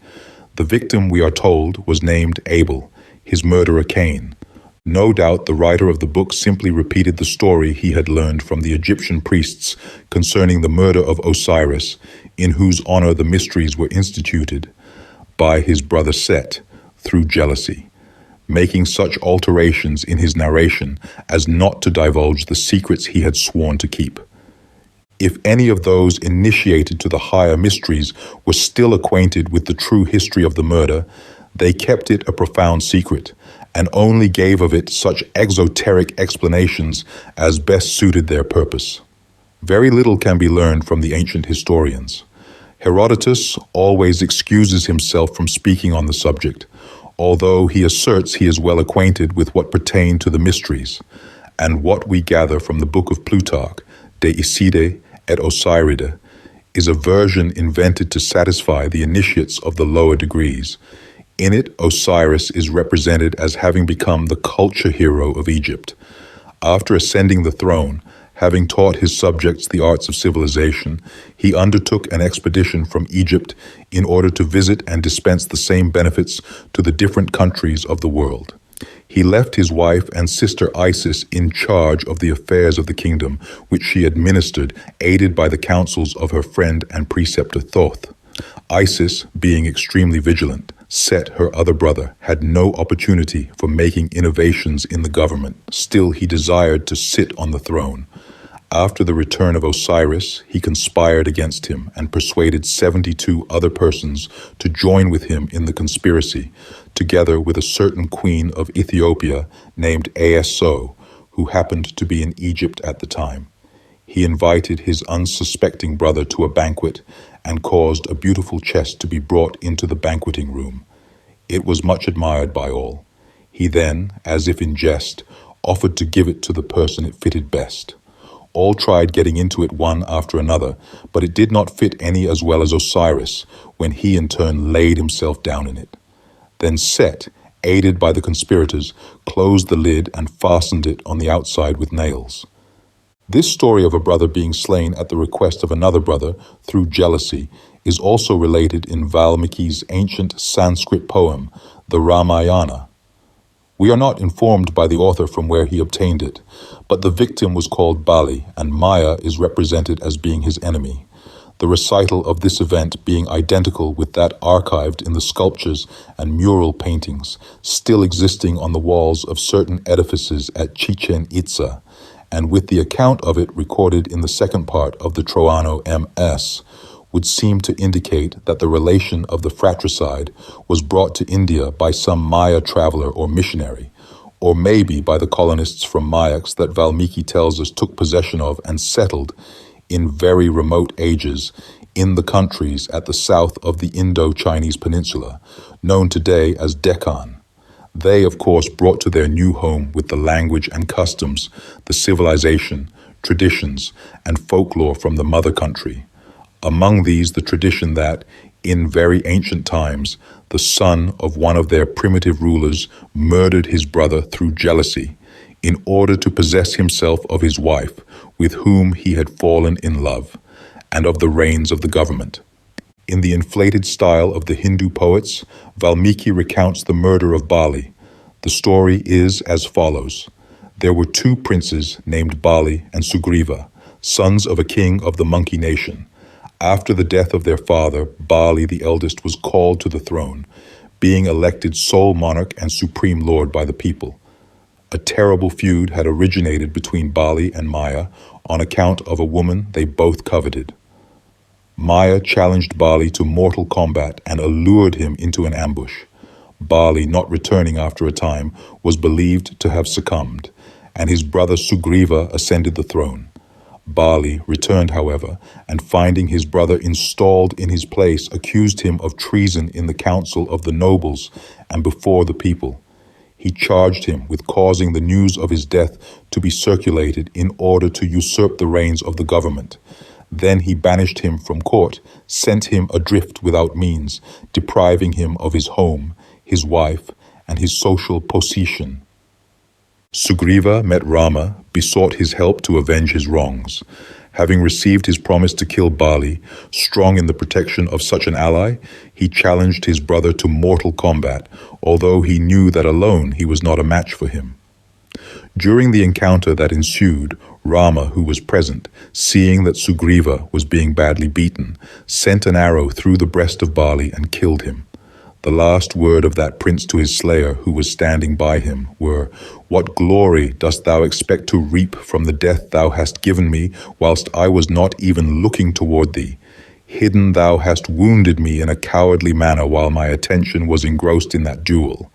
The victim, we are told, was named Abel, his murderer Cain. No doubt the writer of the book simply repeated the story he had learned from the Egyptian priests concerning the murder of Osiris, in whose honor the mysteries were instituted, by his brother Set, through jealousy, making such alterations in his narration as not to divulge the secrets he had sworn to keep. If any of those initiated to the higher mysteries were still acquainted with the true history of the murder, they kept it a profound secret, and only gave of it such exoteric explanations as best suited their purpose. Very little can be learned from the ancient historians. Herodotus always excuses himself from speaking on the subject, although he asserts he is well acquainted with what pertain to the mysteries, and what we gather from the book of Plutarch, De Iside et Osiride, is a version invented to satisfy the initiates of the lower degrees. In it, Osiris is represented as having become the culture hero of Egypt. After ascending the throne, having taught his subjects the arts of civilization, he undertook an expedition from Egypt in order to visit and dispense the same benefits to the different countries of the world. He left his wife and sister Isis in charge of the affairs of the kingdom, which she administered, aided by the counsels of her friend and preceptor Thoth. Isis, being extremely vigilant, Set, her other brother, had no opportunity for making innovations in the government. Still, he desired to sit on the throne. After the return of Osiris, he conspired against him and persuaded 72 other persons to join with him in the conspiracy, together with a certain queen of Ethiopia named Eso, who happened to be in Egypt at the time. He invited his unsuspecting brother to a banquet and caused a beautiful chest to be brought into the banqueting room. It was much admired by all. He then, as if in jest, offered to give it to the person it fitted best. All tried getting into it one after another, but it did not fit any as well as Osiris, when he in turn laid himself down in it. Then Set, aided by the conspirators, closed the lid and fastened it on the outside with nails. This story of a brother being slain at the request of another brother through jealousy is also related in Valmiki's ancient Sanskrit poem, the Ramayana. We are not informed by the author from where he obtained it, but the victim was called Bali, and Maya is represented as being his enemy. The recital of this event being identical with that archived in the sculptures and mural paintings still existing on the walls of certain edifices at Chichen Itza, and with the account of it recorded in the second part of the Troano MS, would seem to indicate that the relation of the fratricide was brought to India by some Maya traveler or missionary, or maybe by the colonists from Mayaks that Valmiki tells us took possession of and settled in very remote ages in the countries at the south of the Indo-Chinese peninsula, known today as Deccan. They, of course, brought to their new home with the language and customs, the civilization, traditions, and folklore from the mother country. Among these, the tradition that, in very ancient times, the son of one of their primitive rulers murdered his brother through jealousy, in order to possess himself of his wife, with whom he had fallen in love, and of the reins of the government. In the inflated style of the Hindu poets, Valmiki recounts the murder of Bali. The story is as follows. There were two princes named Bali and Sugriva, sons of a king of the monkey nation. After the death of their father, Bali the eldest was called to the throne, being elected sole monarch and supreme lord by the people. A terrible feud had originated between Bali and Maya on account of a woman they both coveted. Maya challenged Bali to mortal combat and allured him into an ambush. Bali, not returning after a time, was believed to have succumbed, and his brother Sugriva ascended the throne. Bali returned, however, and finding his brother installed in his place, accused him of treason in the council of the nobles and before the people. He charged him with causing the news of his death to be circulated in order to usurp the reins of the government. Then he banished him from court, sent him adrift without means, depriving him of his home, his wife, and his social position. Sugriva met Rama, besought his help to avenge his wrongs. Having received his promise to kill Bali, strong in the protection of such an ally, he challenged his brother to mortal combat, although he knew that alone he was not a match for him. During the encounter that ensued, Rama, who was present, seeing that Sugriva was being badly beaten, sent an arrow through the breast of Bali and killed him. The last word of that prince to his slayer, who was standing by him, were, "What glory dost thou expect to reap from the death thou hast given me, whilst I was not even looking toward thee? Hidden thou hast wounded me in a cowardly manner while my attention was engrossed in that duel."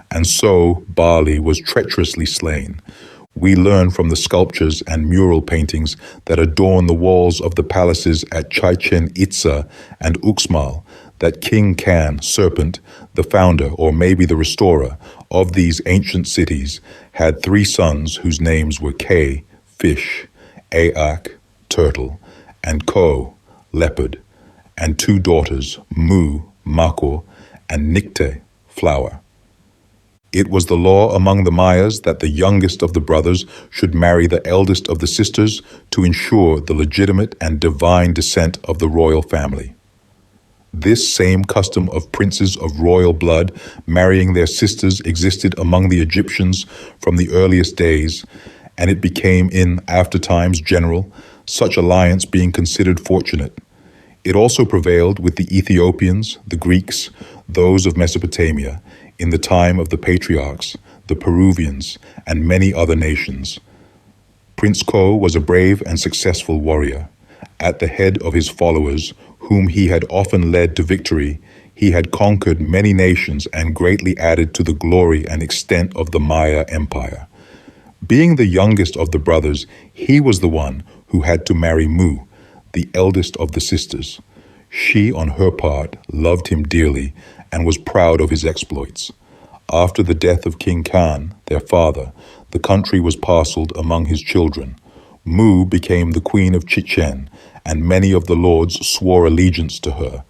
And so Bali was treacherously slain. We learn from the sculptures and mural paintings that adorn the walls of the palaces at Chichen Itza and Uxmal that King Can, serpent, the founder or maybe the restorer of these ancient cities, had 3 sons whose names were Ke, fish, Aak, turtle, and Ko, leopard, and 2 daughters, Mu, Mako, and Nikte, flower. It was the law among the Mayas that the youngest of the brothers should marry the eldest of the sisters to ensure the legitimate and divine descent of the royal family. This same custom of princes of royal blood marrying their sisters existed among the Egyptians from the earliest days, and it became in after times general, such alliance being considered fortunate. It also prevailed with the Ethiopians, the Greeks, those of Mesopotamia, in the time of the patriarchs, the Peruvians, and many other nations. Prince Ko was a brave and successful warrior. At the head of his followers, whom he had often led to victory, he had conquered many nations and greatly added to the glory and extent of the Maya Empire. Being the youngest of the brothers, he was the one who had to marry Mu, the eldest of the sisters. She, on her part, loved him dearly and was proud of his exploits. After the death of King Khan, their father, the country was parceled among his children. Mu became the queen of Chichen, and many of the lords swore allegiance to her.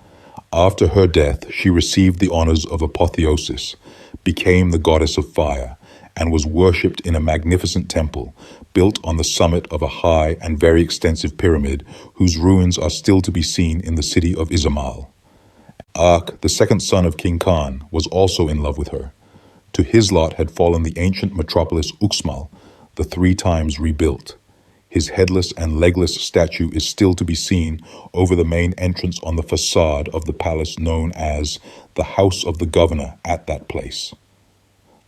After her death, she received the honors of apotheosis, became the goddess of fire, and was worshipped in a magnificent temple built on the summit of a high and very extensive pyramid whose ruins are still to be seen in the city of Izamal. Ak, the second son of King Khan, was also in love with her. To his lot had fallen the ancient metropolis Uxmal, the 3 times rebuilt. His headless and legless statue is still to be seen over the main entrance on the facade of the palace known as the House of the Governor at that place.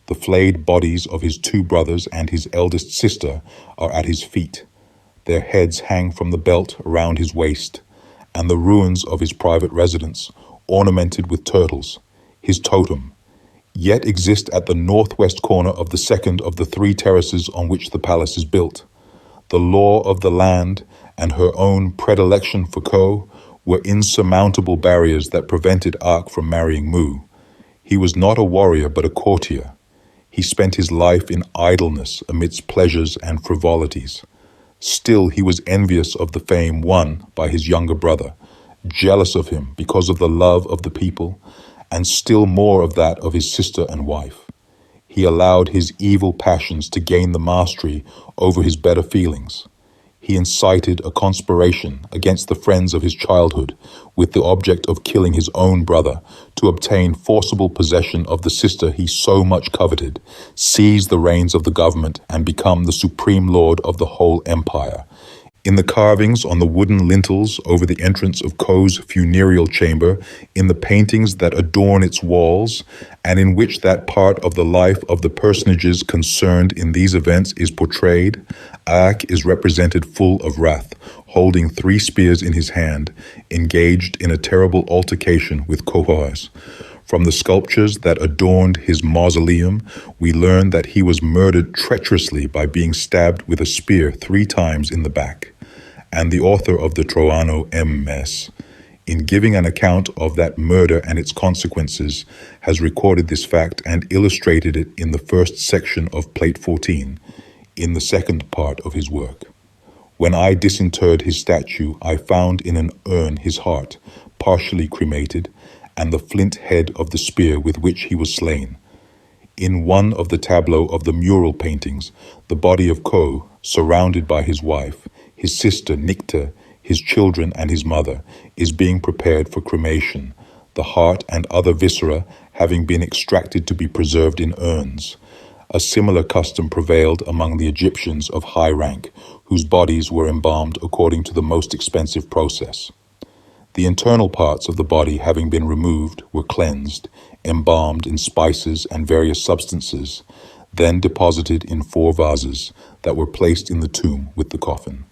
The flayed bodies of his 2 brothers and his eldest sister are at his feet. Their heads hang from the belt around his waist, and the ruins of his private residence, ornamented with turtles, his totem, yet exist at the northwest corner of the second of the 3 terraces on which the palace is built. The law of the land and her own predilection for Ko were insurmountable barriers that prevented Ak from marrying Mu. He was not a warrior but a courtier. He spent his life in idleness amidst pleasures and frivolities. Still he was envious of the fame won by his younger brother, jealous of him because of the love of the people, and still more of that of his sister and wife. He allowed his evil passions to gain the mastery over his better feelings. He incited a conspiration against the friends of his childhood with the object of killing his own brother to obtain forcible possession of the sister he so much coveted, seize the reins of the government, and become the supreme lord of the whole empire. In the carvings on the wooden lintels over the entrance of Ko's funereal chamber, in the paintings that adorn its walls, and in which that part of the life of the personages concerned in these events is portrayed, Ak is represented full of wrath, holding 3 spears in his hand, engaged in a terrible altercation with Kohors. From the sculptures that adorned his mausoleum, we learn that he was murdered treacherously by being stabbed with a spear 3 times in the back. And the author of the Troano MS, in giving an account of that murder and its consequences, has recorded this fact and illustrated it in the first section of Plate 14, in the second part of his work. When I disinterred his statue, I found in an urn his heart, partially cremated, and the flint head of the spear with which he was slain. In one of the tableaux of the mural paintings, the body of Ko, surrounded by his wife, his sister Nikta, his children and his mother, is being prepared for cremation, the heart and other viscera having been extracted to be preserved in urns. A similar custom prevailed among the Egyptians of high rank, whose bodies were embalmed according to the most expensive process. The internal parts of the body having been removed were cleansed, embalmed in spices and various substances, then deposited in 4 vases that were placed in the tomb with the coffin.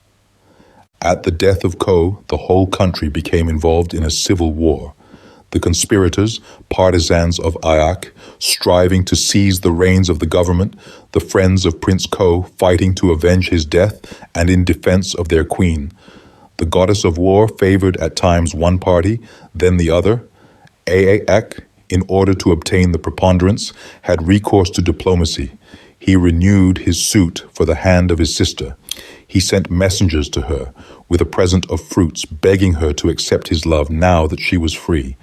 At the death of Ko, the whole country became involved in a civil war. The conspirators, partisans of Ayak, striving to seize the reins of the government, the friends of Prince Ko fighting to avenge his death and in defense of their queen. The goddess of war favored at times one party, then the other. Ayak, in order to obtain the preponderance, had recourse to diplomacy. He renewed his suit for the hand of his sister. He sent messengers to her with a present of fruits, begging her to accept his love now that she was free.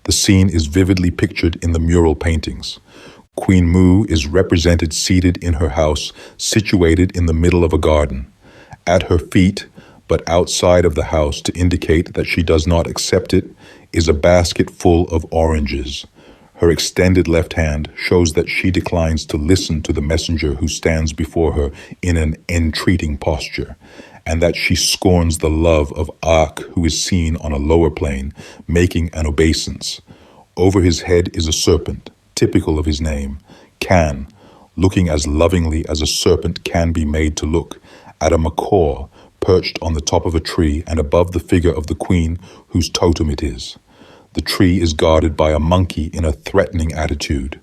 The scene is vividly pictured in the mural paintings. Queen Mu is represented seated in her house, situated in the middle of a garden. At her feet, but outside of the house to indicate that she does not accept it, is a basket full of oranges. Her extended left hand shows that she declines to listen to the messenger who stands before her in an entreating posture, and that she scorns the love of Ak, who is seen on a lower plane, making an obeisance. Over his head is a serpent, typical of his name, Kan, looking as lovingly as a serpent can be made to look, at a macaw perched on the top of a tree and above the figure of the queen whose totem it is. The tree is guarded by a monkey in a threatening attitude.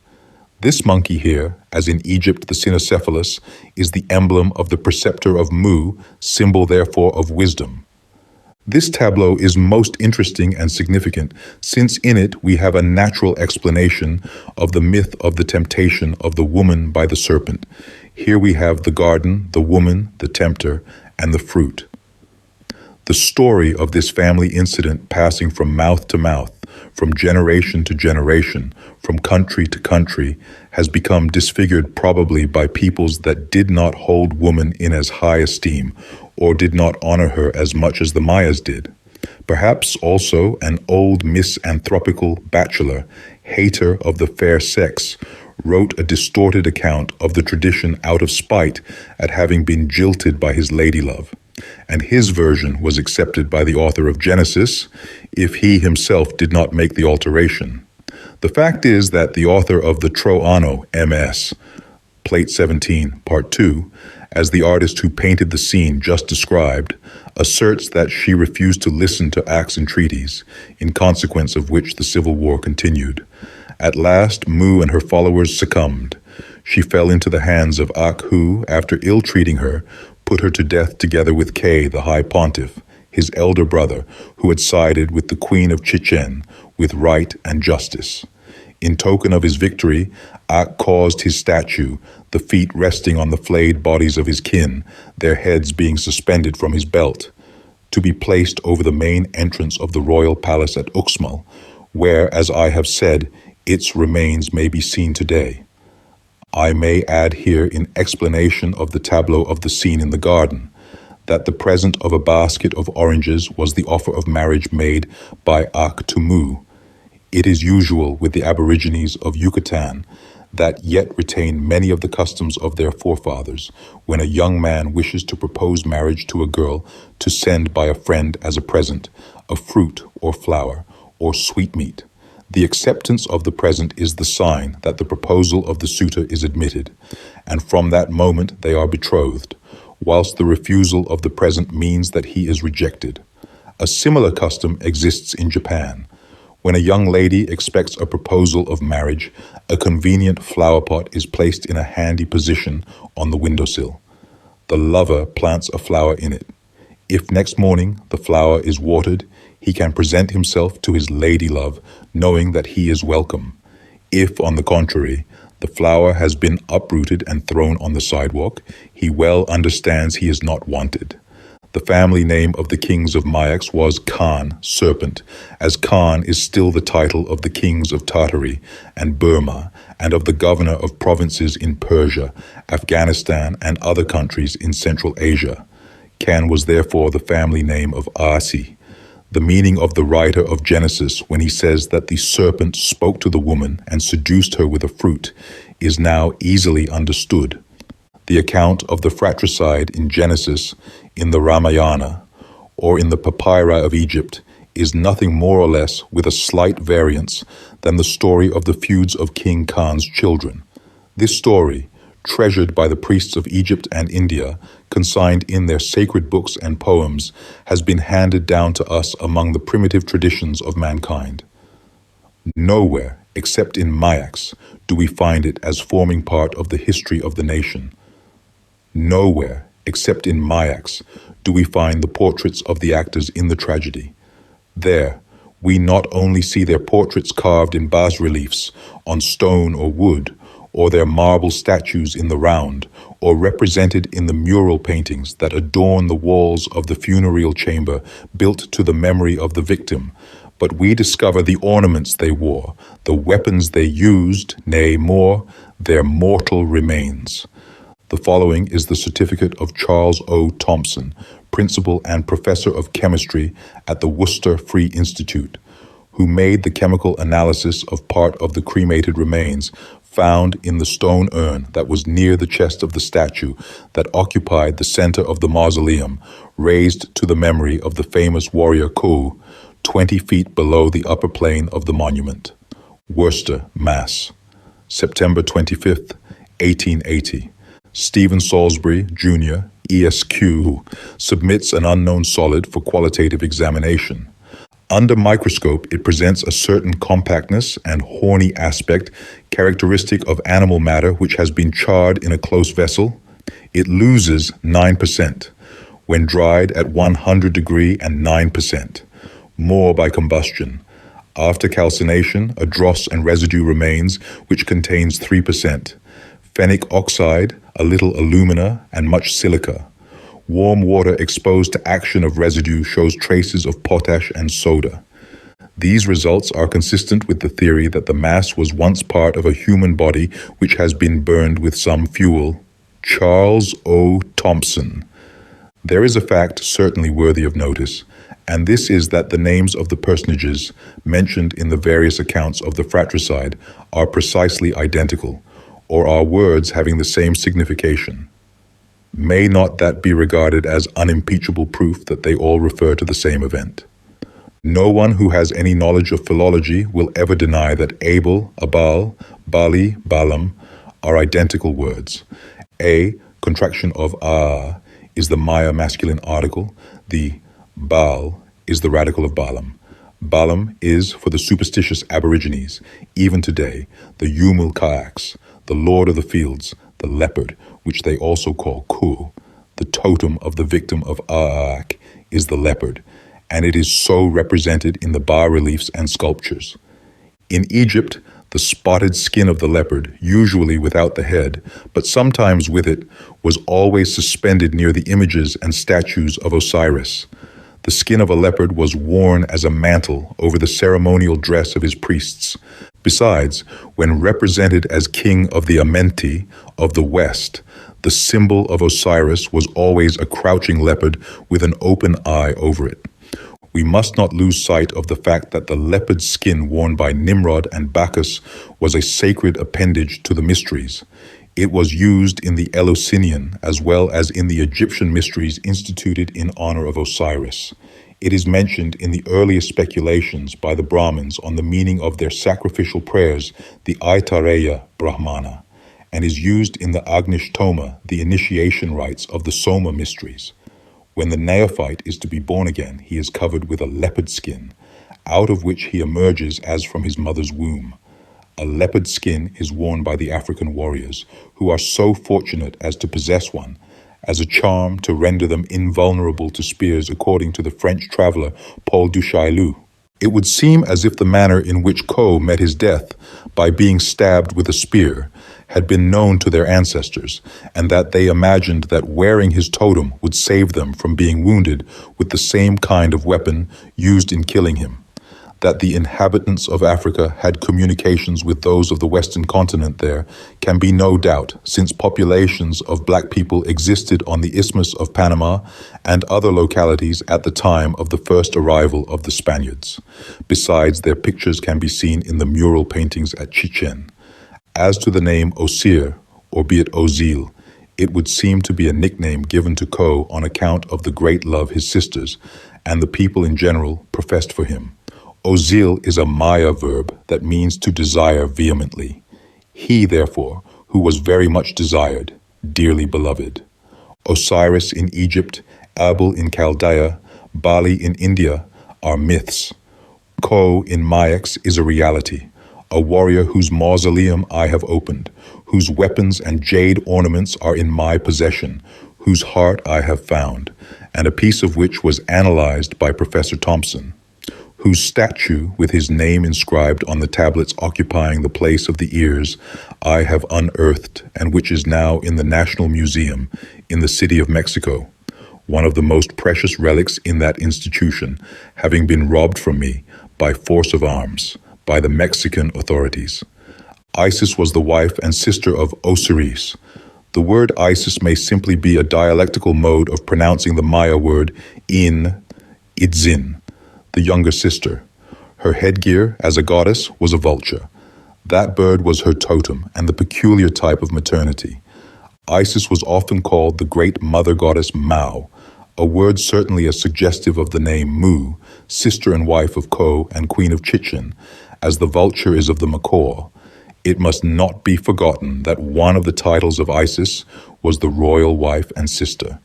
This monkey here, as in Egypt the cynocephalus, is the emblem of the preceptor of Mu, symbol therefore of wisdom. This tableau is most interesting and significant, since in it we have a natural explanation of the myth of the temptation of the woman by the serpent. Here we have the garden, the woman, the tempter, and the fruit. The story of this family incident passing from mouth to mouth, from generation to generation, from country to country, has become disfigured probably by peoples that did not hold woman in as high esteem, or did not honor her as much as the Mayas did. Perhaps also an old misanthropical bachelor, hater of the fair sex, wrote a distorted account of the tradition out of spite at having been jilted by his ladylove, and his version was accepted by the author of Genesis, if he himself did not make the alteration. The fact is that the author of the Troano MS, Plate 17, Part 2, as the artist who painted the scene just described, asserts that she refused to listen to acts and treaties, in consequence of which the civil war continued. At last, Mu and her followers succumbed. She fell into the hands of Ak, who, after ill-treating her, put her to death together with K, the High Pontiff, his elder brother, who had sided with the Queen of Chichen with right and justice. In token of his victory, Ak caused his statue, the feet resting on the flayed bodies of his kin, their heads being suspended from his belt, to be placed over the main entrance of the royal palace at Uxmal, where, as I have said, its remains may be seen today. I may add here in explanation of the tableau of the scene in the garden, that the present of a basket of oranges was the offer of marriage made by Ak to Mu. It is usual with the aborigines of Yucatan that yet retain many of the customs of their forefathers when a young man wishes to propose marriage to a girl to send by a friend as a present a fruit or flower or sweetmeat. The acceptance of the present is the sign that the proposal of the suitor is admitted, and from that moment they are betrothed, whilst the refusal of the present means that he is rejected. A similar custom exists in Japan. When a young lady expects a proposal of marriage, a convenient flower pot is placed in a handy position on the windowsill. The lover plants a flower in it. If next morning the flower is watered, he can present himself to his ladylove, knowing that he is welcome. If, on the contrary, the flower has been uprooted and thrown on the sidewalk, he well understands he is not wanted. The family name of the kings of Mayaks was Khan, serpent, as Khan is still the title of the kings of Tartary and Burma, and of the governor of provinces in Persia, Afghanistan, and other countries in Central Asia. Khan was therefore the family name of Asi. The meaning of the writer of Genesis when he says that the serpent spoke to the woman and seduced her with a fruit is now easily understood. The account of the fratricide in Genesis, in the Ramayana, or in the papyri of Egypt is nothing more or less, with a slight variance, than the story of the feuds of King Khan's children. This story, treasured by the priests of Egypt and India, consigned in their sacred books and poems, has been handed down to us among the primitive traditions of mankind. Nowhere, except in Mayaks, do we find it as forming part of the history of the nation. Nowhere, except in Mayaks, do we find the portraits of the actors in the tragedy. There, we not only see their portraits carved in bas-reliefs on stone or wood, or their marble statues in the round, or represented in the mural paintings that adorn the walls of the funereal chamber built to the memory of the victim, but we discover the ornaments they wore, the weapons they used, nay more, their mortal remains. The following is the certificate of Charles O. Thompson, principal and professor of chemistry at the Worcester Free Institute, who made the chemical analysis of part of the cremated remains found in the stone urn that was near the chest of the statue that occupied the center of the mausoleum, raised to the memory of the famous warrior Kou, 20 feet below the upper plane of the monument. Worcester, Mass. September 25th, 1880. Stephen Salisbury, Jr., ESQ, submits an unknown solid for qualitative examination. Under microscope, it presents a certain compactness and horny aspect characteristic of animal matter which has been charred in a close vessel. It loses 9% when dried at 100 degree and 9% more by combustion. After calcination, a dross and residue remains which contains 3%. Phenic oxide, a little alumina, and much silica. Warm water exposed to action of residue shows traces of potash and soda. These results are consistent with the theory that the mass was once part of a human body which has been burned with some fuel. Charles O. Thompson. There is a fact certainly worthy of notice, and this is that the names of the personages mentioned in the various accounts of the fratricide are precisely identical, or are words having the same signification. May not that be regarded as unimpeachable proof that they all refer to the same event? No one who has any knowledge of philology will ever deny that Abel, Abal, Bali, Balaam are identical words. A, contraction of A, is the Maya masculine article. The Baal is the radical of Balaam. Balaam is, for the superstitious aborigines, even today, the Yumul Kaaks, the lord of the fields, the leopard, which they also call Ku. The totem of the victim of Aak is the leopard, and it is so represented in the bas-reliefs and sculptures. In Egypt, the spotted skin of the leopard, usually without the head, but sometimes with it, was always suspended near the images and statues of Osiris. The skin of a leopard was worn as a mantle over the ceremonial dress of his priests. Besides, when represented as king of the Amenti of the West, the symbol of Osiris was always a crouching leopard with an open eye over it. We must not lose sight of the fact that the leopard skin worn by Nimrod and Bacchus was a sacred appendage to the mysteries. It was used in the Eleusinian as well as in the Egyptian mysteries instituted in honor of Osiris. It is mentioned in the earliest speculations by the Brahmins on the meaning of their sacrificial prayers, the Aitareya Brahmana, and is used in the Agnishtoma, the initiation rites of the Soma mysteries. When the neophyte is to be born again, he is covered with a leopard skin, out of which he emerges as from his mother's womb. A leopard skin is worn by the African warriors, who are so fortunate as to possess one, as a charm to render them invulnerable to spears, according to the French traveler Paul du Chaillu. It would seem as if the manner in which Ko met his death, by being stabbed with a spear, had been known to their ancestors, and that they imagined that wearing his totem would save them from being wounded with the same kind of weapon used in killing him. That the inhabitants of Africa had communications with those of the Western continent there can be no doubt, since populations of black people existed on the Isthmus of Panama and other localities at the time of the first arrival of the Spaniards. Besides, their pictures can be seen in the mural paintings at Chichen. As to the name Osir, or be it Ozil, it would seem to be a nickname given to Ko on account of the great love his sisters, and the people in general, professed for him. Ozil is a Maya verb that means to desire vehemently. He, therefore, who was very much desired, dearly beloved. Osiris in Egypt, Abel in Chaldea, Bali in India are myths. Ko in Mayax is a reality, a warrior whose mausoleum I have opened, whose weapons and jade ornaments are in my possession, whose heart I have found, and a piece of which was analyzed by Professor Thompson, whose statue, with his name inscribed on the tablets occupying the place of the ears, I have unearthed, and which is now in the National Museum in the city of Mexico, one of the most precious relics in that institution, having been robbed from me by force of arms by the Mexican authorities. Isis was the wife and sister of Osiris. The word Isis may simply be a dialectical mode of pronouncing the Maya word Itzin, the younger sister. Her headgear as a goddess was a vulture. That bird was her totem and the peculiar type of maternity. Isis was often called the great mother goddess Mao, a word certainly as suggestive of the name Mu, sister and wife of Ko and queen of Chichen, as the vulture is of the macaw. It must not be forgotten that one of the titles of Isis was the royal wife and sister.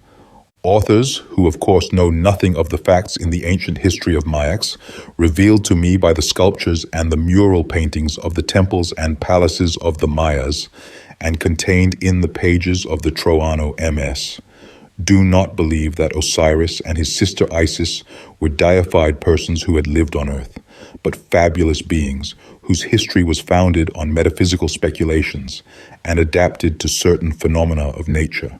Authors, who of course know nothing of the facts in the ancient history of Mayaks, revealed to me by the sculptures and the mural paintings of the temples and palaces of the Mayas, and contained in the pages of the Troano MS, do not believe that Osiris and his sister Isis were deified persons who had lived on earth, but fabulous beings whose history was founded on metaphysical speculations and adapted to certain phenomena of nature.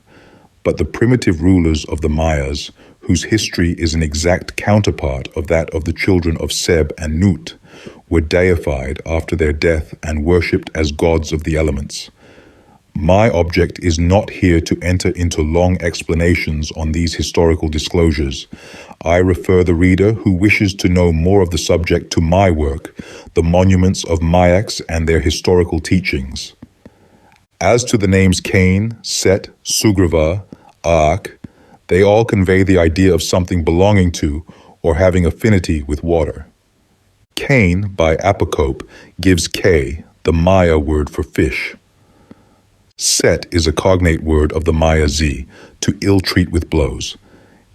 But the primitive rulers of the Mayas, whose history is an exact counterpart of that of the children of Seb and Nut, were deified after their death and worshipped as gods of the elements. My object is not here to enter into long explanations on these historical disclosures. I refer the reader who wishes to know more of the subject to my work, The Monuments of Mayaks and Their Historical Teachings. As to the names Cain, Set, Sugriva, Aak, they all convey the idea of something belonging to or having affinity with water. Cain, by apocope, gives K, the Maya word for fish. Set is a cognate word of the Maya Z, to ill-treat with blows.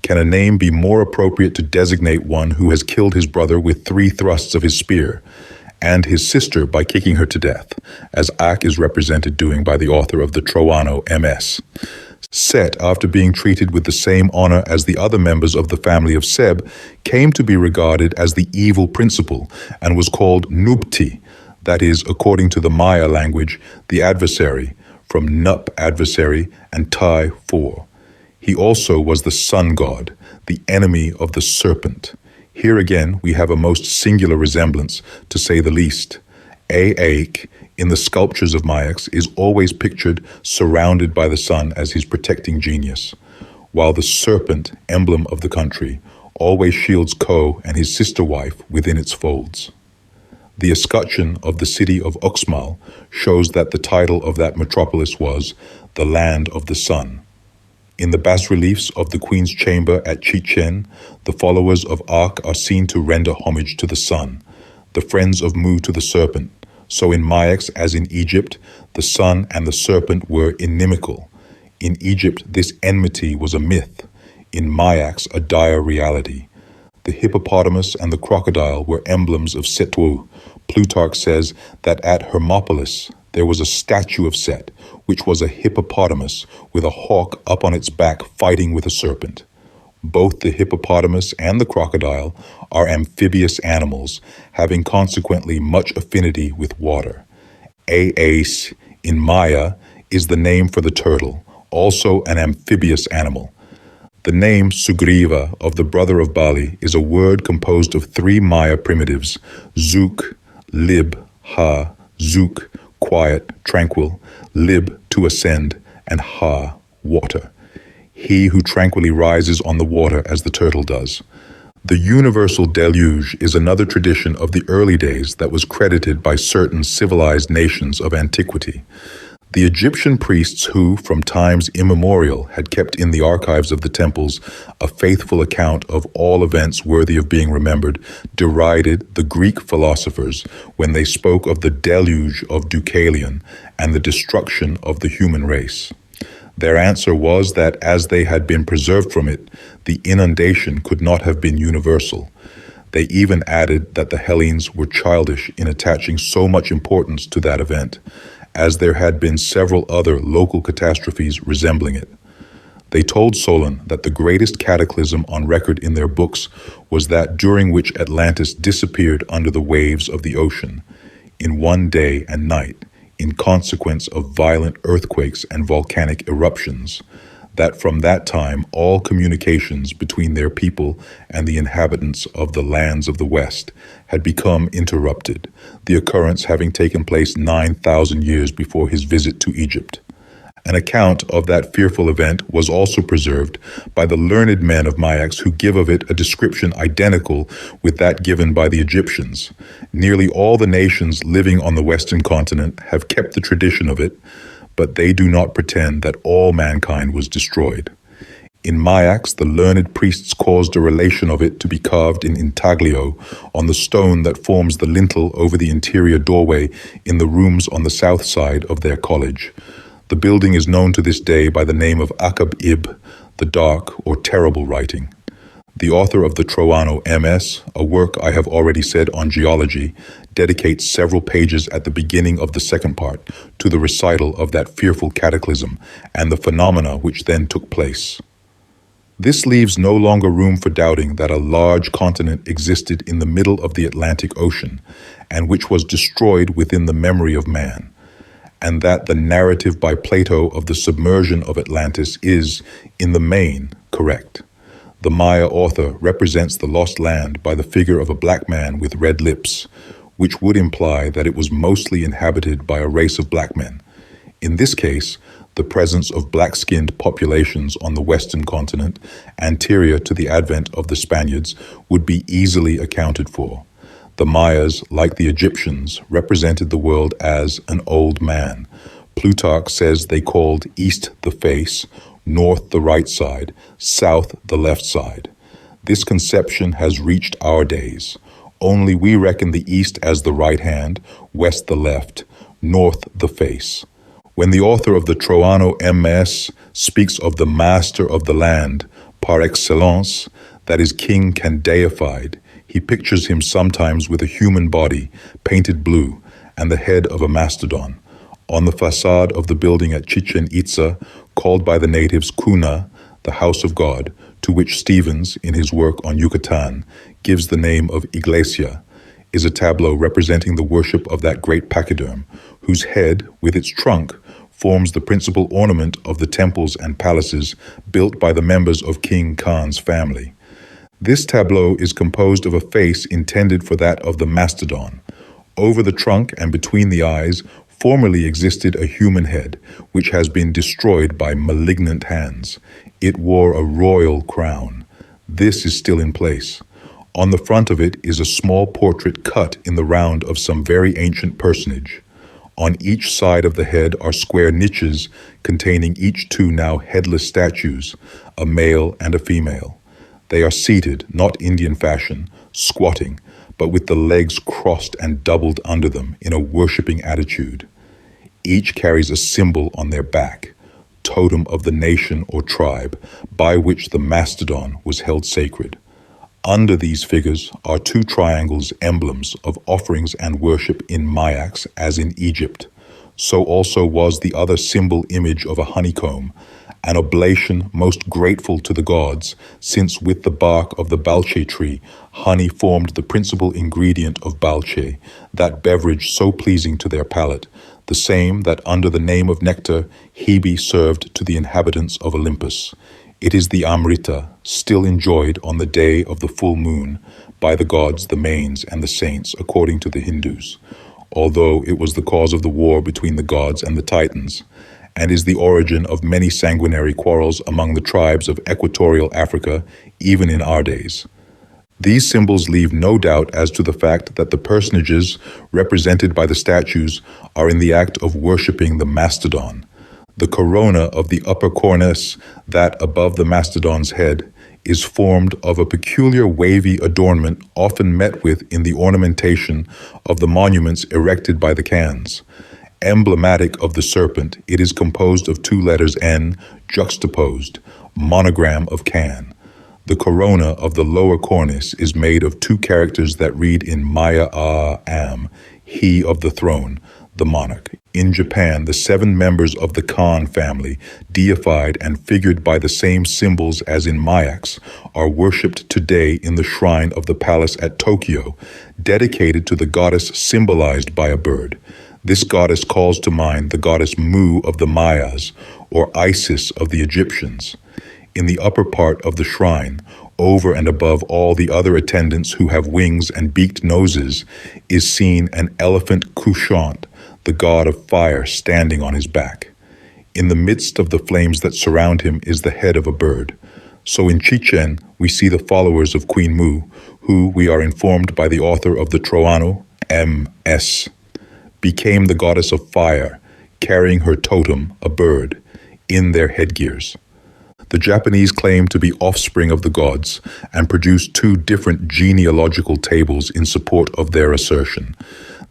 Can a name be more appropriate to designate one who has killed his brother with 3 thrusts of his spear, and his sister by kicking her to death, as Ak is represented doing by the author of the Troano MS. Set, after being treated with the same honor as the other members of the family of Seb, came to be regarded as the evil principal and was called Nubti, that is, according to the Maya language, the adversary, from Nup, adversary, and Tai, 4. He also was the sun god, the enemy of the serpent. Here again we have a most singular resemblance, to say the least. Aak, in the sculptures of Mayaks, is always pictured surrounded by the sun as his protecting genius, while the serpent, emblem of the country, always shields Ko and his sister wife within its folds. The escutcheon of the city of Uxmal shows that the title of that metropolis was the Land of the Sun. In the bas-reliefs of the Queen's Chamber at Chichen, the followers of Ak are seen to render homage to the sun, the friends of Mu to the serpent. So in Mayaks, as in Egypt, the sun and the serpent were inimical. In Egypt, this enmity was a myth. In Mayaks, a dire reality. The hippopotamus and the crocodile were emblems of Setu. Plutarch says that at Hermopolis there was a statue of Set, which was a hippopotamus with a hawk up on its back fighting with a serpent. Both the hippopotamus and the crocodile are amphibious animals, having consequently much affinity with water. Aes, in Maya, is the name for the turtle, also an amphibious animal. The name Sugriva of the brother of Bali is a word composed of 3 Maya primitives, Zuk, Lib, Ha, Zuk, quiet, tranquil, Lib, to ascend, and Ha, water. He who tranquilly rises on the water as the turtle does. The universal deluge is another tradition of the early days that was credited by certain civilized nations of antiquity. The Egyptian priests who, from times immemorial, had kept in the archives of the temples a faithful account of all events worthy of being remembered, derided the Greek philosophers when they spoke of the deluge of Deucalion and the destruction of the human race. Their answer was that as they had been preserved from it, the inundation could not have been universal. They even added that the Hellenes were childish in attaching so much importance to that event, as there had been several other local catastrophes resembling it. They told Solon that the greatest cataclysm on record in their books was that during which Atlantis disappeared under the waves of the ocean, in one day and night, in consequence of violent earthquakes and volcanic eruptions, that from that time all communications between their people and the inhabitants of the lands of the West had become interrupted, the occurrence having taken place 9,000 years before his visit to Egypt. An account of that fearful event was also preserved by the learned men of Mayaks who give of it a description identical with that given by the Egyptians. Nearly all the nations living on the Western continent have kept the tradition of it, but they do not pretend that all mankind was destroyed. In Mayaks, the learned priests caused a relation of it to be carved in intaglio on the stone that forms the lintel over the interior doorway in the rooms on the south side of their college. The building is known to this day by the name of Akab-Ib, the dark or terrible writing. The author of the Troano MS, a work I have already said on geology, dedicates several pages at the beginning of the second part to the recital of that fearful cataclysm and the phenomena which then took place. This leaves no longer room for doubting that a large continent existed in the middle of the Atlantic Ocean, and which was destroyed within the memory of man, and that the narrative by Plato of the submersion of Atlantis is, in the main, correct. The Maya author represents the lost land by the figure of a black man with red lips, which would imply that it was mostly inhabited by a race of black men. In this case, the presence of black-skinned populations on the western continent, anterior to the advent of the Spaniards, would be easily accounted for. The Mayas, like the Egyptians, represented the world as an old man. Plutarch says they called east the face, north the right side, south the left side. This conception has reached our days. Only we reckon the east as the right hand, west the left, north the face. When the author of the Troano MS speaks of the master of the land, par excellence, that is king Candeified, he pictures him sometimes with a human body, painted blue, and the head of a mastodon. On the facade of the building at Chichen Itza, called by the natives Cuna, the house of God, to which Stevens, in his work on Yucatan, gives the name of Iglesia, is a tableau representing the worship of that great pachyderm, whose head, with its trunk, forms the principal ornament of the temples and palaces built by the members of King Khan's family. This tableau is composed of a face intended for that of the mastodon. Over the trunk and between the eyes formerly existed a human head, which has been destroyed by malignant hands. It wore a royal crown. This is still in place. On the front of it is a small portrait cut in the round of some very ancient personage. On each side of the head are square niches containing each two now headless statues, a male and a female. They are seated, not Indian fashion, squatting, but with the legs crossed and doubled under them in a worshipping attitude. Each carries a symbol on their back, totem of the nation or tribe, by which the mastodon was held sacred. Under these figures are two triangles, emblems of offerings and worship in Mayaks as in Egypt. So also was the other symbol image of a honeycomb, an oblation most grateful to the gods, since with the bark of the balche tree, honey formed the principal ingredient of balche, that beverage so pleasing to their palate, the same that under the name of nectar Hebe served to the inhabitants of Olympus. It is the Amrita, still enjoyed on the day of the full moon by the gods, the Manes, and the saints, according to the Hindus, although it was the cause of the war between the gods and the Titans, and is the origin of many sanguinary quarrels among the tribes of equatorial Africa, even in our days. These symbols leave no doubt as to the fact that the personages represented by the statues are in the act of worshipping the mastodon. The corona of the upper cornice, that above the mastodon's head, is formed of a peculiar wavy adornment often met with in the ornamentation of the monuments erected by the Khans. Emblematic of the serpent, it is composed of two letters N juxtaposed, monogram of Khan. The corona of the lower cornice is made of two characters that read in Maya Am, he of the throne, the monarch. In Japan, the 7 members of the Khan family, deified and figured by the same symbols as in Mayaks, are worshipped today in the shrine of the palace at Tokyo, dedicated to the goddess symbolized by a bird. This goddess calls to mind the goddess Mu of the Mayas, or Isis of the Egyptians. In the upper part of the shrine, over and above all the other attendants who have wings and beaked noses, is seen an elephant couchant, the god of fire standing on his back. In the midst of the flames that surround him is the head of a bird. So in Chichen, we see the followers of Queen Mu, who, we are informed by the author of the Troano, M.S., became the goddess of fire, carrying her totem, a bird, in their headgears. The Japanese claim to be offspring of the gods and produce 2 different genealogical tables in support of their assertion.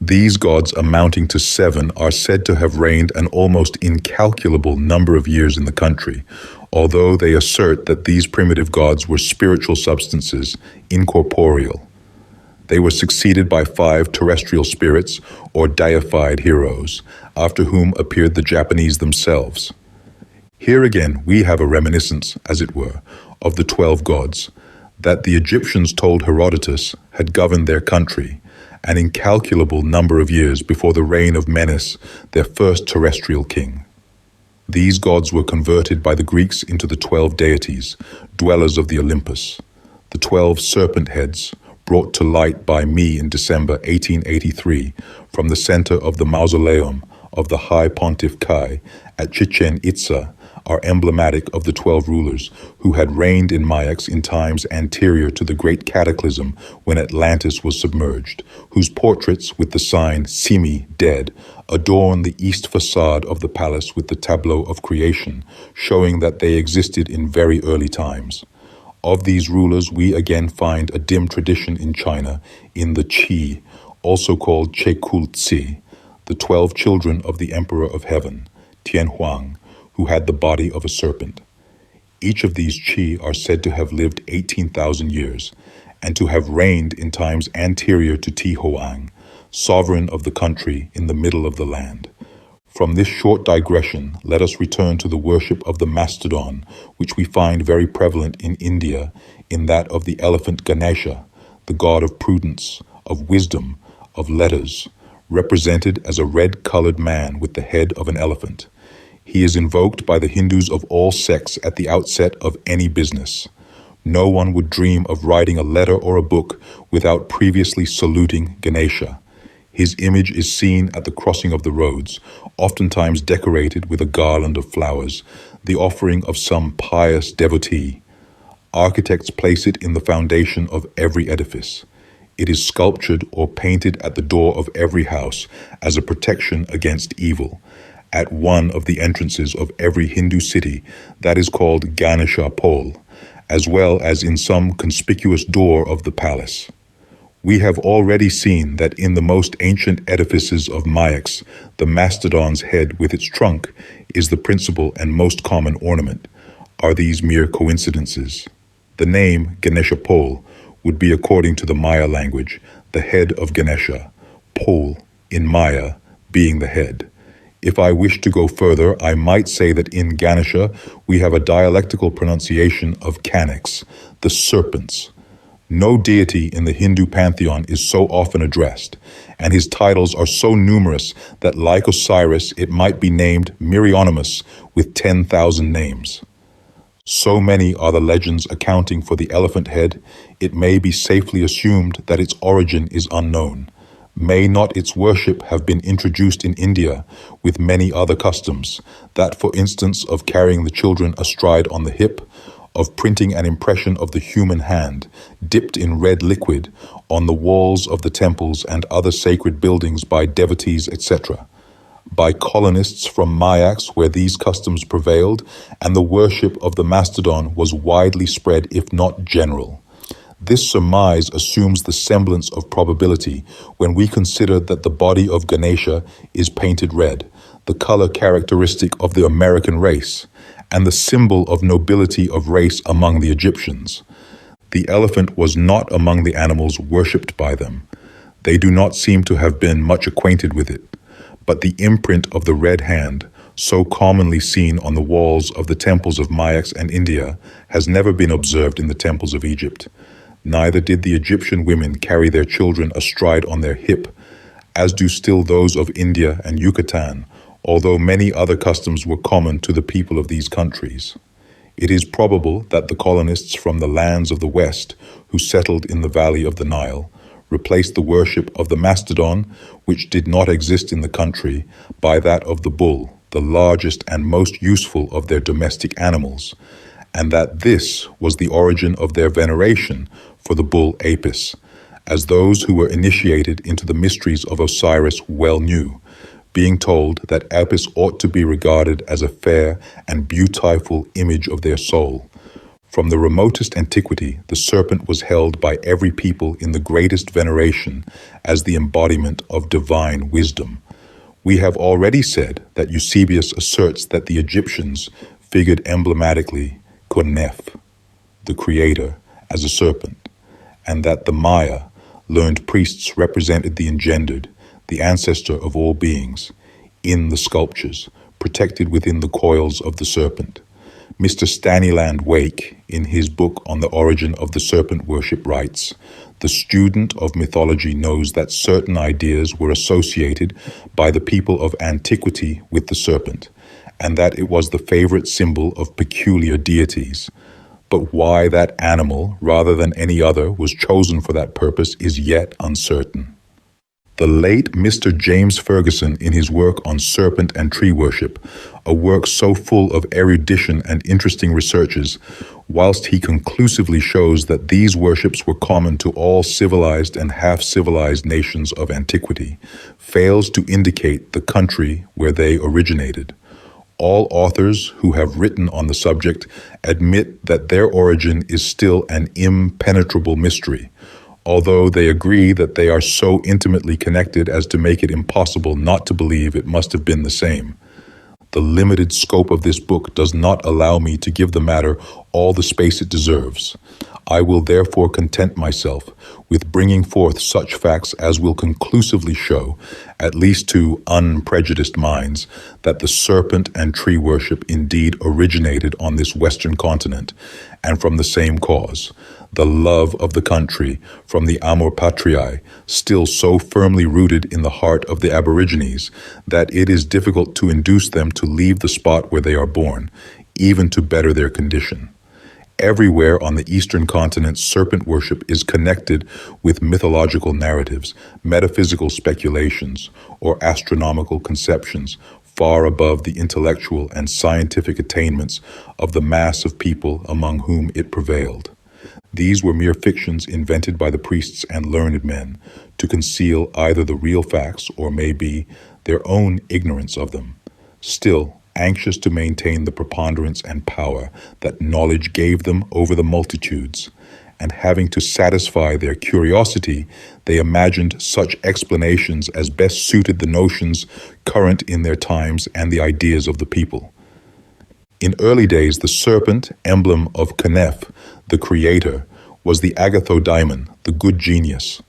These gods, amounting to 7, are said to have reigned an almost incalculable number of years in the country, although they assert that these primitive gods were spiritual substances, incorporeal. They were succeeded by 5 terrestrial spirits, or deified heroes, after whom appeared the Japanese themselves. Here again we have a reminiscence, as it were, of the 12 gods, that the Egyptians told Herodotus had governed their country an incalculable number of years before the reign of Menes, their first terrestrial king. These gods were converted by the Greeks into the 12 deities, dwellers of the Olympus, the 12 serpent heads, brought to light by me in December 1883 from the center of the mausoleum of the High Pontiff Kai at Chichen Itza, are emblematic of the 12 rulers who had reigned in Mayax in times anterior to the great cataclysm when Atlantis was submerged, whose portraits with the sign Simi, dead, adorn the east facade of the palace with the tableau of creation, showing that they existed in very early times. Of these rulers, we again find a dim tradition in China in the Qi, also called Chekultsi, the 12 children of the Emperor of Heaven, Tianhuang, who had the body of a serpent. Each of these Qi are said to have lived 18,000 years, and to have reigned in times anterior to Ti Hoang, sovereign of the country in the middle of the land. From this short digression, let us return to the worship of the mastodon, which we find very prevalent in India, in that of the elephant Ganesha, the god of prudence, of wisdom, of letters, represented as a red-colored man with the head of an elephant. He is invoked by the Hindus of all sects at the outset of any business. No one would dream of writing a letter or a book without previously saluting Ganesha. His image is seen at the crossing of the roads, oftentimes decorated with a garland of flowers, the offering of some pious devotee. Architects place it in the foundation of every edifice. It is sculptured or painted at the door of every house as a protection against evil. At one of the entrances of every Hindu city that is called Ganesha Pole, as well as in some conspicuous door of the palace. We have already seen that in the most ancient edifices of Mayax, the mastodon's head with its trunk is the principal and most common ornament. Are these mere coincidences? The name Ganesha Pole would be, according to the Maya language, the head of Ganesha, Pole in Maya being the head. If I wish to go further, I might say that in Ganesha we have a dialectical pronunciation of Kanix, the serpents. No deity in the Hindu pantheon is so often addressed, and his titles are so numerous that, like Osiris, it might be named Myrionymus with 10,000 names. So many are the legends accounting for the elephant head, it may be safely assumed that its origin is unknown. May not its worship have been introduced in India with many other customs, that for instance of carrying the children astride on the hip, of printing an impression of the human hand, dipped in red liquid, on the walls of the temples and other sacred buildings by devotees, etc., by colonists from Mayax where these customs prevailed, and the worship of the mastodon was widely spread if not general. This surmise assumes the semblance of probability when we consider that the body of Ganesha is painted red, the color characteristic of the American race, and the symbol of nobility of race among the Egyptians. The elephant was not among the animals worshipped by them. They do not seem to have been much acquainted with it, but the imprint of the red hand, so commonly seen on the walls of the temples of Mayax and India, has never been observed in the temples of Egypt. Neither did the Egyptian women carry their children astride on their hip, as do still those of India and Yucatan, although many other customs were common to the people of these countries. It is probable that the colonists from the lands of the West, who settled in the valley of the Nile, replaced the worship of the mastodon, which did not exist in the country, by that of the bull, the largest and most useful of their domestic animals, and that this was the origin of their veneration for the bull Apis, as those who were initiated into the mysteries of Osiris well knew, being told that Apis ought to be regarded as a fair and beautiful image of their soul. From the remotest antiquity, the serpent was held by every people in the greatest veneration as the embodiment of divine wisdom. We have already said that Eusebius asserts that the Egyptians, figured emblematically Conef, the creator, as a serpent, and that the Maya, learned priests, represented the engendered, the ancestor of all beings, in the sculptures, protected within the coils of the serpent. Mr. Staniland Wake, in his book on the origin of the serpent worship, writes, "The student of mythology knows that certain ideas were associated by the people of antiquity with the serpent, and that it was the favorite symbol of peculiar deities. But why that animal, rather than any other, was chosen for that purpose is yet uncertain." The late Mr. James Ferguson, in his work on serpent and tree worship, a work so full of erudition and interesting researches, whilst he conclusively shows that these worships were common to all civilized and half-civilized nations of antiquity, fails to indicate the country where they originated. All authors who have written on the subject admit that their origin is still an impenetrable mystery, although they agree that they are so intimately connected as to make it impossible not to believe it must have been the same. The limited scope of this book does not allow me to give the matter all the space it deserves. I will therefore content myself with bringing forth such facts as will conclusively show, at least to unprejudiced minds, that the serpent and tree worship indeed originated on this Western continent, and from the same cause, the love of the country, from the amor patriae, still so firmly rooted in the heart of the Aborigines that it is difficult to induce them to leave the spot where they are born, even to better their condition. Everywhere on the eastern continent, serpent worship is connected with mythological narratives, metaphysical speculations, or astronomical conceptions far above the intellectual and scientific attainments of the mass of people among whom it prevailed. These were mere fictions invented by the priests and learned men to conceal either the real facts or maybe their own ignorance of them. Still, anxious to maintain the preponderance and power that knowledge gave them over the multitudes, and having to satisfy their curiosity, they imagined such explanations as best suited the notions current in their times and the ideas of the people. In early days, the serpent, emblem of Conef, the creator, was the agathodaimon, the good genius.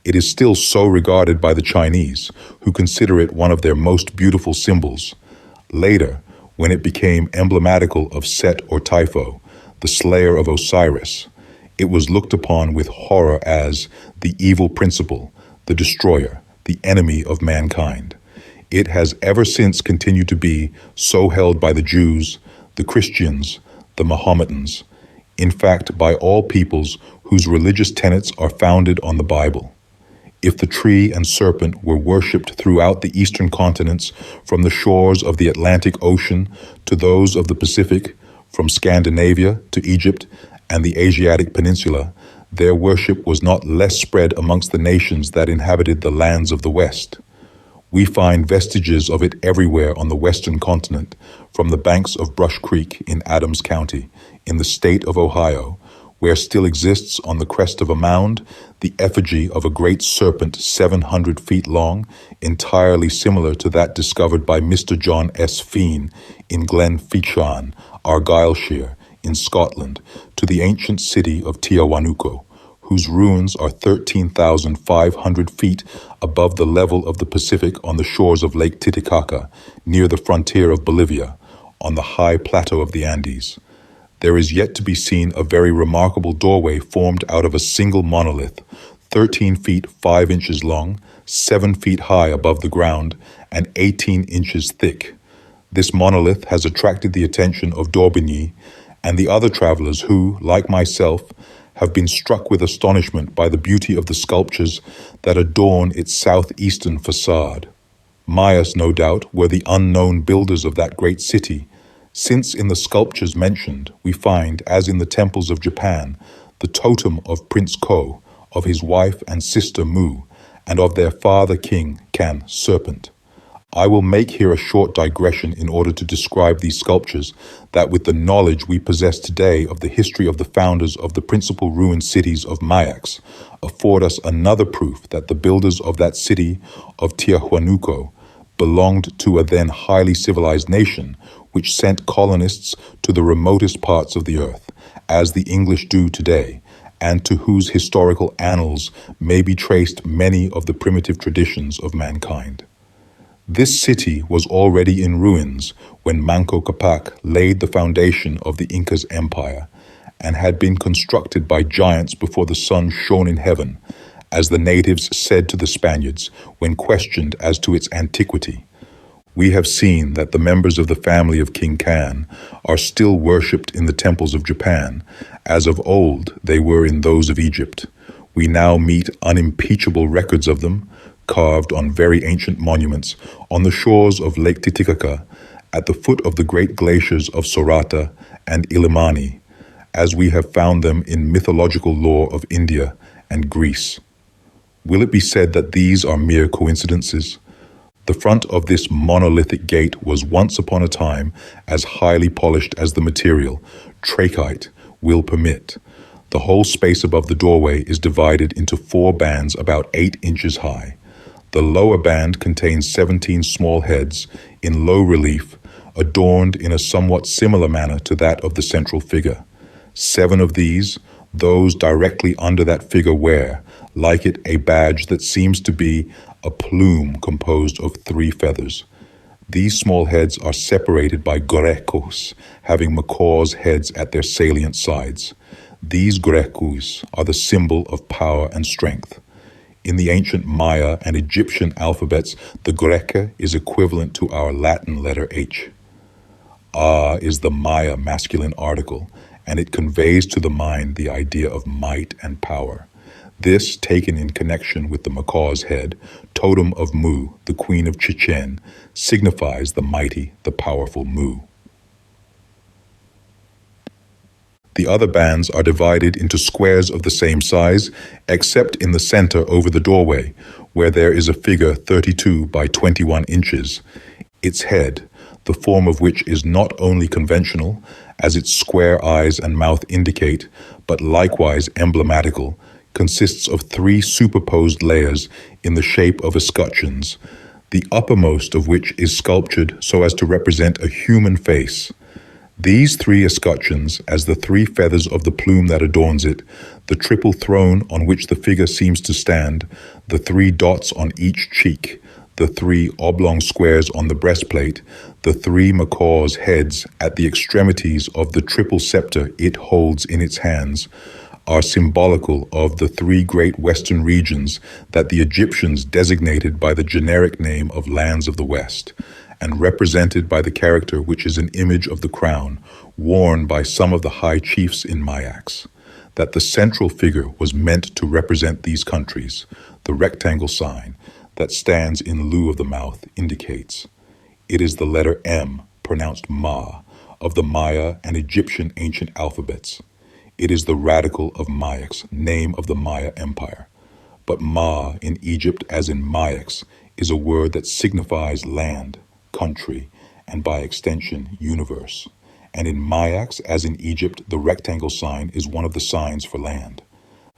It is still so regarded by the Chinese, who consider it one of their most beautiful symbols. Later, when it became emblematical of Set or Typho, the slayer of Osiris, it was looked upon with horror as the evil principle, the destroyer, the enemy of mankind. It has ever since continued to be so held by the Jews, the Christians, the Mohammedans, in fact by all peoples whose religious tenets are founded on the Bible. If the tree and serpent were worshipped throughout the eastern continents, from the shores of the Atlantic Ocean to those of the Pacific, from Scandinavia to Egypt and the Asiatic Peninsula, their worship was not less spread amongst the nations that inhabited the lands of the West. We find vestiges of it everywhere on the western continent, from the banks of Brush Creek in Adams County, in the state of Ohio, where still exists on the crest of a mound the effigy of a great serpent 700 feet long, entirely similar to that discovered by Mr. John S. Feen in Glen Fichan, Argyllshire, in Scotland, to the ancient city of Tiahuanaco, whose ruins are 13,500 feet above the level of the Pacific on the shores of Lake Titicaca, near the frontier of Bolivia, on the high plateau of the Andes. There is yet to be seen a very remarkable doorway formed out of a single monolith, 13 feet 5 inches long, 7 feet high above the ground, and 18 inches thick. This monolith has attracted the attention of D'Orbigny and the other travelers who, like myself, have been struck with astonishment by the beauty of the sculptures that adorn its southeastern facade. Mayas, no doubt, were the unknown builders of that great city, since in the sculptures mentioned we find, as in the temples of Japan, the totem of Prince Ko, of his wife and sister Mu, and of their father king, Kan, serpent. I will make here a short digression in order to describe these sculptures, that with the knowledge we possess today of the history of the founders of the principal ruined cities of Mayax, afford us another proof that the builders of that city of Tiahuanaco belonged to a then highly civilized nation which sent colonists to the remotest parts of the earth, as the English do today, and to whose historical annals may be traced many of the primitive traditions of mankind. This city was already in ruins when Manco Capac laid the foundation of the Inca's empire, and had been constructed by giants before the sun shone in heaven, as the natives said to the Spaniards when questioned as to its antiquity. We have seen that the members of the family of King Khan are still worshipped in the temples of Japan, as of old they were in those of Egypt. We now meet unimpeachable records of them, carved on very ancient monuments on the shores of Lake Titicaca, at the foot of the great glaciers of Sorata and Illimani, as we have found them in mythological lore of India and Greece. Will it be said that these are mere coincidences? The front of this monolithic gate was once upon a time as highly polished as the material, trachyte, will permit. The whole space above the doorway is divided into 4 bands about 8 inches high. The lower band contains 17 small heads in low relief, adorned in a somewhat similar manner to that of the central figure. 7 of these, those directly under that figure, wear, like it, a badge that seems to be a plume composed of 3 feathers. These small heads are separated by grecos, having macaws' heads at their salient sides. These grecos are the symbol of power and strength. In the ancient Maya and Egyptian alphabets, the greca is equivalent to our Latin letter H. Is the Maya masculine article, and it conveys to the mind the idea of might and power. This, taken in connection with the macaw's head, totem of Mu, the queen of Chichen, signifies the mighty, the powerful Mu. The other bands are divided into squares of the same size, except in the center over the doorway, where there is a figure 32 by 21 inches. Its head, the form of which is not only conventional, as its square eyes and mouth indicate, but likewise emblematical, consists of 3 superposed layers in the shape of escutcheons, the uppermost of which is sculptured so as to represent a human face. These 3 escutcheons, as the 3 feathers of the plume that adorns it, the triple throne on which the figure seems to stand, the 3 dots on each cheek, the 3 oblong squares on the breastplate, the 3 macaws' heads at the extremities of the triple scepter it holds in its hands, are symbolical of the 3 great western regions that the Egyptians designated by the generic name of lands of the West, and represented by the character which is an image of the crown, worn by some of the high chiefs in Mayax. That the central figure was meant to represent these countries, the rectangle sign that stands in lieu of the mouth indicates. It is the letter M, pronounced Ma, of the Maya and Egyptian ancient alphabets. It is the radical of Mayax, name of the Maya Empire. But Ma in Egypt, as in Mayax, is a word that signifies land, country, and by extension, universe. And in Mayax, as in Egypt, the rectangle sign is one of the signs for land.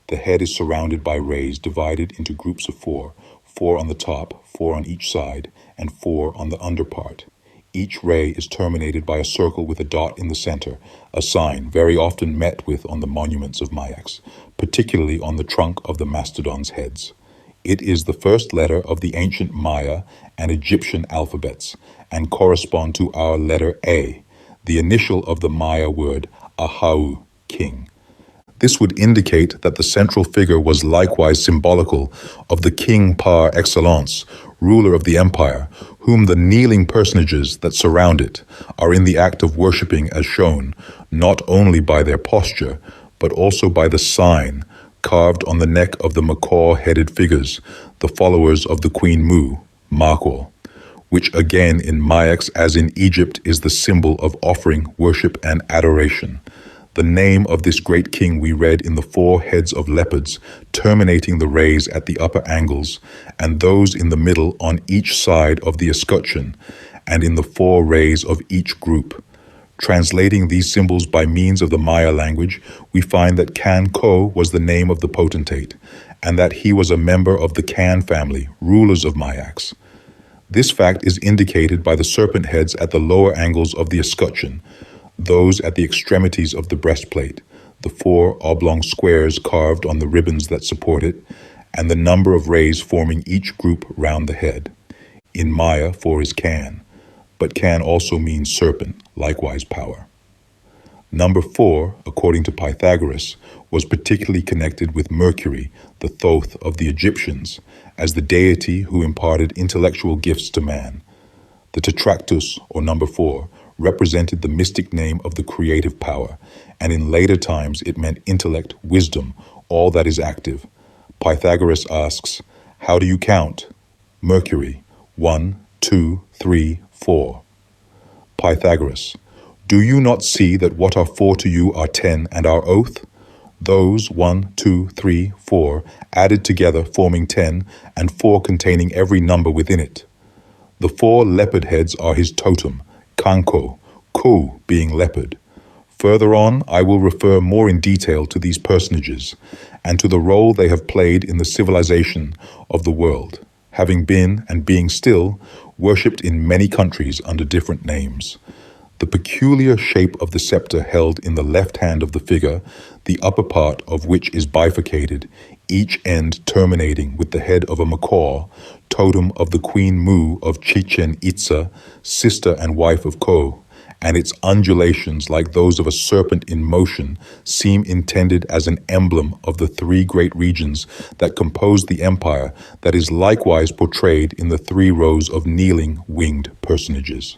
The head is surrounded by rays divided into groups of 4, 4 on the top, 4 on each side, and 4 on the underpart. Each ray is terminated by a circle with a dot in the center, a sign very often met with on the monuments of Mayax, particularly on the trunk of the mastodon's heads. It is the first letter of the ancient Maya and Egyptian alphabets, and correspond to our letter A, the initial of the Maya word Ahau, king. This would indicate that the central figure was likewise symbolical of the king par excellence, ruler of the empire, whom the kneeling personages that surround it are in the act of worshipping as shown, not only by their posture, but also by the sign carved on the neck of the macaw-headed figures, the followers of the Queen Mu, Mako, which again in Mayax as in Egypt is the symbol of offering, worship, and adoration. The name of this great king we read in the 4 heads of leopards, terminating the rays at the upper angles, and those in the middle on each side of the escutcheon, and in the 4 rays of each group. Translating these symbols by means of the Maya language, we find that Kan Ko was the name of the potentate, and that he was a member of the Kan family, rulers of Mayax. This fact is indicated by the serpent heads at the lower angles of the escutcheon, those at the extremities of the breastplate, the 4 oblong squares carved on the ribbons that support it, and the number of rays forming each group round the head. In Maya, 4 is Can, but Can also means serpent, likewise power. Number 4, according to Pythagoras, was particularly connected with Mercury, the Thoth of the Egyptians, as the deity who imparted intellectual gifts to man. The Tetractus, or number 4, represented the mystic name of the creative power, and in later times it meant intellect, wisdom, all that is active. Pythagoras asks, "How do you count?" Mercury, 1, 2, 3, 4. Pythagoras, "Do you not see that what are 4 to you are 10 and our oath? Those 1, 2, 3, 4 added together forming 10 and 4 containing every number within it. The 4 leopard heads are his totem, Kanko, Ku being leopard. Further on, I will refer more in detail to these personages and to the role they have played in the civilization of the world, having been and being still worshipped in many countries under different names. The peculiar shape of the scepter held in the left hand of the figure, the upper part of which is bifurcated, each end terminating with the head of a macaw, totem of the Queen Mu of Chichen Itza, sister and wife of Ko, and its undulations like those of a serpent in motion seem intended as an emblem of the 3 great regions that compose the empire that is likewise portrayed in the 3 rows of kneeling winged personages.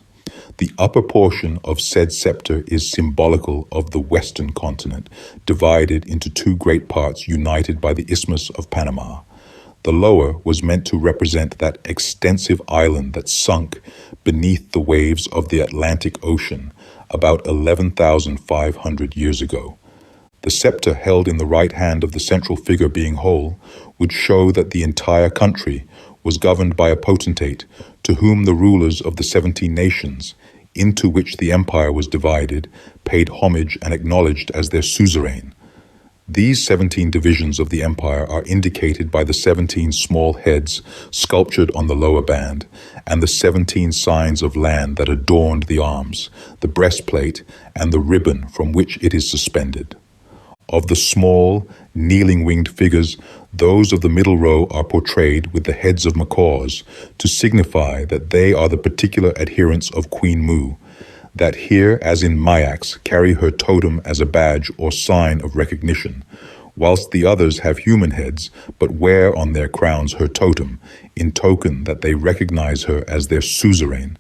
The upper portion of said scepter is symbolical of the western continent, divided into 2 great parts united by the Isthmus of Panama. The lower was meant to represent that extensive island that sunk beneath the waves of the Atlantic Ocean about 11,500 years ago. The scepter held in the right hand of the central figure being whole would show that the entire country was governed by a potentate to whom the rulers of the 17 nations, into which the empire was divided, paid homage and acknowledged as their suzerain. These 17 divisions of the empire are indicated by the 17 small heads sculptured on the lower band, and the 17 signs of land that adorned the arms, the breastplate, and the ribbon from which it is suspended. Of the small, kneeling winged figures, those of the middle row are portrayed with the heads of macaws to signify that they are the particular adherents of Queen Mu, that here, as in Mayax, carry her totem as a badge or sign of recognition, whilst the others have human heads but wear on their crowns her totem, in token that they recognize her as their suzerain.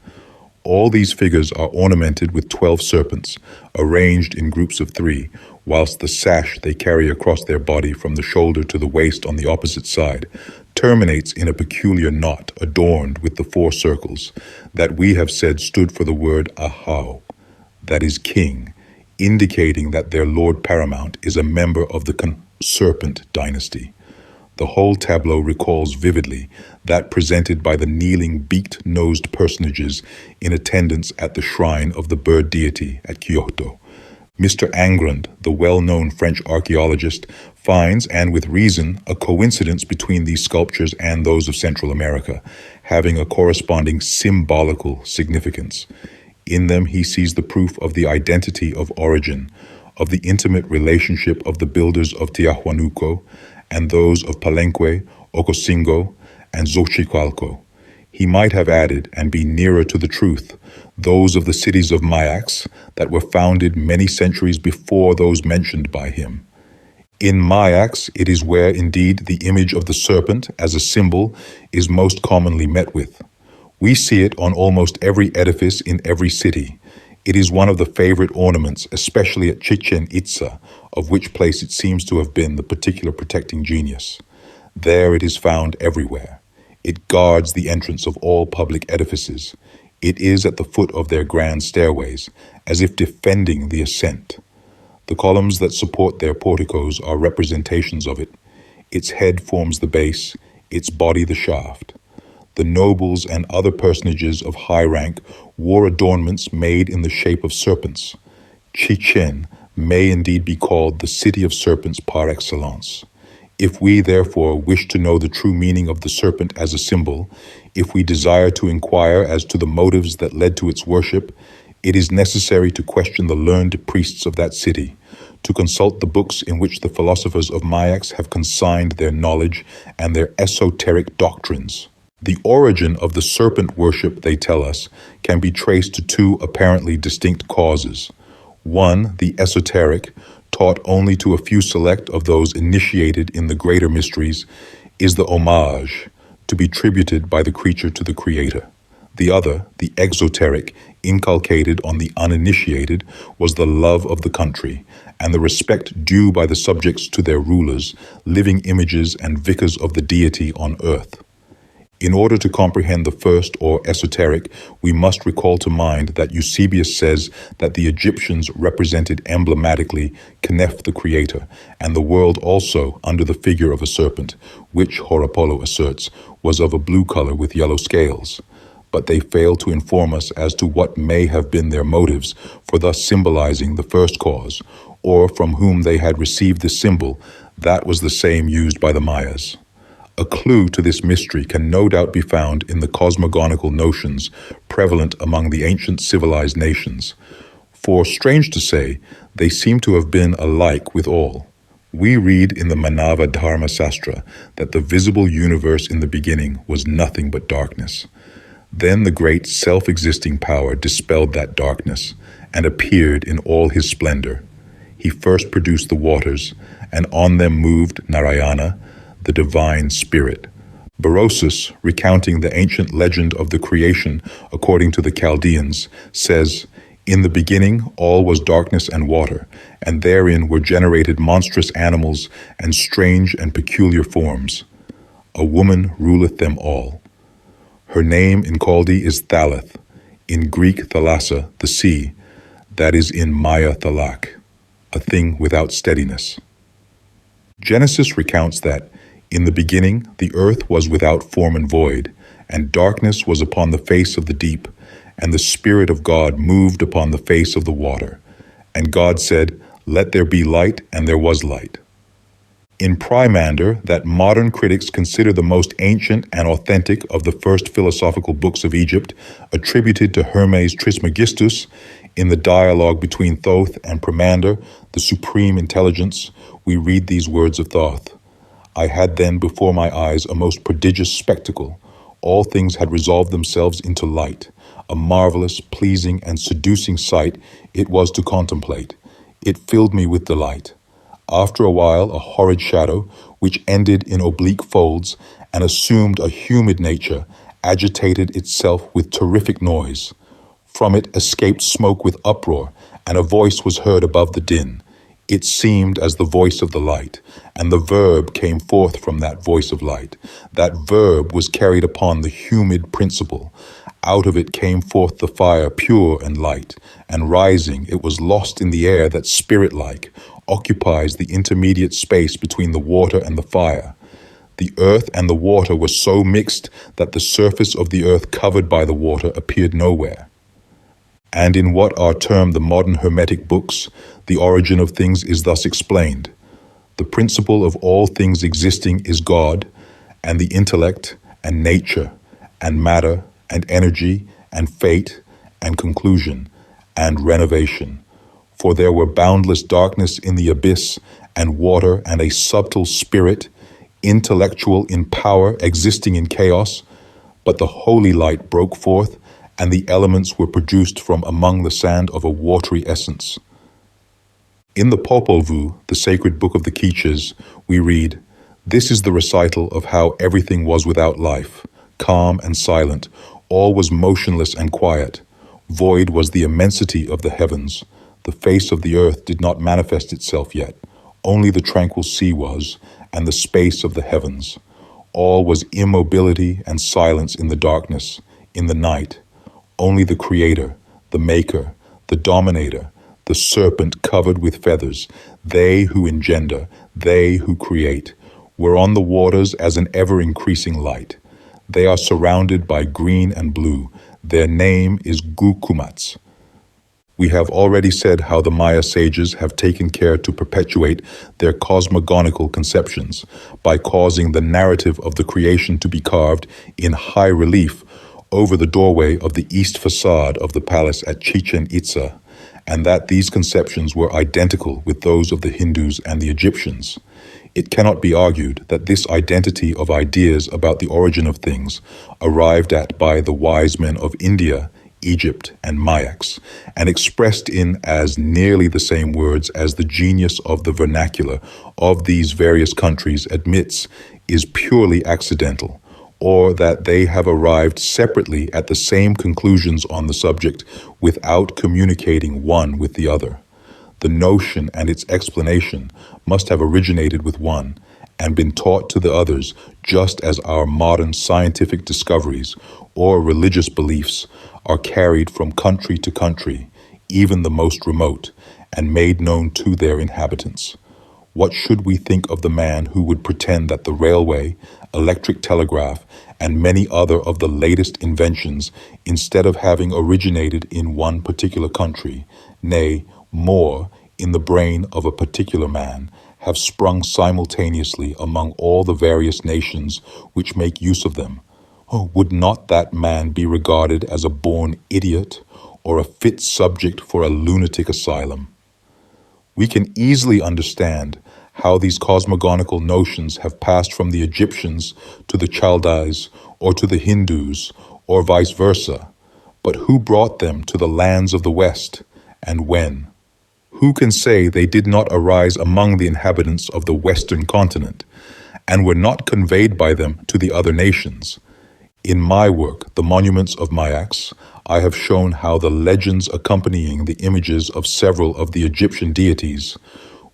All these figures are ornamented with 12 serpents, arranged in groups of 3, whilst the sash they carry across their body from the shoulder to the waist on the opposite side terminates in a peculiar knot adorned with the 4 circles that we have said stood for the word Ahau, that is king, indicating that their lord paramount is a member of the serpent dynasty. The whole tableau recalls vividly that presented by the kneeling beaked-nosed personages in attendance at the shrine of the bird deity at Kyoto. Mr. Angrand, the well-known French archaeologist, finds, and with reason, a coincidence between these sculptures and those of Central America, having a corresponding symbolical significance. In them he sees the proof of the identity of origin, of the intimate relationship of the builders of Tiahuanaco and those of Palenque, Ocosingo, and Xochicalco. He might have added, and be nearer to the truth, those of the cities of Mayax that were founded many centuries before those mentioned by him. In Mayax, it is where indeed the image of the serpent as a symbol is most commonly met with. We see it on almost every edifice in every city. It is one of the favorite ornaments, especially at Chichen Itza, of which place it seems to have been the particular protecting genius. There it is found everywhere. It guards the entrance of all public edifices. It is at the foot of their grand stairways, as if defending the ascent. The columns that support their porticos are representations of it. Its head forms the base, its body the shaft. The nobles and other personages of high rank wore adornments made in the shape of serpents. Chichen may indeed be called the city of serpents par excellence. If we, therefore, wish to know the true meaning of the serpent as a symbol, if we desire to inquire as to the motives that led to its worship, it is necessary to question the learned priests of that city, to consult the books in which the philosophers of Mayax have consigned their knowledge and their esoteric doctrines. The origin of the serpent worship, they tell us, can be traced to two apparently distinct causes. One, the esoteric, taught only to a few select of those initiated in the greater mysteries, is the homage, to be tributed by the creature to the creator. The other, the exoteric, inculcated on the uninitiated, was the love of the country, and the respect due by the subjects to their rulers, living images and vicars of the deity on earth. In order to comprehend the first, or esoteric, we must recall to mind that Eusebius says that the Egyptians represented emblematically Kneph the creator, and the world also under the figure of a serpent, which, Horapollo asserts, was of a blue color with yellow scales. But they fail to inform us as to what may have been their motives for thus symbolizing the first cause, or from whom they had received the symbol that was the same used by the Mayas. A clue to this mystery can no doubt be found in the cosmogonical notions prevalent among the ancient civilized nations. For, strange to say, they seem to have been alike with all. We read in the Manava Dharma Sastra that the visible universe in the beginning was nothing but darkness. Then the great self-existing power dispelled that darkness and appeared in all his splendor. He first produced the waters, and on them moved Narayana, the divine spirit. Berosus, recounting the ancient legend of the creation according to the Chaldeans, says, "In the beginning all was darkness and water, and therein were generated monstrous animals and strange and peculiar forms. A woman ruleth them all. Her name in Chaldee is Thalith, in Greek Thalassa, the sea, that is in Maya Thalak, a thing without steadiness." Genesis recounts that, "In the beginning the earth was without form and void, and darkness was upon the face of the deep, and the Spirit of God moved upon the face of the water. And God said, Let there be light, and there was light." In Primander, that modern critics consider the most ancient and authentic of the first philosophical books of Egypt, attributed to Hermes Trismegistus, in the dialogue between Thoth and Primander, the supreme intelligence, we read these words of Thoth. "I had then before my eyes a most prodigious spectacle. All things had resolved themselves into light. A marvelous, pleasing, and seducing sight it was to contemplate. It filled me with delight. After a while, a horrid shadow, which ended in oblique folds and assumed a humid nature, agitated itself with terrific noise. From it escaped smoke with uproar, and a voice was heard above the din. It seemed as the voice of the light, and the verb came forth from that voice of light. That verb was carried upon the humid principle. Out of it came forth the fire pure and light, and rising it was lost in the air that spirit-like occupies the intermediate space between the water and the fire. The earth and the water were so mixed that the surface of the earth covered by the water appeared nowhere." And in what are termed the modern Hermetic books, the origin of things is thus explained. The principle of all things existing is God, and the intellect, and nature, and matter, and energy, and fate, and conclusion, and renovation. For there were boundless darkness in the abyss, and water, and a subtle spirit, intellectual in power, existing in chaos, but the holy light broke forth, and the elements were produced from among the sand of a watery essence. In the Popol Vuh, the sacred book of the Quiches, we read, "This is the recital of how everything was without life, calm and silent, all was motionless and quiet. Void was the immensity of the heavens. The face of the earth did not manifest itself yet. Only the tranquil sea was, and the space of the heavens. All was immobility and silence in the darkness, in the night. Only the Creator, the Maker, the Dominator, the serpent covered with feathers, they who engender, they who create, were on the waters as an ever-increasing light. They are surrounded by green and blue. Their name is Gukumats. We have already said how the Maya sages have taken care to perpetuate their cosmogonical conceptions by causing the narrative of the creation to be carved in high relief over the doorway of the east facade of the palace at Chichen Itza, and that these conceptions were identical with those of the Hindus and the Egyptians. It cannot be argued that this identity of ideas about the origin of things, arrived at by the wise men of India, Egypt, and Mayaks, and expressed in as nearly the same words as the genius of the vernacular of these various countries admits, is purely accidental, or that they have arrived separately at the same conclusions on the subject without communicating one with the other. The notion and its explanation must have originated with one and been taught to the others, just as our modern scientific discoveries or religious beliefs are carried from country to country, even the most remote, and made known to their inhabitants. What should we think of the man who would pretend that the railway, electric telegraph, and many other of the latest inventions, instead of having originated in one particular country, nay, more, in the brain of a particular man, have sprung simultaneously among all the various nations which make use of them? Oh, would not that man be regarded as a born idiot or a fit subject for a lunatic asylum? We can easily understand how these cosmogonical notions have passed from the Egyptians to the Chaldees or to the Hindus or vice versa. But who brought them to the lands of the West, and when? Who can say they did not arise among the inhabitants of the Western continent, and were not conveyed by them to the other nations? In my work, The Monuments of Mayaks, I have shown how the legends accompanying the images of several of the Egyptian deities,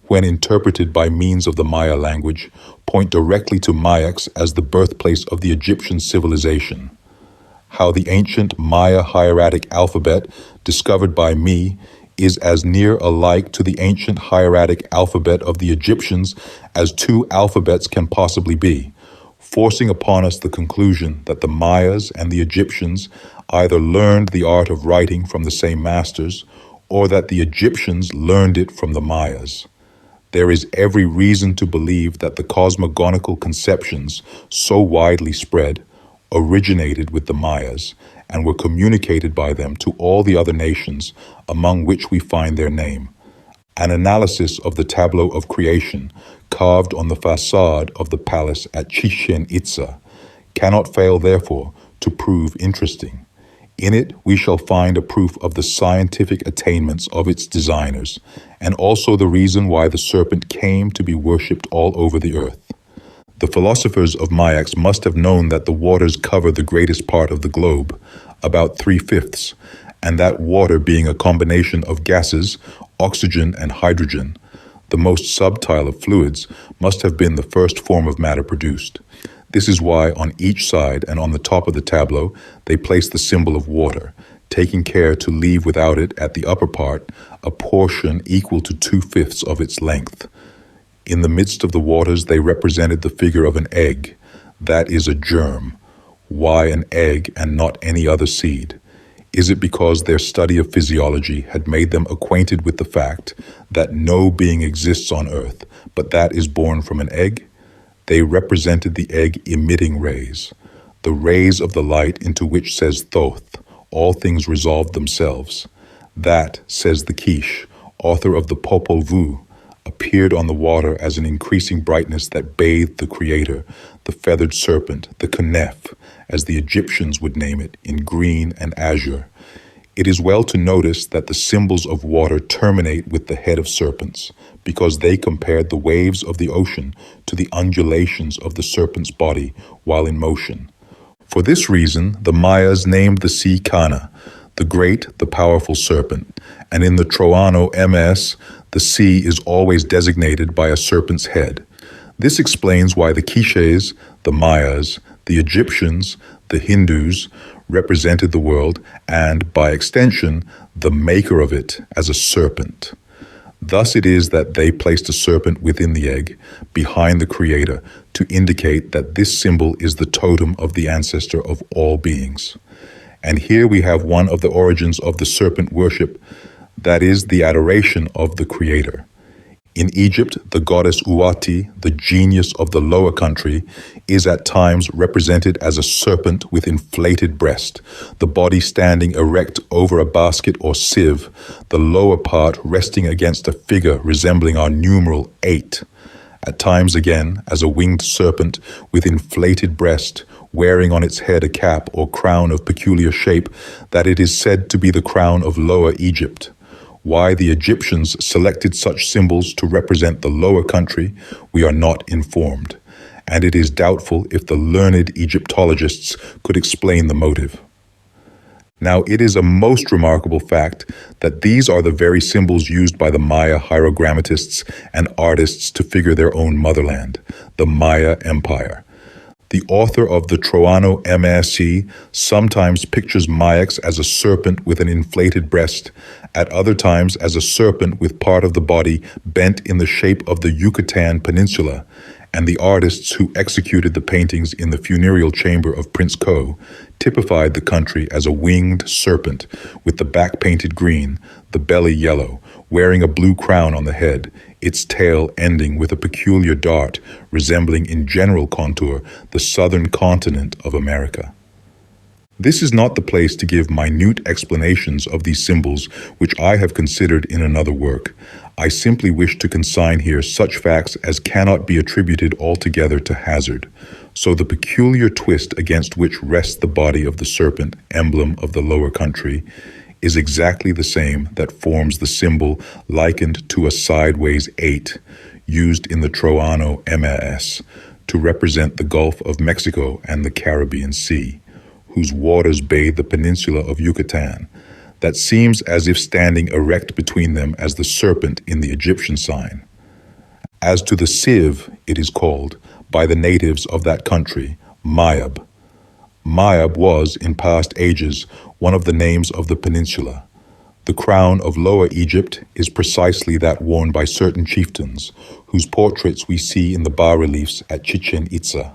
when interpreted by means of the Maya language, point directly to Mayaks as the birthplace of the Egyptian civilization. How the ancient Maya hieratic alphabet, discovered by me, is as near alike to the ancient hieratic alphabet of the Egyptians as two alphabets can possibly be, forcing upon us the conclusion that the Mayas and the Egyptians either learned the art of writing from the same masters, or that the Egyptians learned it from the Mayas. There is every reason to believe that the cosmogonical conceptions so widely spread originated with the Mayas and were communicated by them to all the other nations among which we find their name. An analysis of the tableau of creation carved on the facade of the palace at Chichen Itza cannot fail, therefore, to prove interesting. In it, we shall find a proof of the scientific attainments of its designers, and also the reason why the serpent came to be worshipped all over the earth. The philosophers of Mayaks must have known that the waters cover the greatest part of the globe, about 3/5, and that water being a combination of gases, oxygen and hydrogen, the most subtile of fluids, must have been the first form of matter produced. This is why on each side and on the top of the tableau they place the symbol of water, taking care to leave without it at the upper part a portion equal to 2/5 of its length. In the midst of the waters they represented the figure of an egg, that is a germ. Why an egg and not any other seed? Is it because their study of physiology had made them acquainted with the fact that no being exists on earth but that is born from an egg? They represented the egg emitting rays, the rays of the light into which, says Thoth, all things resolve themselves. That, says the Quiche, author of the Popol Vuh, appeared on the water as an increasing brightness that bathed the Creator, the feathered serpent, the Kneph, as the Egyptians would name it, in green and azure. It is well to notice that the symbols of water terminate with the head of serpents, because they compared the waves of the ocean to the undulations of the serpent's body while in motion. For this reason, the Mayas named the sea Kana, the great, the powerful serpent, and in the Troano MS, the sea is always designated by a serpent's head. This explains why the Quiches, the Mayas, the Egyptians, the Hindus represented the world, and, by extension, the maker of it as a serpent. Thus it is that they placed a serpent within the egg, behind the Creator, to indicate that this symbol is the totem of the ancestor of all beings. And here we have one of the origins of the serpent worship that is, the adoration of the Creator. In Egypt, the goddess Uati, the genius of the lower country, is at times represented as a serpent with inflated breast, the body standing erect over a basket or sieve, the lower part resting against a figure resembling our numeral 8. At times again, as a winged serpent with inflated breast, wearing on its head a cap or crown of peculiar shape that it is said to be the crown of Lower Egypt. Why the Egyptians selected such symbols to represent the lower country, we are not informed, and it is doubtful if the learned Egyptologists could explain the motive. Now, it is a most remarkable fact that these are the very symbols used by the Maya hierogrammatists and artists to figure their own motherland, the Maya Empire. The author of the Troano MSc sometimes pictures Mayaks as a serpent with an inflated breast, at other times as a serpent with part of the body bent in the shape of the Yucatan Peninsula, and the artists who executed the paintings in the funereal chamber of Prince Ko typified the country as a winged serpent with the back painted green, the belly yellow, wearing a blue crown on the head, its tail ending with a peculiar dart resembling in general contour the southern continent of America. This is not the place to give minute explanations of these symbols, which I have considered in another work. I simply wish to consign here such facts as cannot be attributed altogether to hazard. So the peculiar twist against which rests the body of the serpent, emblem of the lower country, is exactly the same that forms the symbol likened to a sideways 8, used in the Troano MAS to represent the Gulf of Mexico and the Caribbean Sea, whose waters bathe the peninsula of Yucatan, that seems as if standing erect between them as the serpent in the Egyptian sign. As to the sieve, it is called, by the natives of that country, Mayab. Mayab was, in past ages, one of the names of the peninsula. The crown of Lower Egypt is precisely that worn by certain chieftains, whose portraits we see in the bas-reliefs at Chichen Itza.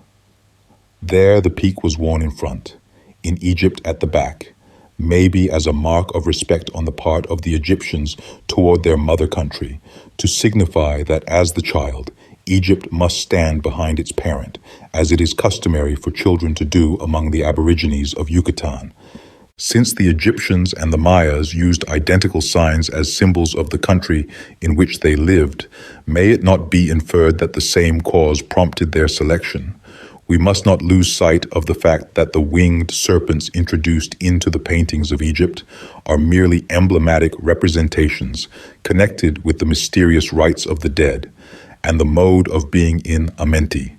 There the peak was worn in front, in Egypt at the back, maybe as a mark of respect on the part of the Egyptians toward their mother country, to signify that as the child, Egypt must stand behind its parent, as it is customary for children to do among the aborigines of Yucatan. Since the Egyptians and the Mayas used identical signs as symbols of the country in which they lived, may it not be inferred that the same cause prompted their selection? We must not lose sight of the fact that the winged serpents introduced into the paintings of Egypt are merely emblematic representations connected with the mysterious rites of the dead and the mode of being in Amenti,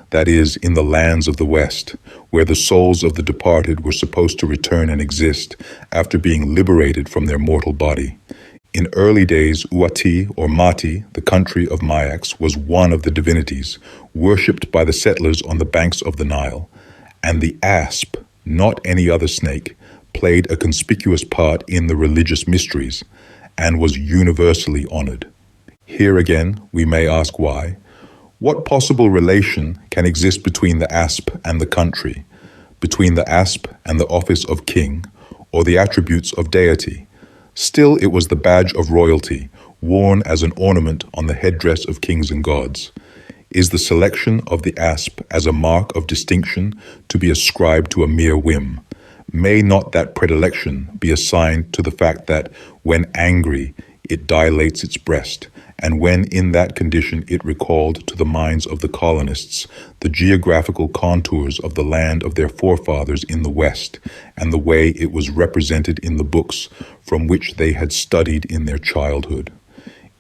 that is, in the lands of the West, where the souls of the departed were supposed to return and exist after being liberated from their mortal body. In early days, Uati or Mati, the country of Mayaks, was one of the divinities, worshipped by the settlers on the banks of the Nile, and the asp, not any other snake, played a conspicuous part in the religious mysteries, and was universally honored. Here again, we may ask why. What possible relation can exist between the asp and the country, between the asp and the office of king, or the attributes of deity? Still, it was the badge of royalty, worn as an ornament on the headdress of kings and gods. Is the selection of the asp as a mark of distinction to be ascribed to a mere whim? May not that predilection be assigned to the fact that, when angry, it dilates its breast, and when in that condition it recalled to the minds of the colonists the geographical contours of the land of their forefathers in the West, and the way it was represented in the books from which they had studied in their childhood?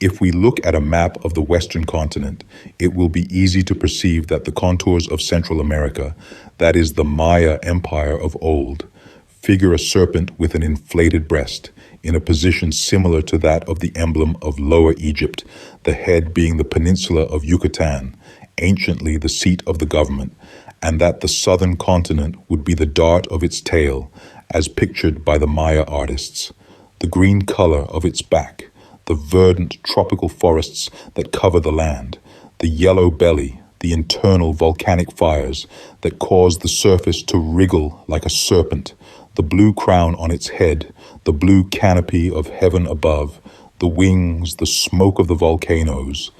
If we look at a map of the Western continent, it will be easy to perceive that the contours of Central America, that is the Maya Empire of old, figure a serpent with an inflated breast, in a position similar to that of the emblem of Lower Egypt, the head being the peninsula of Yucatan, anciently the seat of the government, and that the southern continent would be the dart of its tail, as pictured by the Maya artists, the green color of its back, the verdant tropical forests that cover the land, the yellow belly, the internal volcanic fires that cause the surface to wriggle like a serpent, the blue crown on its head, the blue canopy of heaven above, the wings, the smoke of the volcanoes,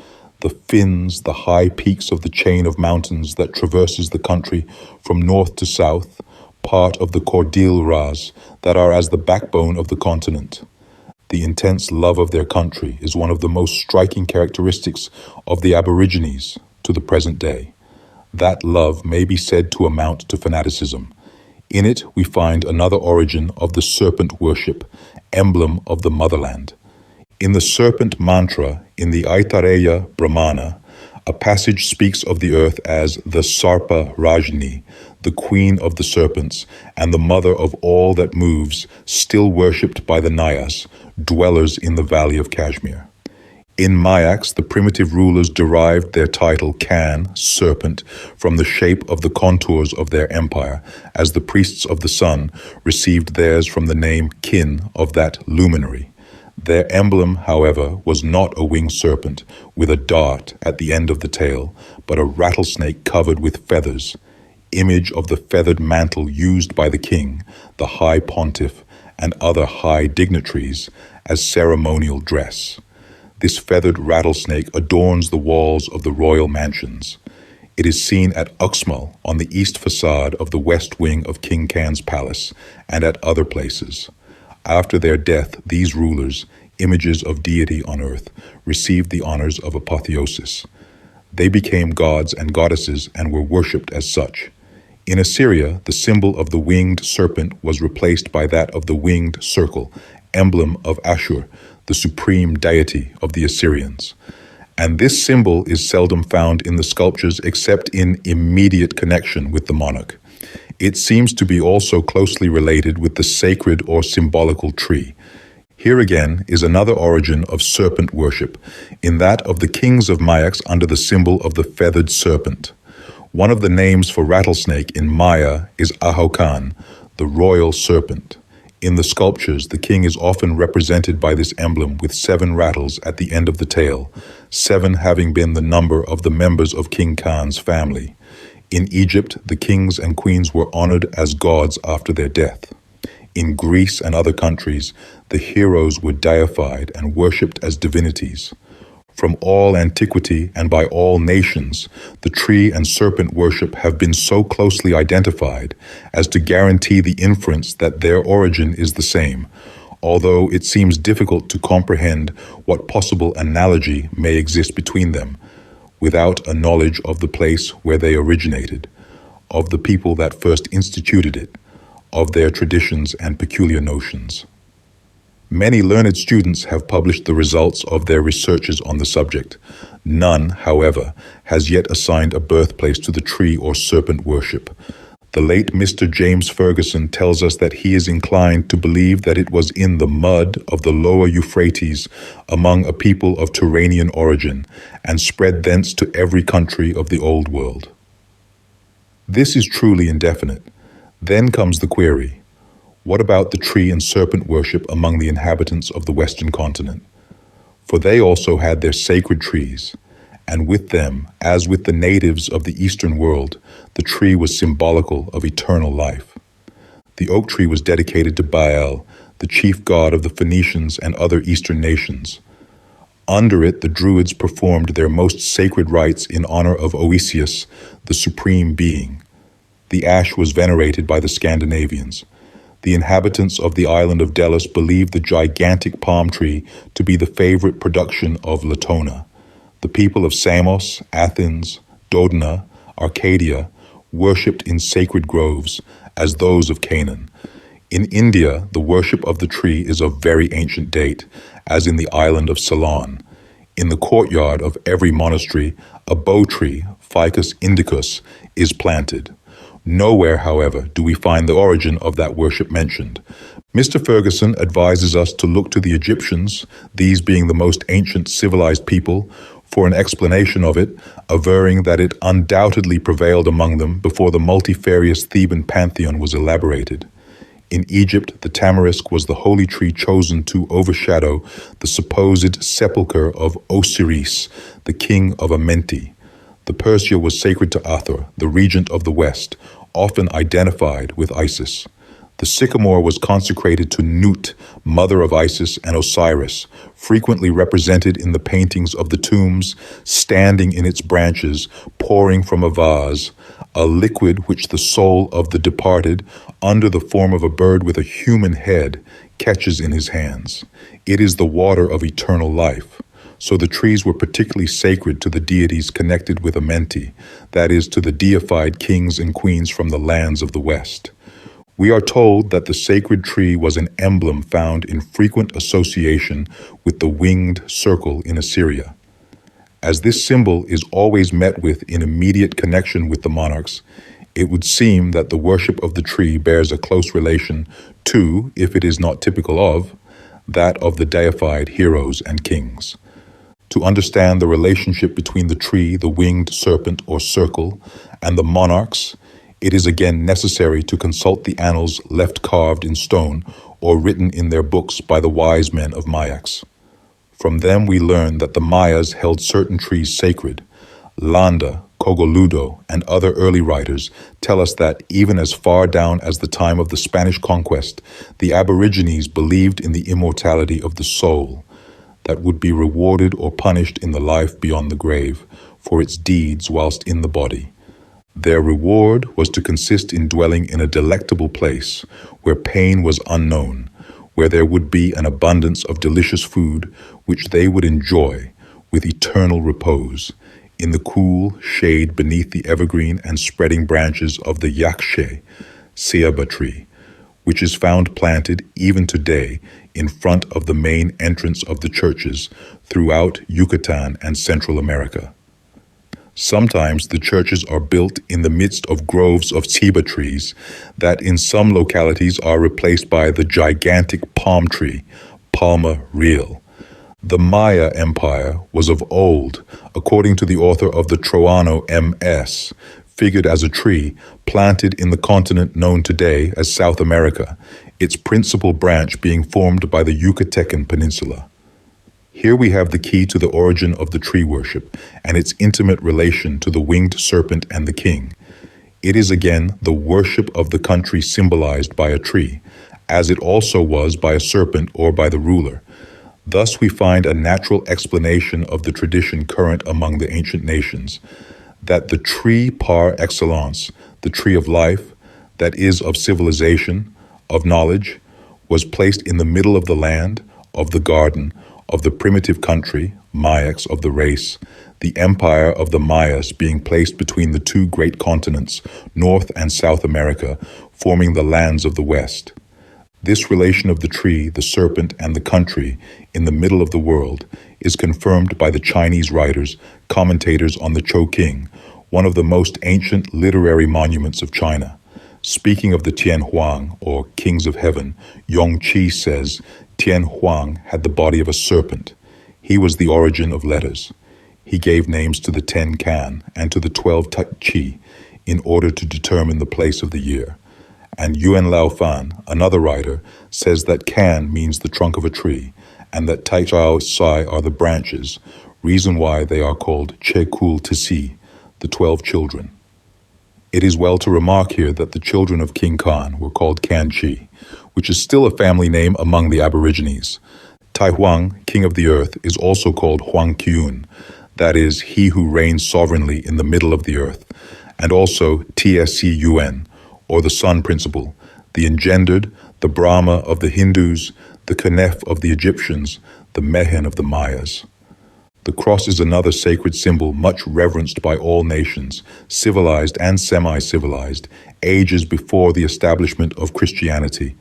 the fins, the high peaks of the chain of mountains that traverses the country from north to south, part of the Cordilleras that are as the backbone of the continent. The intense love of their country is one of the most striking characteristics of the Aborigines to the present day. That love may be said to amount to fanaticism. In it, we find another origin of the serpent worship, emblem of the motherland. In the serpent mantra in the Aitareya Brahmana, a passage speaks of the earth as the Sarpa Rajni, the queen of the serpents and the mother of all that moves, still worshipped by the Nayas, dwellers in the valley of Kashmir. In Mayaks, the primitive rulers derived their title Kan, serpent, from the shape of the contours of their empire, as the priests of the sun received theirs from the name Kin of that luminary. Their emblem, however, was not a winged serpent with a dart at the end of the tail, but a rattlesnake covered with feathers, image of the feathered mantle used by the king, the high pontiff, and other high dignitaries as ceremonial dress. This feathered rattlesnake adorns the walls of the royal mansions. It is seen at Uxmal on the east facade of the west wing of King Kan's palace and at other places. After their death, these rulers, images of deity on earth, received the honors of apotheosis. They became gods and goddesses and were worshipped as such. In Assyria, the symbol of the winged serpent was replaced by that of the winged circle, emblem of Ashur, the supreme deity of the Assyrians. And this symbol is seldom found in the sculptures except in immediate connection with the monarch. It seems to be also closely related with the sacred or symbolical tree. Here again is another origin of serpent worship, in that of the kings of Mayaks under the symbol of the feathered serpent. One of the names for rattlesnake in Maya is Ahokan, the royal serpent. In the sculptures, the king is often represented by this emblem with 7 rattles at the end of the tail, 7 having been the number of the members of King Khan's family. In Egypt, the kings and queens were honored as gods after their death. In Greece and other countries, the heroes were deified and worshipped as divinities. From all antiquity and by all nations, the tree and serpent worship have been so closely identified as to guarantee the inference that their origin is the same, although it seems difficult to comprehend what possible analogy may exist between them, without a knowledge of the place where they originated, of the people that first instituted it, of their traditions and peculiar notions. Many learned students have published the results of their researches on the subject. None, however, has yet assigned a birthplace to the tree or serpent worship. The late Mr. James Ferguson tells us that he is inclined to believe that it was in the mud of the lower Euphrates among a people of Turanian origin and spread thence to every country of the Old World. This is truly indefinite. Then comes the query. What about the tree and serpent worship among the inhabitants of the Western continent? For they also had their sacred trees, and with them, as with the natives of the Eastern world, the tree was symbolical of eternal life. The oak tree was dedicated to Baal, the chief god of the Phoenicians and other Eastern nations. Under it, the Druids performed their most sacred rites in honor of Oisius, the supreme being. The ash was venerated by the Scandinavians. The inhabitants of the island of Delos believed the gigantic palm tree to be the favorite production of Latona. The people of Samos, Athens, Dodona, Arcadia worshipped in sacred groves as those of Canaan. In India, the worship of the tree is of very ancient date, as in the island of Ceylon. In the courtyard of every monastery, a bow tree, Ficus indicus, is planted. Nowhere, however, do we find the origin of that worship mentioned. Mr. Ferguson advises us to look to the Egyptians, these being the most ancient civilized people, for an explanation of it, averring that it undoubtedly prevailed among them before the multifarious Theban pantheon was elaborated. In Egypt, the tamarisk was the holy tree chosen to overshadow the supposed sepulchre of Osiris, the king of Amenti. The Persia was sacred to Athor, the regent of the West, often identified with Isis. The sycamore was consecrated to Nut, mother of Isis and Osiris, frequently represented in the paintings of the tombs, standing in its branches, pouring from a vase, a liquid which the soul of the departed, under the form of a bird with a human head, catches in his hands. It is the water of eternal life. So the trees were particularly sacred to the deities connected with Amenti, that is, to the deified kings and queens from the lands of the West. We are told that the sacred tree was an emblem found in frequent association with the winged circle in Assyria. As this symbol is always met with in immediate connection with the monarchs, it would seem that the worship of the tree bears a close relation to, if it is not typical of, that of the deified heroes and kings. To understand the relationship between the tree, the winged serpent or circle, and the monarchs, it is again necessary to consult the annals left carved in stone or written in their books by the wise men of Mayax. From them we learn that the Mayas held certain trees sacred. Landa, Cogoludo, and other early writers tell us that even as far down as the time of the Spanish conquest, the Aborigines believed in the immortality of the soul, that would be rewarded or punished in the life beyond the grave for its deeds whilst in the body. Their reward was to consist in dwelling in a delectable place where pain was unknown, where there would be an abundance of delicious food which they would enjoy with eternal repose, in the cool shade beneath the evergreen and spreading branches of the yakshe, ceiba tree, which is found planted even today in front of the main entrance of the churches throughout Yucatan and Central America. Sometimes the churches are built in the midst of groves of ceiba trees that in some localities are replaced by the gigantic palm tree, Palma real. The Maya Empire was of old, according to the author of the Troano MS, figured as a tree planted in the continent known today as South America, its principal branch being formed by the Yucatecan Peninsula. Here we have the key to the origin of the tree worship and its intimate relation to the winged serpent and the king. It is again the worship of the country symbolized by a tree, as it also was by a serpent or by the ruler. Thus we find a natural explanation of the tradition current among the ancient nations, that the tree par excellence, the tree of life, that is of civilization, of knowledge, was placed in the middle of the land, of the garden, of the primitive country, Mayax of the race, the empire of the Mayas being placed between the two great continents, North and South America, forming the lands of the West. This relation of the tree, the serpent, and the country in the middle of the world is confirmed by the Chinese writers, commentators on the Chongqing, one of the most ancient literary monuments of China. Speaking of the Tian Huang, or kings of heaven, Yongqi says, Tian Huang had the body of a serpent. He was the origin of letters. He gave names to the 10 Can and to the 12 Qi in order to determine the place of the year. And Yuan Laofan, another writer, says that Can means the trunk of a tree, and that Tai Chao Sai are the branches, reason why they are called Che Kul Tisi, the 12 children. It is well to remark here that the children of King Khan were called Kanchi, which is still a family name among the Aborigines. Tai Huang, king of the earth, is also called Huang Qiun, that is, he who reigns sovereignly in the middle of the earth, and also Tsc Yuen, or the sun principle, the engendered, the Brahma of the Hindus, the Kanef of the Egyptians, the Mehen of the Mayas. The cross is another sacred symbol much reverenced by all nations, civilized and semi-civilized, ages before the establishment of Christianity,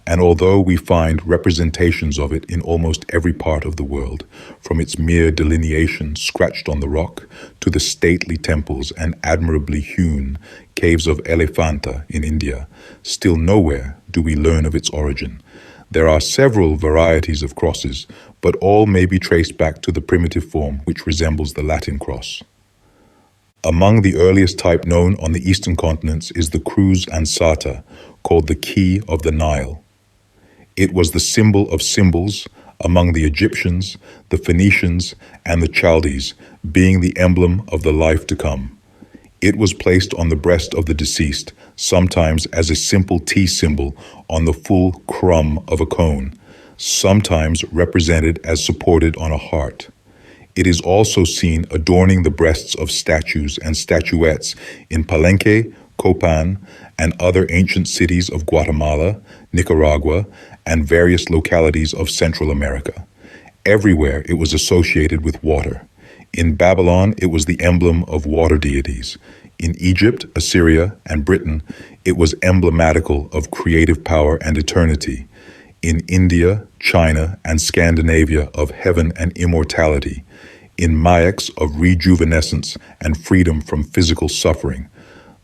and although we find representations of it in almost every part of the world, from its mere delineation scratched on the rock to the stately temples and admirably hewn caves of Elephanta in India, still nowhere do we learn of its origin. There are several varieties of crosses, but all may be traced back to the primitive form which resembles the Latin cross. Among the earliest type known on the eastern continents is the Cruz Ansata, called the Key of the Nile. It was the symbol of symbols among the Egyptians, the Phoenicians, and the Chaldees, being the emblem of the life to come. It was placed on the breast of the deceased, sometimes as a simple T symbol on the full crumb of a cone, sometimes represented as supported on a heart. It is also seen adorning the breasts of statues and statuettes in Palenque, Copan, and other ancient cities of Guatemala, Nicaragua, and various localities of Central America. Everywhere it was associated with water. In Babylon, it was the emblem of water deities. In Egypt, Assyria, and Britain, it was emblematical of creative power and eternity. In India, China, and Scandinavia, of heaven and immortality. In Mayaks, of rejuvenescence and freedom from physical suffering.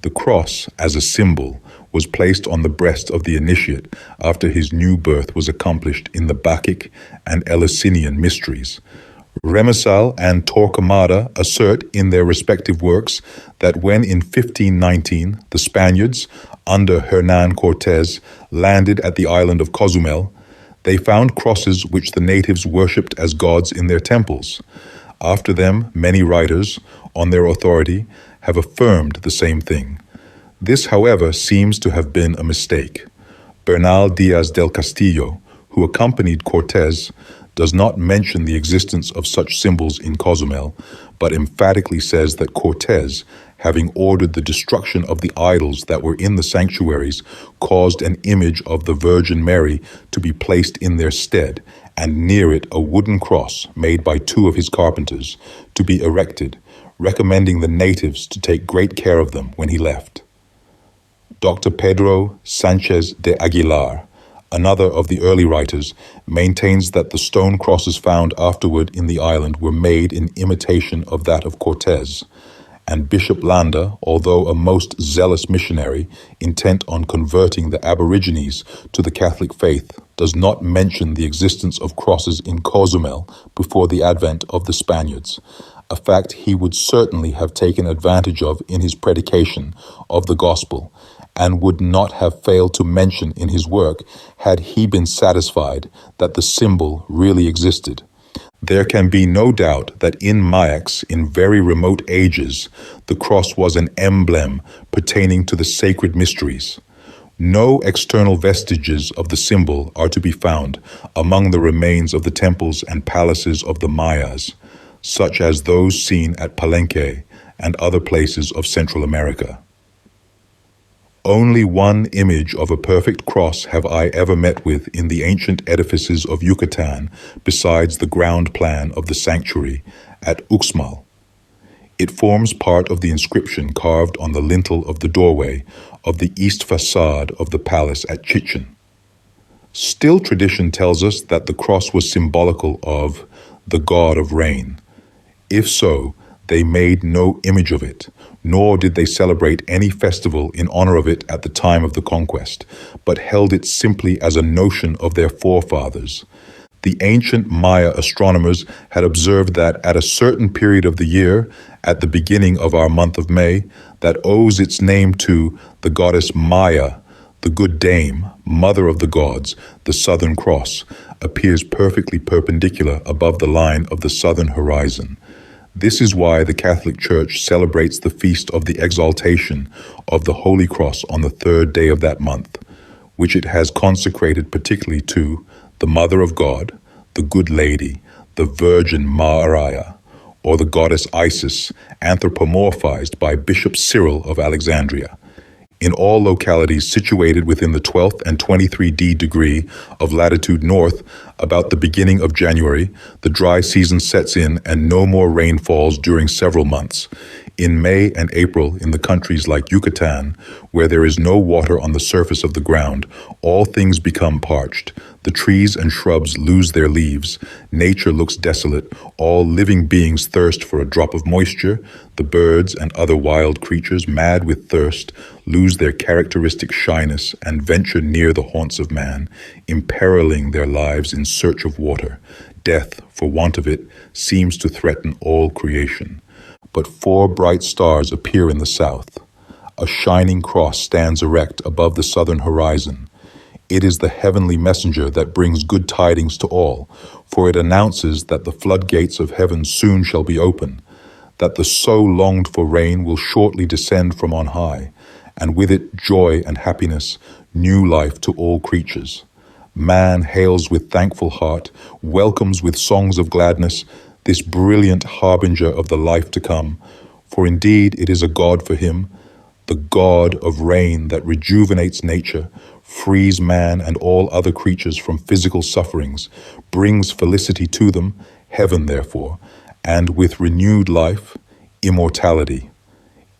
The cross, as a symbol, was placed on the breast of the initiate after his new birth was accomplished in the Bacchic and Eleusinian mysteries. Remesal and Torquemada assert in their respective works that when in 1519 the Spaniards, under Hernán Cortés, landed at the island of Cozumel, they found crosses which the natives worshipped as gods in their temples. After them, many writers, on their authority, have affirmed the same thing. This, however, seems to have been a mistake. Bernal Diaz del Castillo, who accompanied Cortés, does not mention the existence of such symbols in Cozumel, but emphatically says that Cortés, having ordered the destruction of the idols that were in the sanctuaries, caused an image of the Virgin Mary to be placed in their stead, and near it a wooden cross made by 2 of his carpenters to be erected, recommending the natives to take great care of them when he left. Dr. Pedro Sanchez de Aguilar, another of the early writers, maintains that the stone crosses found afterward in the island were made in imitation of that of Cortés, and Bishop Landa, although a most zealous missionary intent on converting the Aborigines to the Catholic faith, does not mention the existence of crosses in Cozumel before the advent of the Spaniards, a fact he would certainly have taken advantage of in his predication of the gospel, and would not have failed to mention in his work had he been satisfied that the symbol really existed. There can be no doubt that in Mayaks, in very remote ages, the cross was an emblem pertaining to the sacred mysteries. No external vestiges of the symbol are to be found among the remains of the temples and palaces of the Mayas, such as those seen at Palenque and other places of Central America. Only one image of a perfect cross have I ever met with in the ancient edifices of Yucatan besides the ground plan of the sanctuary at Uxmal. It forms part of the inscription carved on the lintel of the doorway of the east facade of the palace at Chichen. Still tradition tells us that the cross was symbolical of the god of rain. If so, they made no image of it, nor did they celebrate any festival in honor of it at the time of the conquest, but held it simply as a notion of their forefathers. The ancient Maya astronomers had observed that at a certain period of the year, at the beginning of our month of May, that owes its name to the goddess Maya, the good dame, mother of the gods, the southern cross, appears perfectly perpendicular above the line of the southern horizon. This is why the Catholic Church celebrates the feast of the exaltation of the Holy Cross on the 3rd day of that month, which it has consecrated particularly to the Mother of God, the Good Lady, the Virgin Maria, or the goddess Isis, anthropomorphized by Bishop Cyril of Alexandria. In all localities situated within the 12th and 23d degree of latitude north, about the beginning of January, the dry season sets in and no more rain falls during several months. In May and April, in the countries like Yucatan, where there is no water on the surface of the ground, all things become parched. The trees and shrubs lose their leaves. Nature looks desolate. All living beings thirst for a drop of moisture. The birds and other wild creatures, mad with thirst, lose their characteristic shyness and venture near the haunts of man, imperiling their lives in search of water. Death, for want of it, seems to threaten all creation. But 4 bright stars appear in the south. A shining cross stands erect above the southern horizon. It is the heavenly messenger that brings good tidings to all, for it announces that the floodgates of heaven soon shall be open. that the so longed for rain will shortly descend from on high, and with it joy and happiness, new life to all creatures. Man hails with thankful heart, welcomes with songs of gladness this brilliant harbinger of the life to come, for indeed it is a God for him, the God of rain that rejuvenates nature, frees man and all other creatures from physical sufferings, brings felicity to them, heaven therefore, and with renewed life, immortality.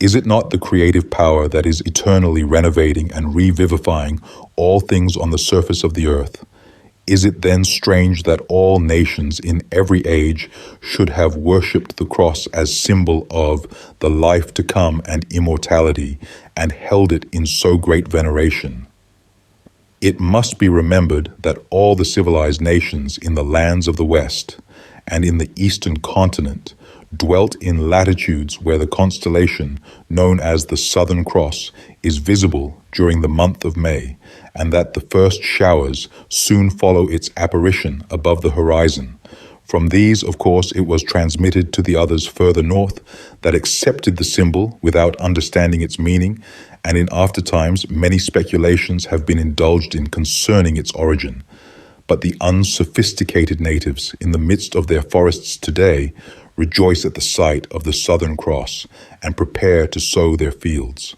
Is it not the creative power that is eternally renovating and revivifying all things on the surface of the earth? Is it then strange that all nations in every age should have worshipped the cross as symbol of the life to come and immortality, and held it in so great veneration? It must be remembered that all the civilized nations in the lands of the West and in the Eastern continent dwelt in latitudes where the constellation known as the Southern Cross is visible during the month of May, and that the first showers soon follow its apparition above the horizon. From these, of course, it was transmitted to the others further north that accepted the symbol without understanding its meaning, and in after times many speculations have been indulged in concerning its origin. But the unsophisticated natives in the midst of their forests today rejoice at the sight of the Southern Cross and prepare to sow their fields.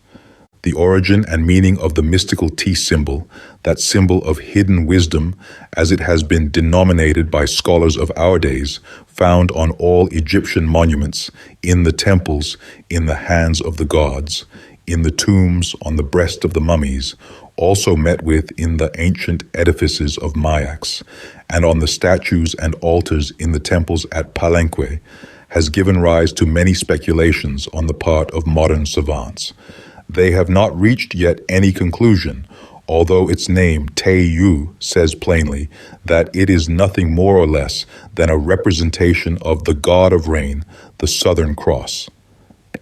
The origin and meaning of the mystical T symbol, that symbol of hidden wisdom, as it has been denominated by scholars of our days, found on all Egyptian monuments, in the temples, in the hands of the gods, in the tombs, on the breast of the mummies, also met with in the ancient edifices of Mayaks, and on the statues and altars in the temples at Palenque, has given rise to many speculations on the part of modern savants. They have not reached yet any conclusion, although its name, Te-yu, says plainly that it is nothing more or less than a representation of the god of rain, the Southern Cross.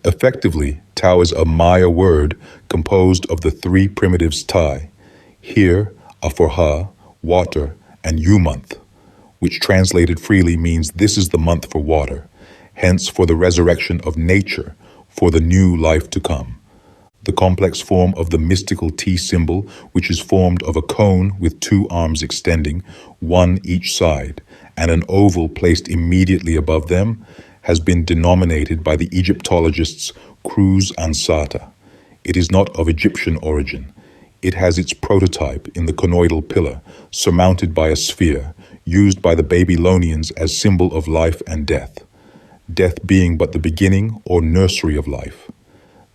Effectively, Tao is a Maya word composed of the three primitives Tai, here, Aforha, water, and Yu month, which translated freely means this is the month for water, hence for the resurrection of nature, for the new life to come. The complex form of the mystical T symbol, which is formed of a cone with two arms extending, one each side, and an oval placed immediately above them, has been denominated by the Egyptologists Cruz Ansata. It is not of Egyptian origin. It has its prototype in the conoidal pillar, surmounted by a sphere, used by the Babylonians as symbol of life and death, death being but the beginning or nursery of life.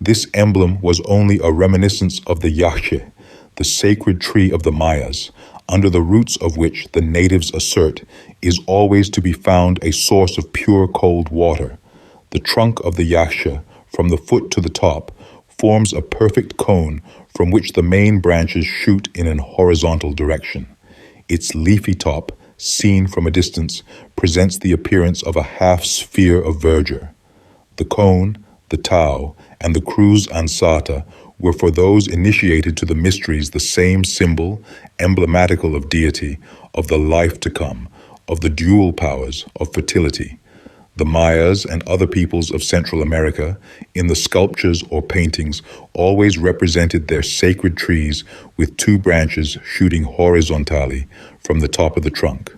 This emblem was only a reminiscence of the Yache, the sacred tree of the Mayas, under the roots of which the natives assert is always to be found a source of pure cold water. The trunk of the Yache, from the foot to the top, forms a perfect cone from which the main branches shoot in an horizontal direction. Its leafy top, seen from a distance, presents the appearance of a half-sphere of verdure. The cone, the Tao, and the Cruz Ansata were for those initiated to the mysteries the same symbol, emblematical of deity, of the life to come, of the dual powers, of fertility. The Mayas and other peoples of Central America, in the sculptures or paintings, always represented their sacred trees with two branches shooting horizontally from the top of the trunk,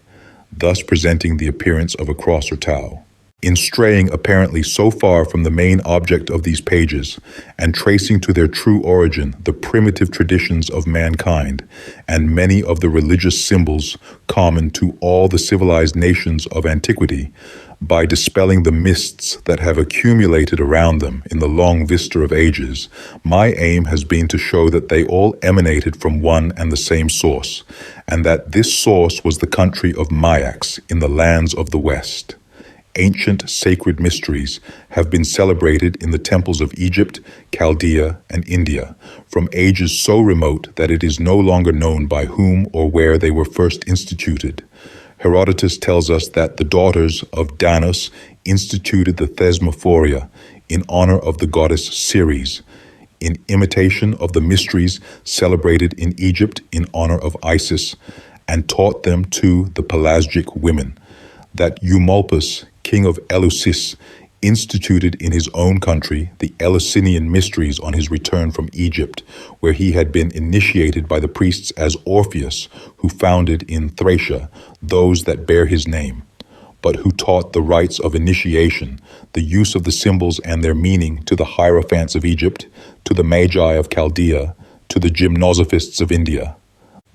thus presenting the appearance of a cross or Tao. In straying apparently so far from the main object of these pages, and tracing to their true origin the primitive traditions of mankind, and many of the religious symbols common to all the civilized nations of antiquity, by dispelling the mists that have accumulated around them in the long vista of ages, my aim has been to show that they all emanated from one and the same source, and that this source was the country of Mayaks in the lands of the West. Ancient sacred mysteries have been celebrated in the temples of Egypt, Chaldea, and India from ages so remote that it is no longer known by whom or where they were first instituted. Herodotus tells us that the daughters of Danos instituted the Thesmophoria in honor of the goddess Ceres, in imitation of the mysteries celebrated in Egypt in honor of Isis, and taught them to the Pelasgic women, that Eumolpus, king of Eleusis, instituted in his own country the Eleusinian mysteries on his return from Egypt, where he had been initiated by the priests as Orpheus, who founded in Thracia those that bear his name, but who taught the rites of initiation, the use of the symbols and their meaning to the Hierophants of Egypt, to the Magi of Chaldea, to the Gymnosophists of India.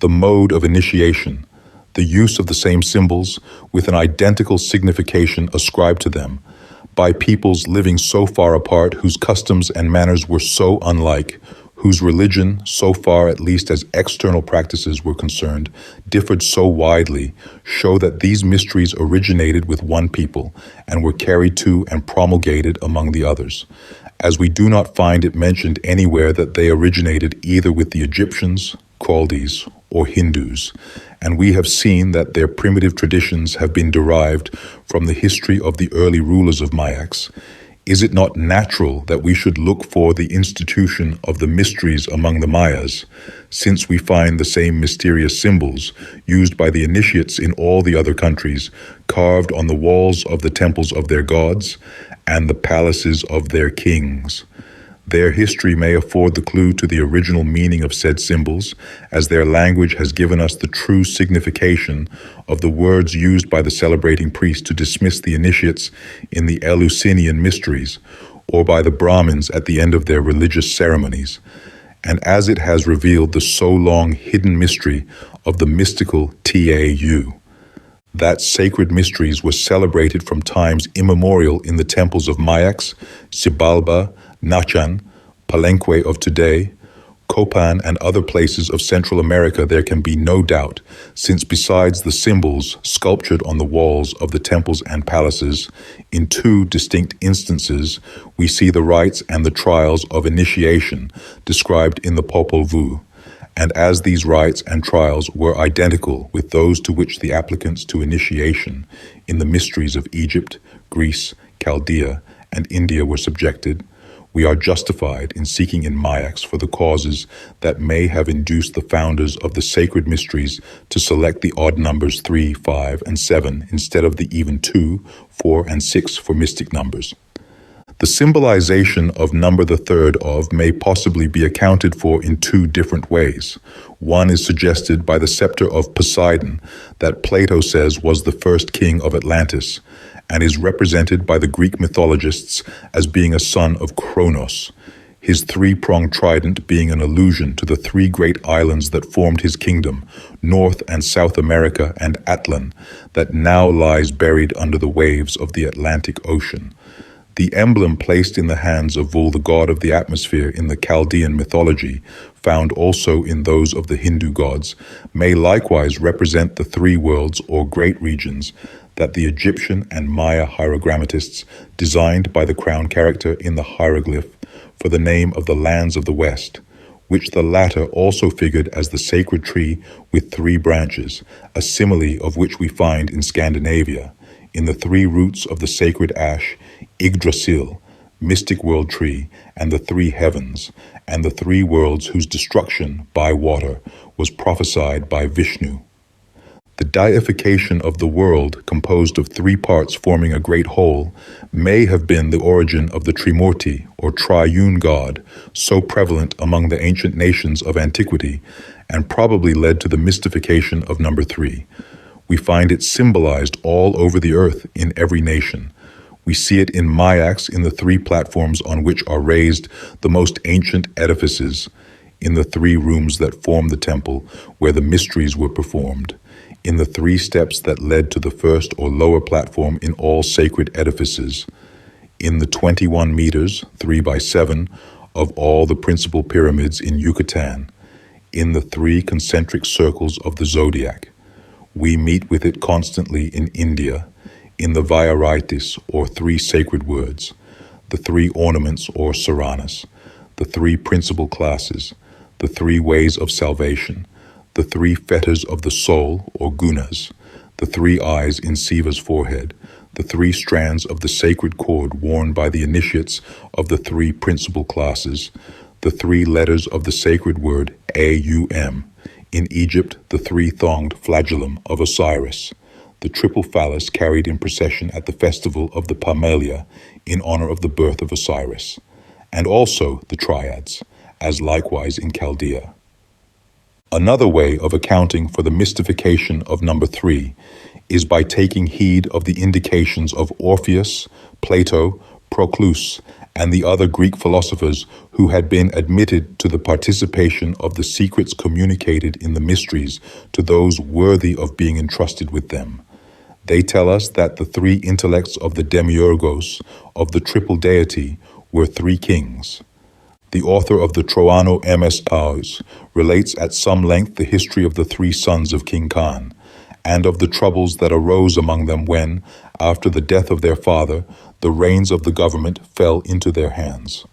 The mode of initiation, the use of the same symbols with an identical signification ascribed to them, by peoples living so far apart, whose customs and manners were so unlike, whose religion, so far at least as external practices were concerned, differed so widely, show that these mysteries originated with one people and were carried to and promulgated among the others, as we do not find it mentioned anywhere that they originated either with the Egyptians, Chaldees, or Hindus, and we have seen that their primitive traditions have been derived from the history of the early rulers of Mayaks. Is it not natural that we should look for the institution of the mysteries among the Mayas, since we find the same mysterious symbols used by the initiates in all the other countries, carved on the walls of the temples of their gods and the palaces of their kings? Their history may afford the clue to the original meaning of said symbols, as their language has given us the true signification of the words used by the celebrating priest to dismiss the initiates in the Eleusinian mysteries, or by the Brahmins at the end of their religious ceremonies, and as it has revealed the so long hidden mystery of the mystical Tau. That sacred mysteries were celebrated from times immemorial in the temples of Mayaks, Xibalba, Nachan, Palenque of today, Copan, and other places of Central America, there can be no doubt, since besides the symbols sculptured on the walls of the temples and palaces, in two distinct instances we see the rites and the trials of initiation described in the Popol Vuh. And as these rites and trials were identical with those to which the applicants to initiation in the mysteries of Egypt, Greece, Chaldea, and India were subjected, we are justified in seeking in Mayaks for the causes that may have induced the founders of the sacred mysteries to select the odd numbers 3, 5, and 7 instead of the even 2, 4, and 6 for mystic numbers. The symbolization of number the third of may possibly be accounted for in two different ways. One is suggested by the scepter of Poseidon that Plato says was the first king of Atlantis, and is represented by the Greek mythologists as being a son of Kronos, his three-pronged trident being an allusion to the three great islands that formed his kingdom, North and South America and Atlan, that now lies buried under the waves of the Atlantic Ocean. The emblem placed in the hands of Vul, the god of the atmosphere in the Chaldean mythology, found also in those of the Hindu gods, may likewise represent the three worlds or great regions that the Egyptian and Maya hierogrammatists designed by the crown character in the hieroglyph for the name of the lands of the West, which the latter also figured as the sacred tree with three branches, a simile of which we find in Scandinavia, in the three roots of the sacred ash, Yggdrasil, mystic world tree, and the three heavens, and the three worlds whose destruction by water was prophesied by Vishnu. The deification of the world, composed of three parts forming a great whole, may have been the origin of the Trimurti, or triune God, so prevalent among the ancient nations of antiquity, and probably led to the mystification of number 3. We find it symbolized all over the earth in every nation. We see it in Mayaks in the three platforms on which are raised the most ancient edifices, in the three rooms that form the temple where the mysteries were performed, in the three steps that led to the first or lower platform in all sacred edifices, in the 21 meters, 3 by 7, of all the principal pyramids in Yucatan, in the three concentric circles of the zodiac. We meet with it constantly in India, in the Vyaritis, or three sacred words, the three ornaments, or saranas, the three principal classes, the three ways of salvation, the three fetters of the soul, or gunas, the three eyes in Siva's forehead, the three strands of the sacred cord worn by the initiates of the three principal classes, the three letters of the sacred word Aum, in Egypt the three-thonged flagellum of Osiris, the triple phallus carried in procession at the festival of the Pamela in honor of the birth of Osiris, and also the triads, as likewise in Chaldea. Another way of accounting for the mystification of number 3 is by taking heed of the indications of Orpheus, Plato, Proclus, and the other Greek philosophers who had been admitted to the participation of the secrets communicated in the mysteries to those worthy of being entrusted with them. They tell us that the 3 intellects of the demiurgos of the triple deity were 3 kings. The author of the Troano MS Paus relates at some length the history of the 3 sons of King Khan, and of the troubles that arose among them when, after the death of their father, the reins of the government fell into their hands.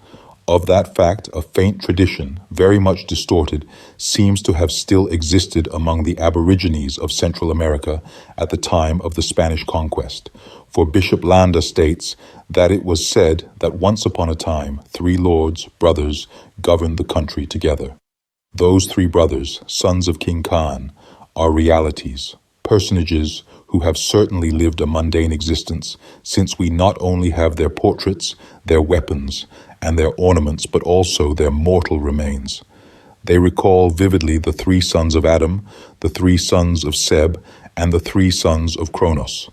Of that fact, a faint tradition, very much distorted, seems to have still existed among the aborigines of Central America at the time of the Spanish conquest, for Bishop Landa states that it was said that once upon a time 3 lords, brothers, governed the country together. Those 3 brothers, sons of King Khan, are realities, personages who have certainly lived a mundane existence, since we not only have their portraits, their weapons, and their ornaments, but also their mortal remains. They recall vividly the 3 sons of Adam, the 3 sons of Seb, and the 3 sons of Kronos.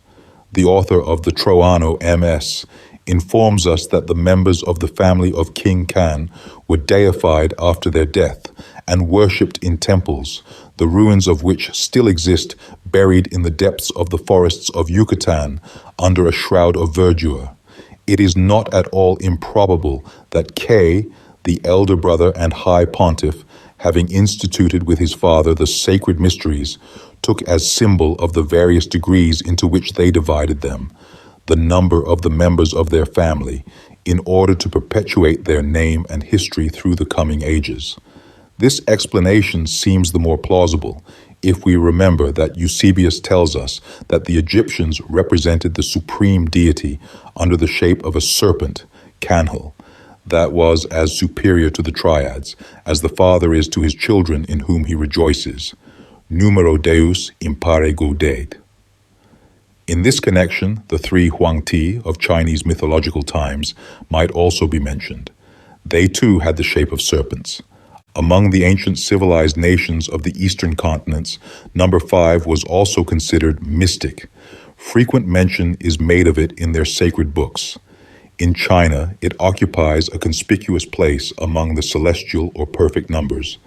The author of the Troano MS informs us that the members of the family of King Khan were deified after their death and worshipped in temples, the ruins of which still exist buried in the depths of the forests of Yucatan under a shroud of verdure. It is not at all improbable that K, the elder brother and high pontiff, having instituted with his father the sacred mysteries, took as symbol of the various degrees into which they divided them, the number of the members of their family, in order to perpetuate their name and history through the coming ages. This explanation seems the more plausible if we remember that Eusebius tells us that the Egyptians represented the supreme deity under the shape of a serpent, Kanhel, that was as superior to the triads as the father is to his children in whom he rejoices. Numero Deus impare gaudet. In this connection, the 3 Huangti of Chinese mythological times might also be mentioned. They too had the shape of serpents. Among the ancient civilized nations of the eastern continents, number 5 was also considered mystic. Frequent mention is made of it in their sacred books. In China, it occupies a conspicuous place among the celestial or perfect numbers,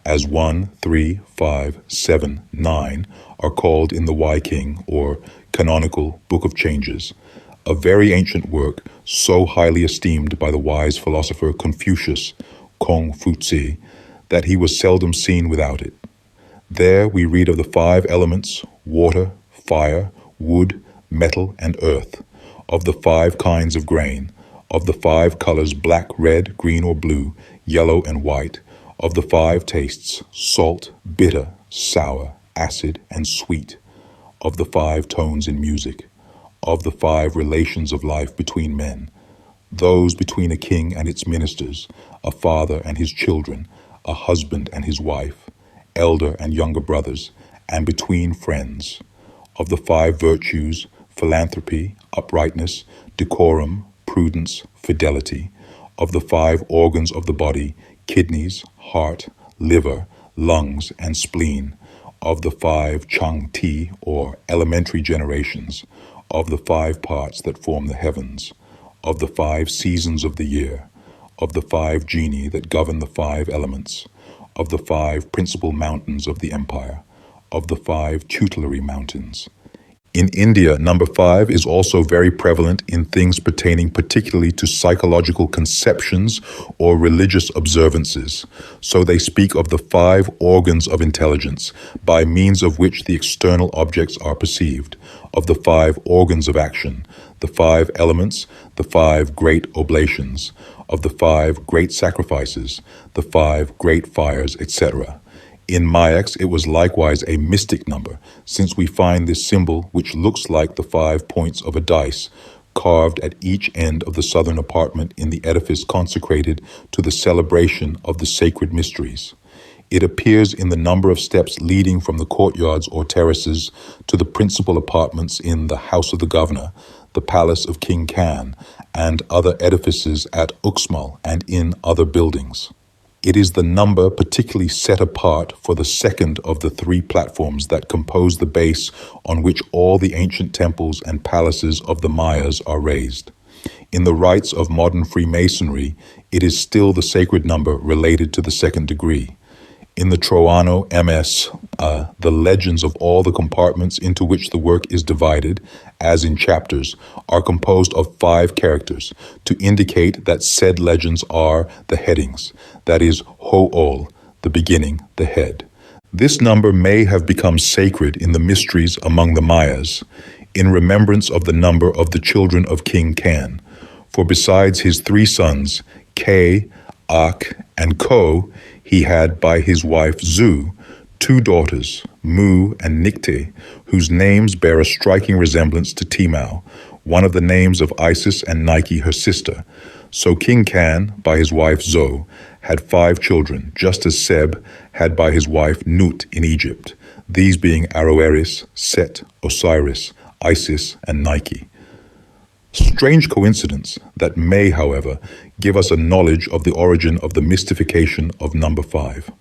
as 1, 3, 5, 7, 9 are called in the Weiqing or canonical Book of Changes, a very ancient work so highly esteemed by the wise philosopher Confucius, Kong Fu-Tzu, that he was seldom seen without it. There we read of the 5 elements, water, fire, wood, metal, and earth, of the 5 kinds of grain, of the 5 colors black, red, green, or blue, yellow, and white, of the 5 tastes, salt, bitter, sour, acid, and sweet, of the 5 tones in music, of the 5 relations of life between men, those between a king and its ministers, a father and his children, a husband and his wife, elder and younger brothers, and between friends, of the 5 virtues, philanthropy, uprightness, decorum, prudence, fidelity, of the 5 organs of the body, kidneys, heart, liver, lungs, and spleen, of the 5 Chang-Ti, or elementary generations, of the 5 parts that form the heavens, of the 5 seasons of the year, of the 5 genii that govern the 5 elements, of the 5 principal mountains of the empire, of the 5 tutelary mountains. In India, number 5 is also very prevalent in things pertaining particularly to psychological conceptions or religious observances. So they speak of the 5 organs of intelligence, by means of which the external objects are perceived, of the 5 organs of action, the 5 elements, the 5 great oblations, of the 5 great sacrifices, the 5 great fires, etc. In Mayaks, it was likewise a mystic number, since we find this symbol, which looks like the 5 points of a dice, carved at each end of the southern apartment in the edifice consecrated to the celebration of the sacred mysteries. It appears in the number of steps leading from the courtyards or terraces to the principal apartments in the House of the Governor, the Palace of King Khan, and other edifices at Uxmal and in other buildings. It is the number particularly set apart for the second of the three platforms that compose the base on which all the ancient temples and palaces of the Mayas are raised. In the rites of modern Freemasonry, it is still the sacred number related to the second degree. In the Troano MS, the legends of all the compartments into which the work is divided, as in chapters, are composed of 5 characters to indicate that said legends are the headings, that is, Ho'ol, the beginning, the head. This number may have become sacred in the mysteries among the Mayas, in remembrance of the number of the children of King Khan. For besides his 3 sons, Ke, Ak, and Ko, he had by his wife Zu 2 daughters, Mu and Nikte, whose names bear a striking resemblance to Timau, one of the names of Isis and Nike, her sister. So King Khan, by his wife Zo, had 5 children, just as Seb had by his wife Nut in Egypt, these being Aroeris, Set, Osiris, Isis, and Nike. Strange coincidence that may, however, give us a knowledge of the origin of the mystification of number 5.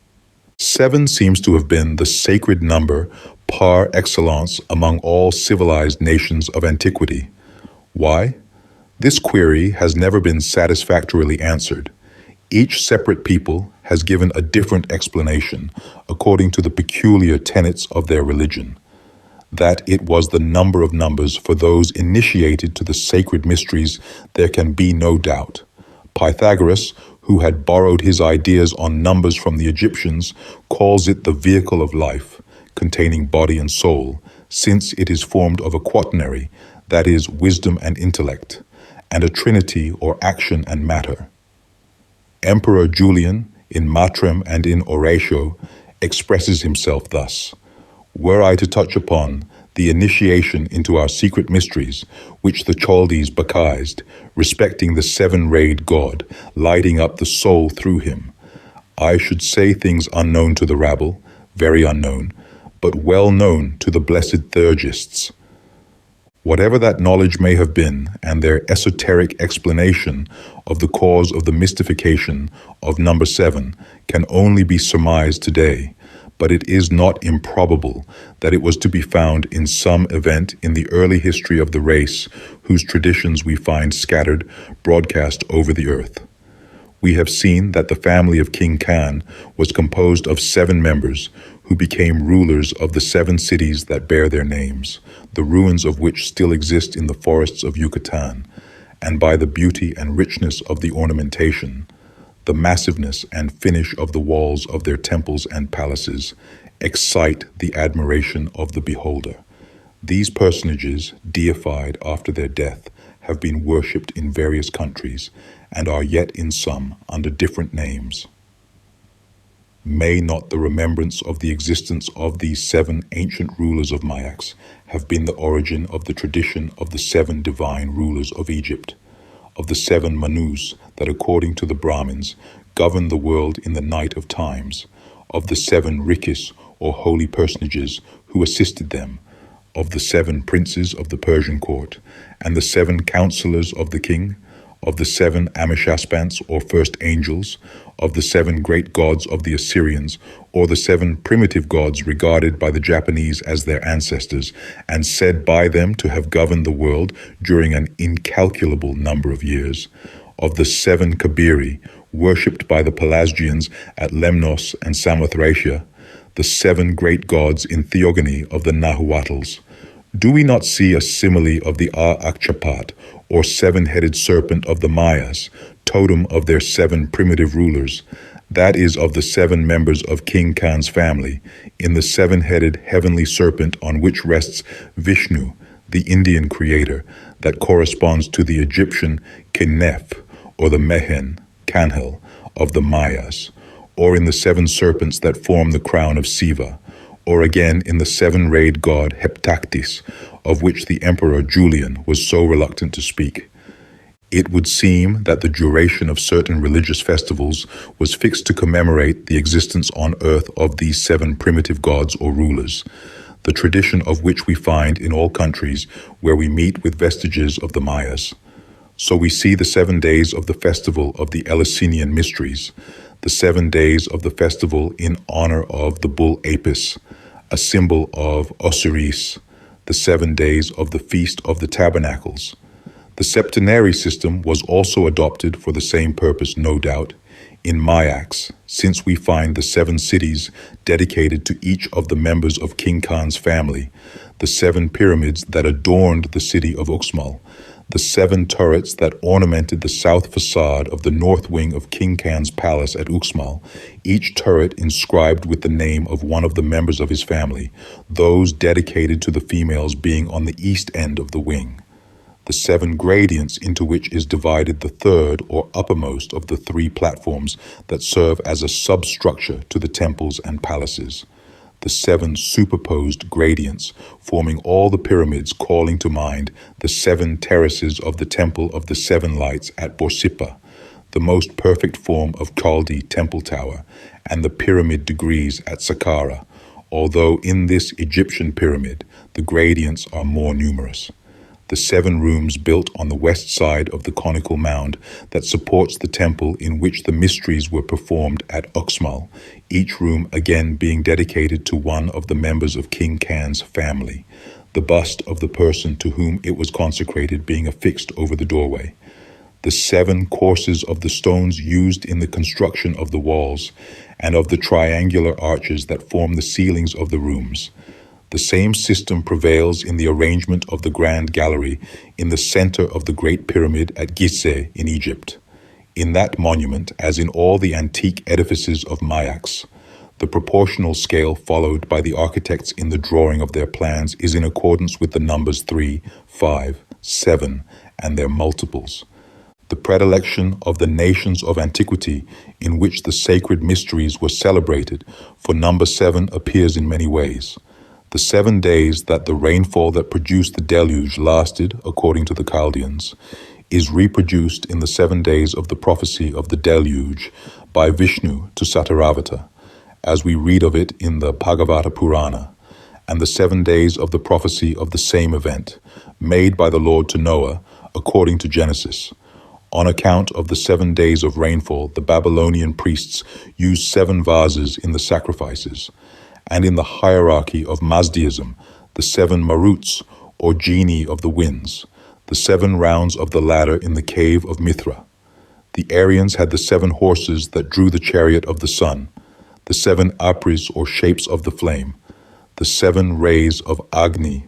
7 seems to have been the sacred number par excellence among all civilized nations of antiquity. Why? This query has never been satisfactorily answered. Each separate people has given a different explanation according to the peculiar tenets of their religion. That it was the number of numbers for those initiated to the sacred mysteries there can be no doubt. Pythagoras, who had borrowed his ideas on numbers from the Egyptians, calls it the vehicle of life, containing body and soul, since it is formed of a quaternary, that is, wisdom and intellect, and a trinity or action and matter. Emperor Julian, in Matrem and in Oratio, expresses himself thus: were I to touch upon the initiation into our secret mysteries, which the Chaldees baptized, respecting the 7-rayed God, lighting up the soul through him, I should say things unknown to the rabble, very unknown, but well known to the blessed theurgists. Whatever that knowledge may have been, and their esoteric explanation of the cause of the mystification of number 7 can only be surmised today, but it is not improbable that it was to be found in some event in the early history of the race whose traditions we find scattered broadcast over the earth. We have seen that the family of King Khan was composed of 7 members who became rulers of the 7 cities that bear their names, the ruins of which still exist in the forests of Yucatan, and by the beauty and richness of the ornamentation, the massiveness and finish of the walls of their temples and palaces excite the admiration of the beholder. These personages, deified after their death, have been worshipped in various countries and are yet in some under different names. May not the remembrance of the existence of these 7 ancient rulers of Mayaks have been the origin of the tradition of the 7 divine rulers of Egypt, of the 7 Manus that, according to the Brahmins, govern the world in the night of times, of the 7 Rikis or holy personages who assisted them, of the 7 princes of the Persian court, and the 7 counselors of the king, of the 7 Amishaspants or first angels, of the 7 great gods of the Assyrians, or the 7 primitive gods regarded by the Japanese as their ancestors, and said by them to have governed the world during an incalculable number of years, of the 7 Kabiri, worshipped by the Pelasgians at Lemnos and Samothracia, the 7 great gods in theogony of the Nahuatls. Do we not see a simile of the Akchapat, or 7-headed serpent of the Mayas, totem of their 7 primitive rulers, that is of the 7 members of King Khan's family, in the 7-headed heavenly serpent on which rests Vishnu, the Indian creator, that corresponds to the Egyptian Kinef, or the Mehen, Kanhel, of the Mayas, or in the 7 serpents that form the crown of Siva, or again in the 7-rayed god Heptactis, of which the Emperor Julian was so reluctant to speak. It would seem that the duration of certain religious festivals was fixed to commemorate the existence on earth of these 7 primitive gods or rulers, the tradition of which we find in all countries where we meet with vestiges of the Mayas. So we see the 7 days of the festival of the Eleusinian mysteries, the 7 days of the festival in honor of the bull Apis, a symbol of Osiris, the 7 days of the Feast of the Tabernacles. The septenary system was also adopted for the same purpose, no doubt, in Mayax, since we find the 7 cities dedicated to each of the members of King Khan's family, the 7 pyramids that adorned the city of Uxmal, the 7 turrets that ornamented the south facade of the north wing of King Khan's palace at Uxmal, each turret inscribed with the name of one of the members of his family, those dedicated to the females being on the east end of the wing. The 7 gradients into which is divided the third or uppermost of the 3 platforms that serve as a substructure to the temples and palaces. The 7 superposed gradients forming all the pyramids, calling to mind the 7 terraces of the Temple of the 7 Lights at Borsippa, the most perfect form of Chaldea temple tower, and the pyramid degrees at Saqqara, although in this Egyptian pyramid the gradients are more numerous. The 7 rooms built on the west side of the conical mound that supports the temple in which the mysteries were performed at Uxmal, each room again being dedicated to one of the members of King Khan's family, the bust of the person to whom it was consecrated being affixed over the doorway. The 7 courses of the stones used in the construction of the walls and of the triangular arches that form the ceilings of the rooms. The same system prevails in the arrangement of the Grand Gallery in the center of the Great Pyramid at Gizeh in Egypt. In that monument, as in all the antique edifices of Mayax, the proportional scale followed by the architects in the drawing of their plans is in accordance with the numbers 3, 5, 7, and their multiples. The predilection of the nations of antiquity in which the sacred mysteries were celebrated for number 7 appears in many ways. The 7 days that the rainfall that produced the deluge lasted, according to the Chaldeans, is reproduced in the 7 days of the prophecy of the deluge by Vishnu to Satyravata, as we read of it in the Bhagavata Purana, and the 7 days of the prophecy of the same event, made by the Lord to Noah, according to Genesis. On account of the 7 days of rainfall, the Babylonian priests used 7 vases in the sacrifices, and in the hierarchy of Mazdaism, the 7 maruts, or genii of the winds, the 7 rounds of the ladder in the cave of Mithra. The Aryans had the 7 horses that drew the chariot of the sun, the 7 apris, or shapes of the flame, the 7 rays of Agni,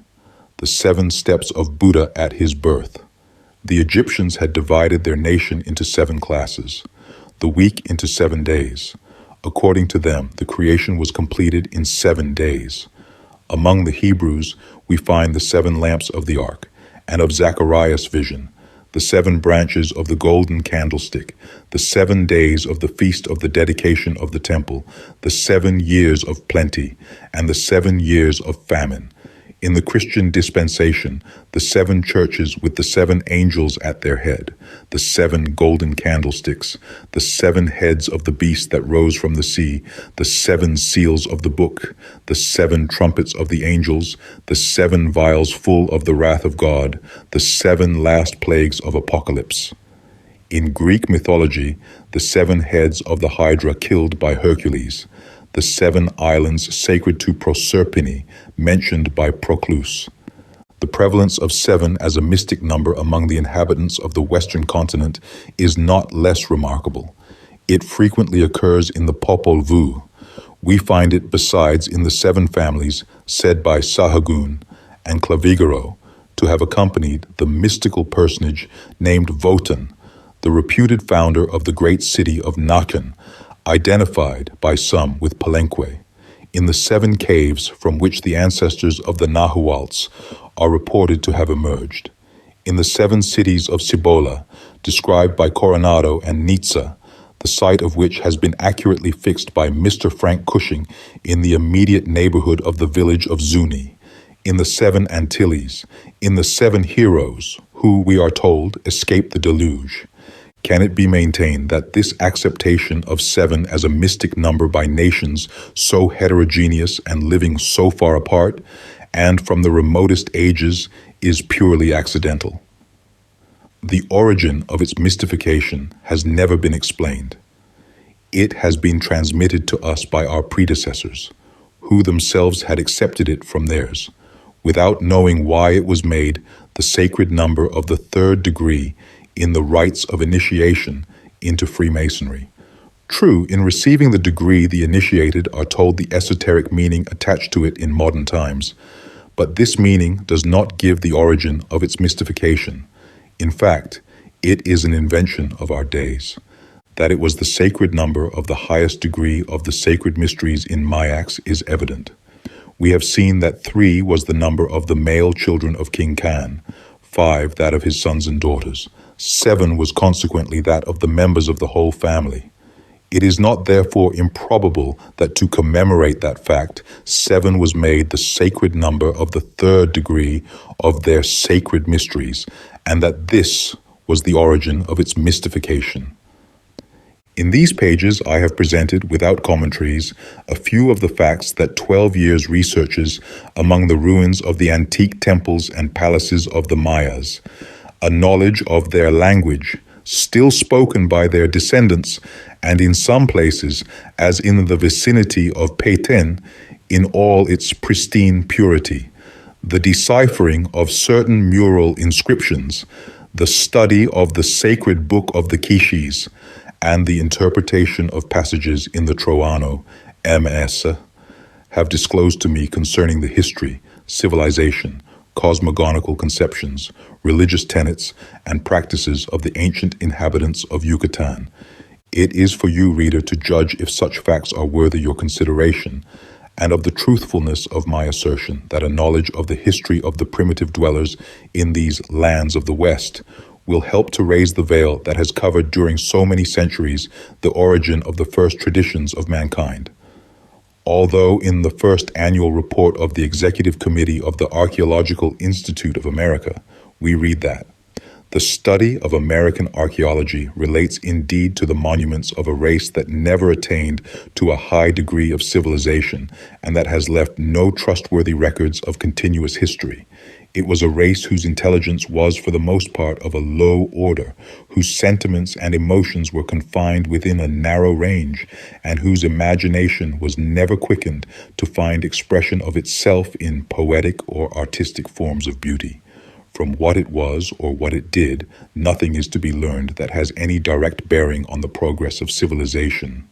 the 7 steps of Buddha at his birth. The Egyptians had divided their nation into 7 classes, the week into 7 days. According to them, the creation was completed in 7 days. Among the Hebrews, we find the 7 lamps of the ark, and of Zacharias' vision, the 7 branches of the golden candlestick, the 7 days of the feast of the dedication of the temple, the 7 years of plenty, and the 7 years of famine. In the Christian dispensation, the 7 churches with the 7 angels at their head, the 7 golden candlesticks, the 7 heads of the beast that rose from the sea, the 7 seals of the book, the 7 trumpets of the angels, the 7 vials full of the wrath of God, the 7 last plagues of Apocalypse. In Greek mythology, the 7 heads of the Hydra killed by Hercules, the 7 islands sacred to Proserpine, mentioned by Proclus. The prevalence of 7 as a mystic number among the inhabitants of the Western continent is not less remarkable. It frequently occurs in the Popol Vuh. We find it besides in the 7 families said by Sahagun and Clavigero to have accompanied the mystical personage named Wotan, the reputed founder of the great city of Nakhon, identified by some with Palenque, in the 7 caves from which the ancestors of the Nahuatls are reported to have emerged. In the 7 cities of Cibola, described by Coronado and Nizza, the site of which has been accurately fixed by Mr. Frank Cushing in the immediate neighborhood of the village of Zuni, in the 7 Antilles, in the 7 heroes, who, we are told, escaped the deluge. Can it be maintained that this acceptation of 7 as a mystic number by nations so heterogeneous and living so far apart, and from the remotest ages, is purely accidental? The origin of its mystification has never been explained. It has been transmitted to us by our predecessors, who themselves had accepted it from theirs, without knowing why it was made the sacred number of the 3rd degree in the rites of initiation into Freemasonry. True, in receiving the degree, the initiated are told the esoteric meaning attached to it in modern times, but this meaning does not give the origin of its mystification. In fact, it is an invention of our days. That it was the sacred number of the highest degree of the sacred mysteries in Mayax is evident. We have seen that 3 was the number of the male children of King Khan, 5 that of his sons and daughters, 7 was consequently that of the members of the whole family. It is not therefore improbable that to commemorate that fact, 7 was made the sacred number of the 3rd degree of their sacred mysteries, and that this was the origin of its mystification. In these pages, I have presented, without commentaries, a few of the facts that 12 years researches among the ruins of the antique temples and palaces of the Mayas, a knowledge of their language, still spoken by their descendants, and in some places, as in the vicinity of Peten, in all its pristine purity, the deciphering of certain mural inscriptions, the study of the sacred book of the Quiches, and the interpretation of passages in the Troano, MS, have disclosed to me concerning the history, civilization, cosmogonical conceptions, religious tenets, and practices of the ancient inhabitants of Yucatan. It is for you, reader, to judge if such facts are worthy your consideration, and of the truthfulness of my assertion that a knowledge of the history of the primitive dwellers in these lands of the West will help to raise the veil that has covered during so many centuries the origin of the first traditions of mankind. Although in the first annual report of the Executive Committee of the Archaeological Institute of America, we read that the study of American archaeology relates indeed to the monuments of a race that never attained to a high degree of civilization and that has left no trustworthy records of continuous history. It was a race whose intelligence was for the most part of a low order, whose sentiments and emotions were confined within a narrow range, and whose imagination was never quickened to find expression of itself in poetic or artistic forms of beauty. From what it was or what it did, nothing is to be learned that has any direct bearing on the progress of civilization.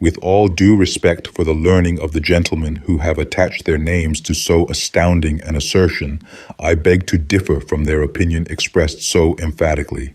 With all due respect for the learning of the gentlemen who have attached their names to so astounding an assertion, I beg to differ from their opinion expressed so emphatically.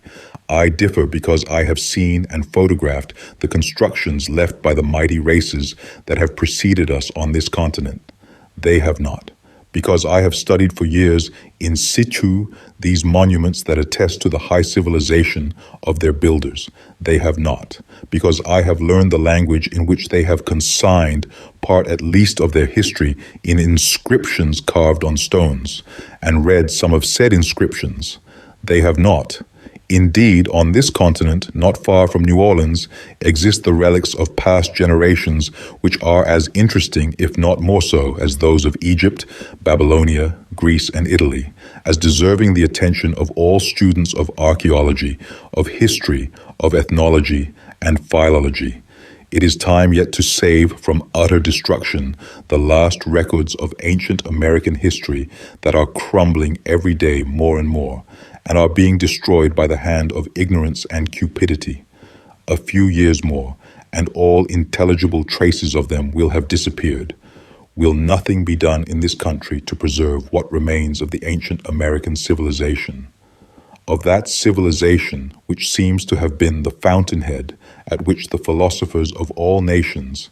I differ because I have seen and photographed the constructions left by the mighty races that have preceded us on this continent. They have not. Because I have studied for years in situ these monuments that attest to the high civilization of their builders. They have not. Because I have learned the language in which they have consigned part at least of their history in inscriptions carved on stones, and read some of said inscriptions. They have not. Indeed, on this continent, not far from New Orleans, exist the relics of past generations which are as interesting, if not more so, as those of Egypt, Babylonia, Greece, and Italy, as deserving the attention of all students of archaeology, of history, of ethnology, and philology. It is time yet to save from utter destruction the last records of ancient American history that are crumbling every day more and more, and are being destroyed by the hand of ignorance and cupidity. A few years more, and all intelligible traces of them will have disappeared. Will nothing be done in this country to preserve what remains of the ancient American civilization? Of that civilization which seems to have been the fountainhead at which the philosophers of all nations,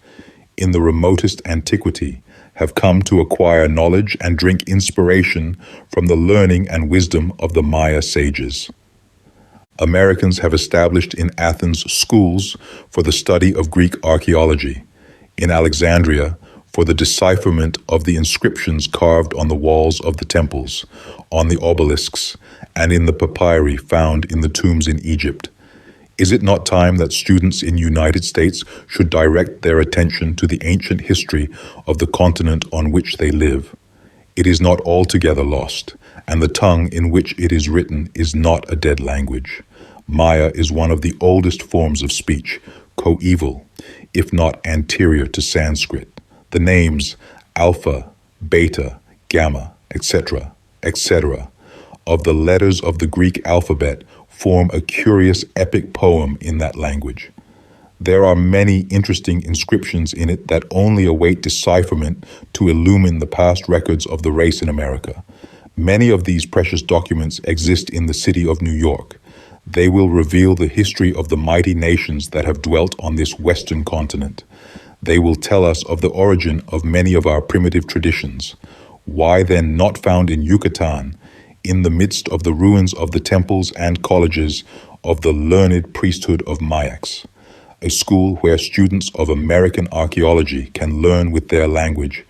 in the remotest antiquity, have come to acquire knowledge and drink inspiration from the learning and wisdom of the Maya sages. Americans have established in Athens schools for the study of Greek archaeology, in Alexandria for the decipherment of the inscriptions carved on the walls of the temples, on the obelisks, and in the papyri found in the tombs in Egypt? Is it not time that students in the United States should direct their attention to the ancient history of the continent on which they live? It is not altogether lost, and the tongue in which it is written is not a dead language. Maya is one of the oldest forms of speech, coeval, if not anterior to Sanskrit. The names alpha, beta, gamma, etc., etc., of the letters of the Greek alphabet form a curious epic poem in that language. There are many interesting inscriptions in it that only await decipherment to illumine the past records of the race in America. Many of these precious documents exist in the city of New York. They will reveal the history of the mighty nations that have dwelt on this western continent. They will tell us of the origin of many of our primitive traditions. Why then not found in Yucatan, in the midst of the ruins of the temples and colleges of the learned priesthood of Mayaks, a school where students of American archaeology can learn with their language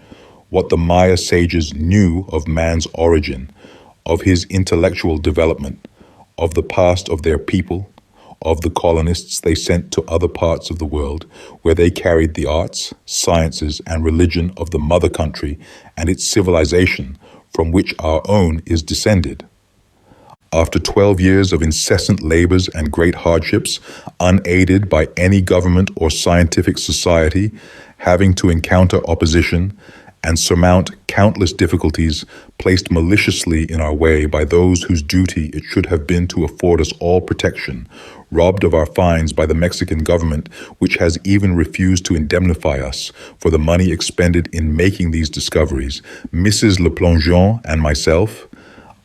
what the Maya sages knew of man's origin, of his intellectual development, of the past of their people, of the colonists they sent to other parts of the world, where they carried the arts, sciences, and religion of the mother country and its civilization from which our own is descended. After 12 years of incessant labors and great hardships, unaided by any government or scientific society, having to encounter opposition and surmount countless difficulties placed maliciously in our way by those whose duty it should have been to afford us all protection, robbed of our fines by the Mexican government, which has even refused to indemnify us for the money expended in making these discoveries, Mrs. LePlongeon and myself,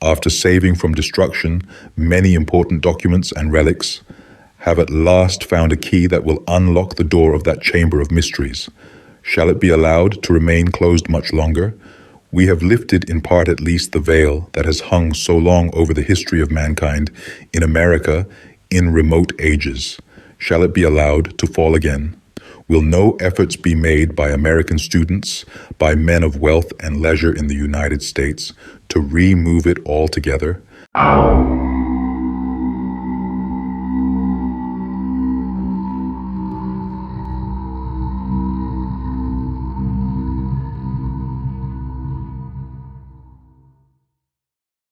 after saving from destruction many important documents and relics, have at last found a key that will unlock the door of that chamber of mysteries. Shall it be allowed to remain closed much longer? We have lifted in part at least the veil that has hung so long over the history of mankind in America in remote ages. Shall it be allowed to fall again? Will no efforts be made by American students, by men of wealth and leisure in the United States, to remove it altogether?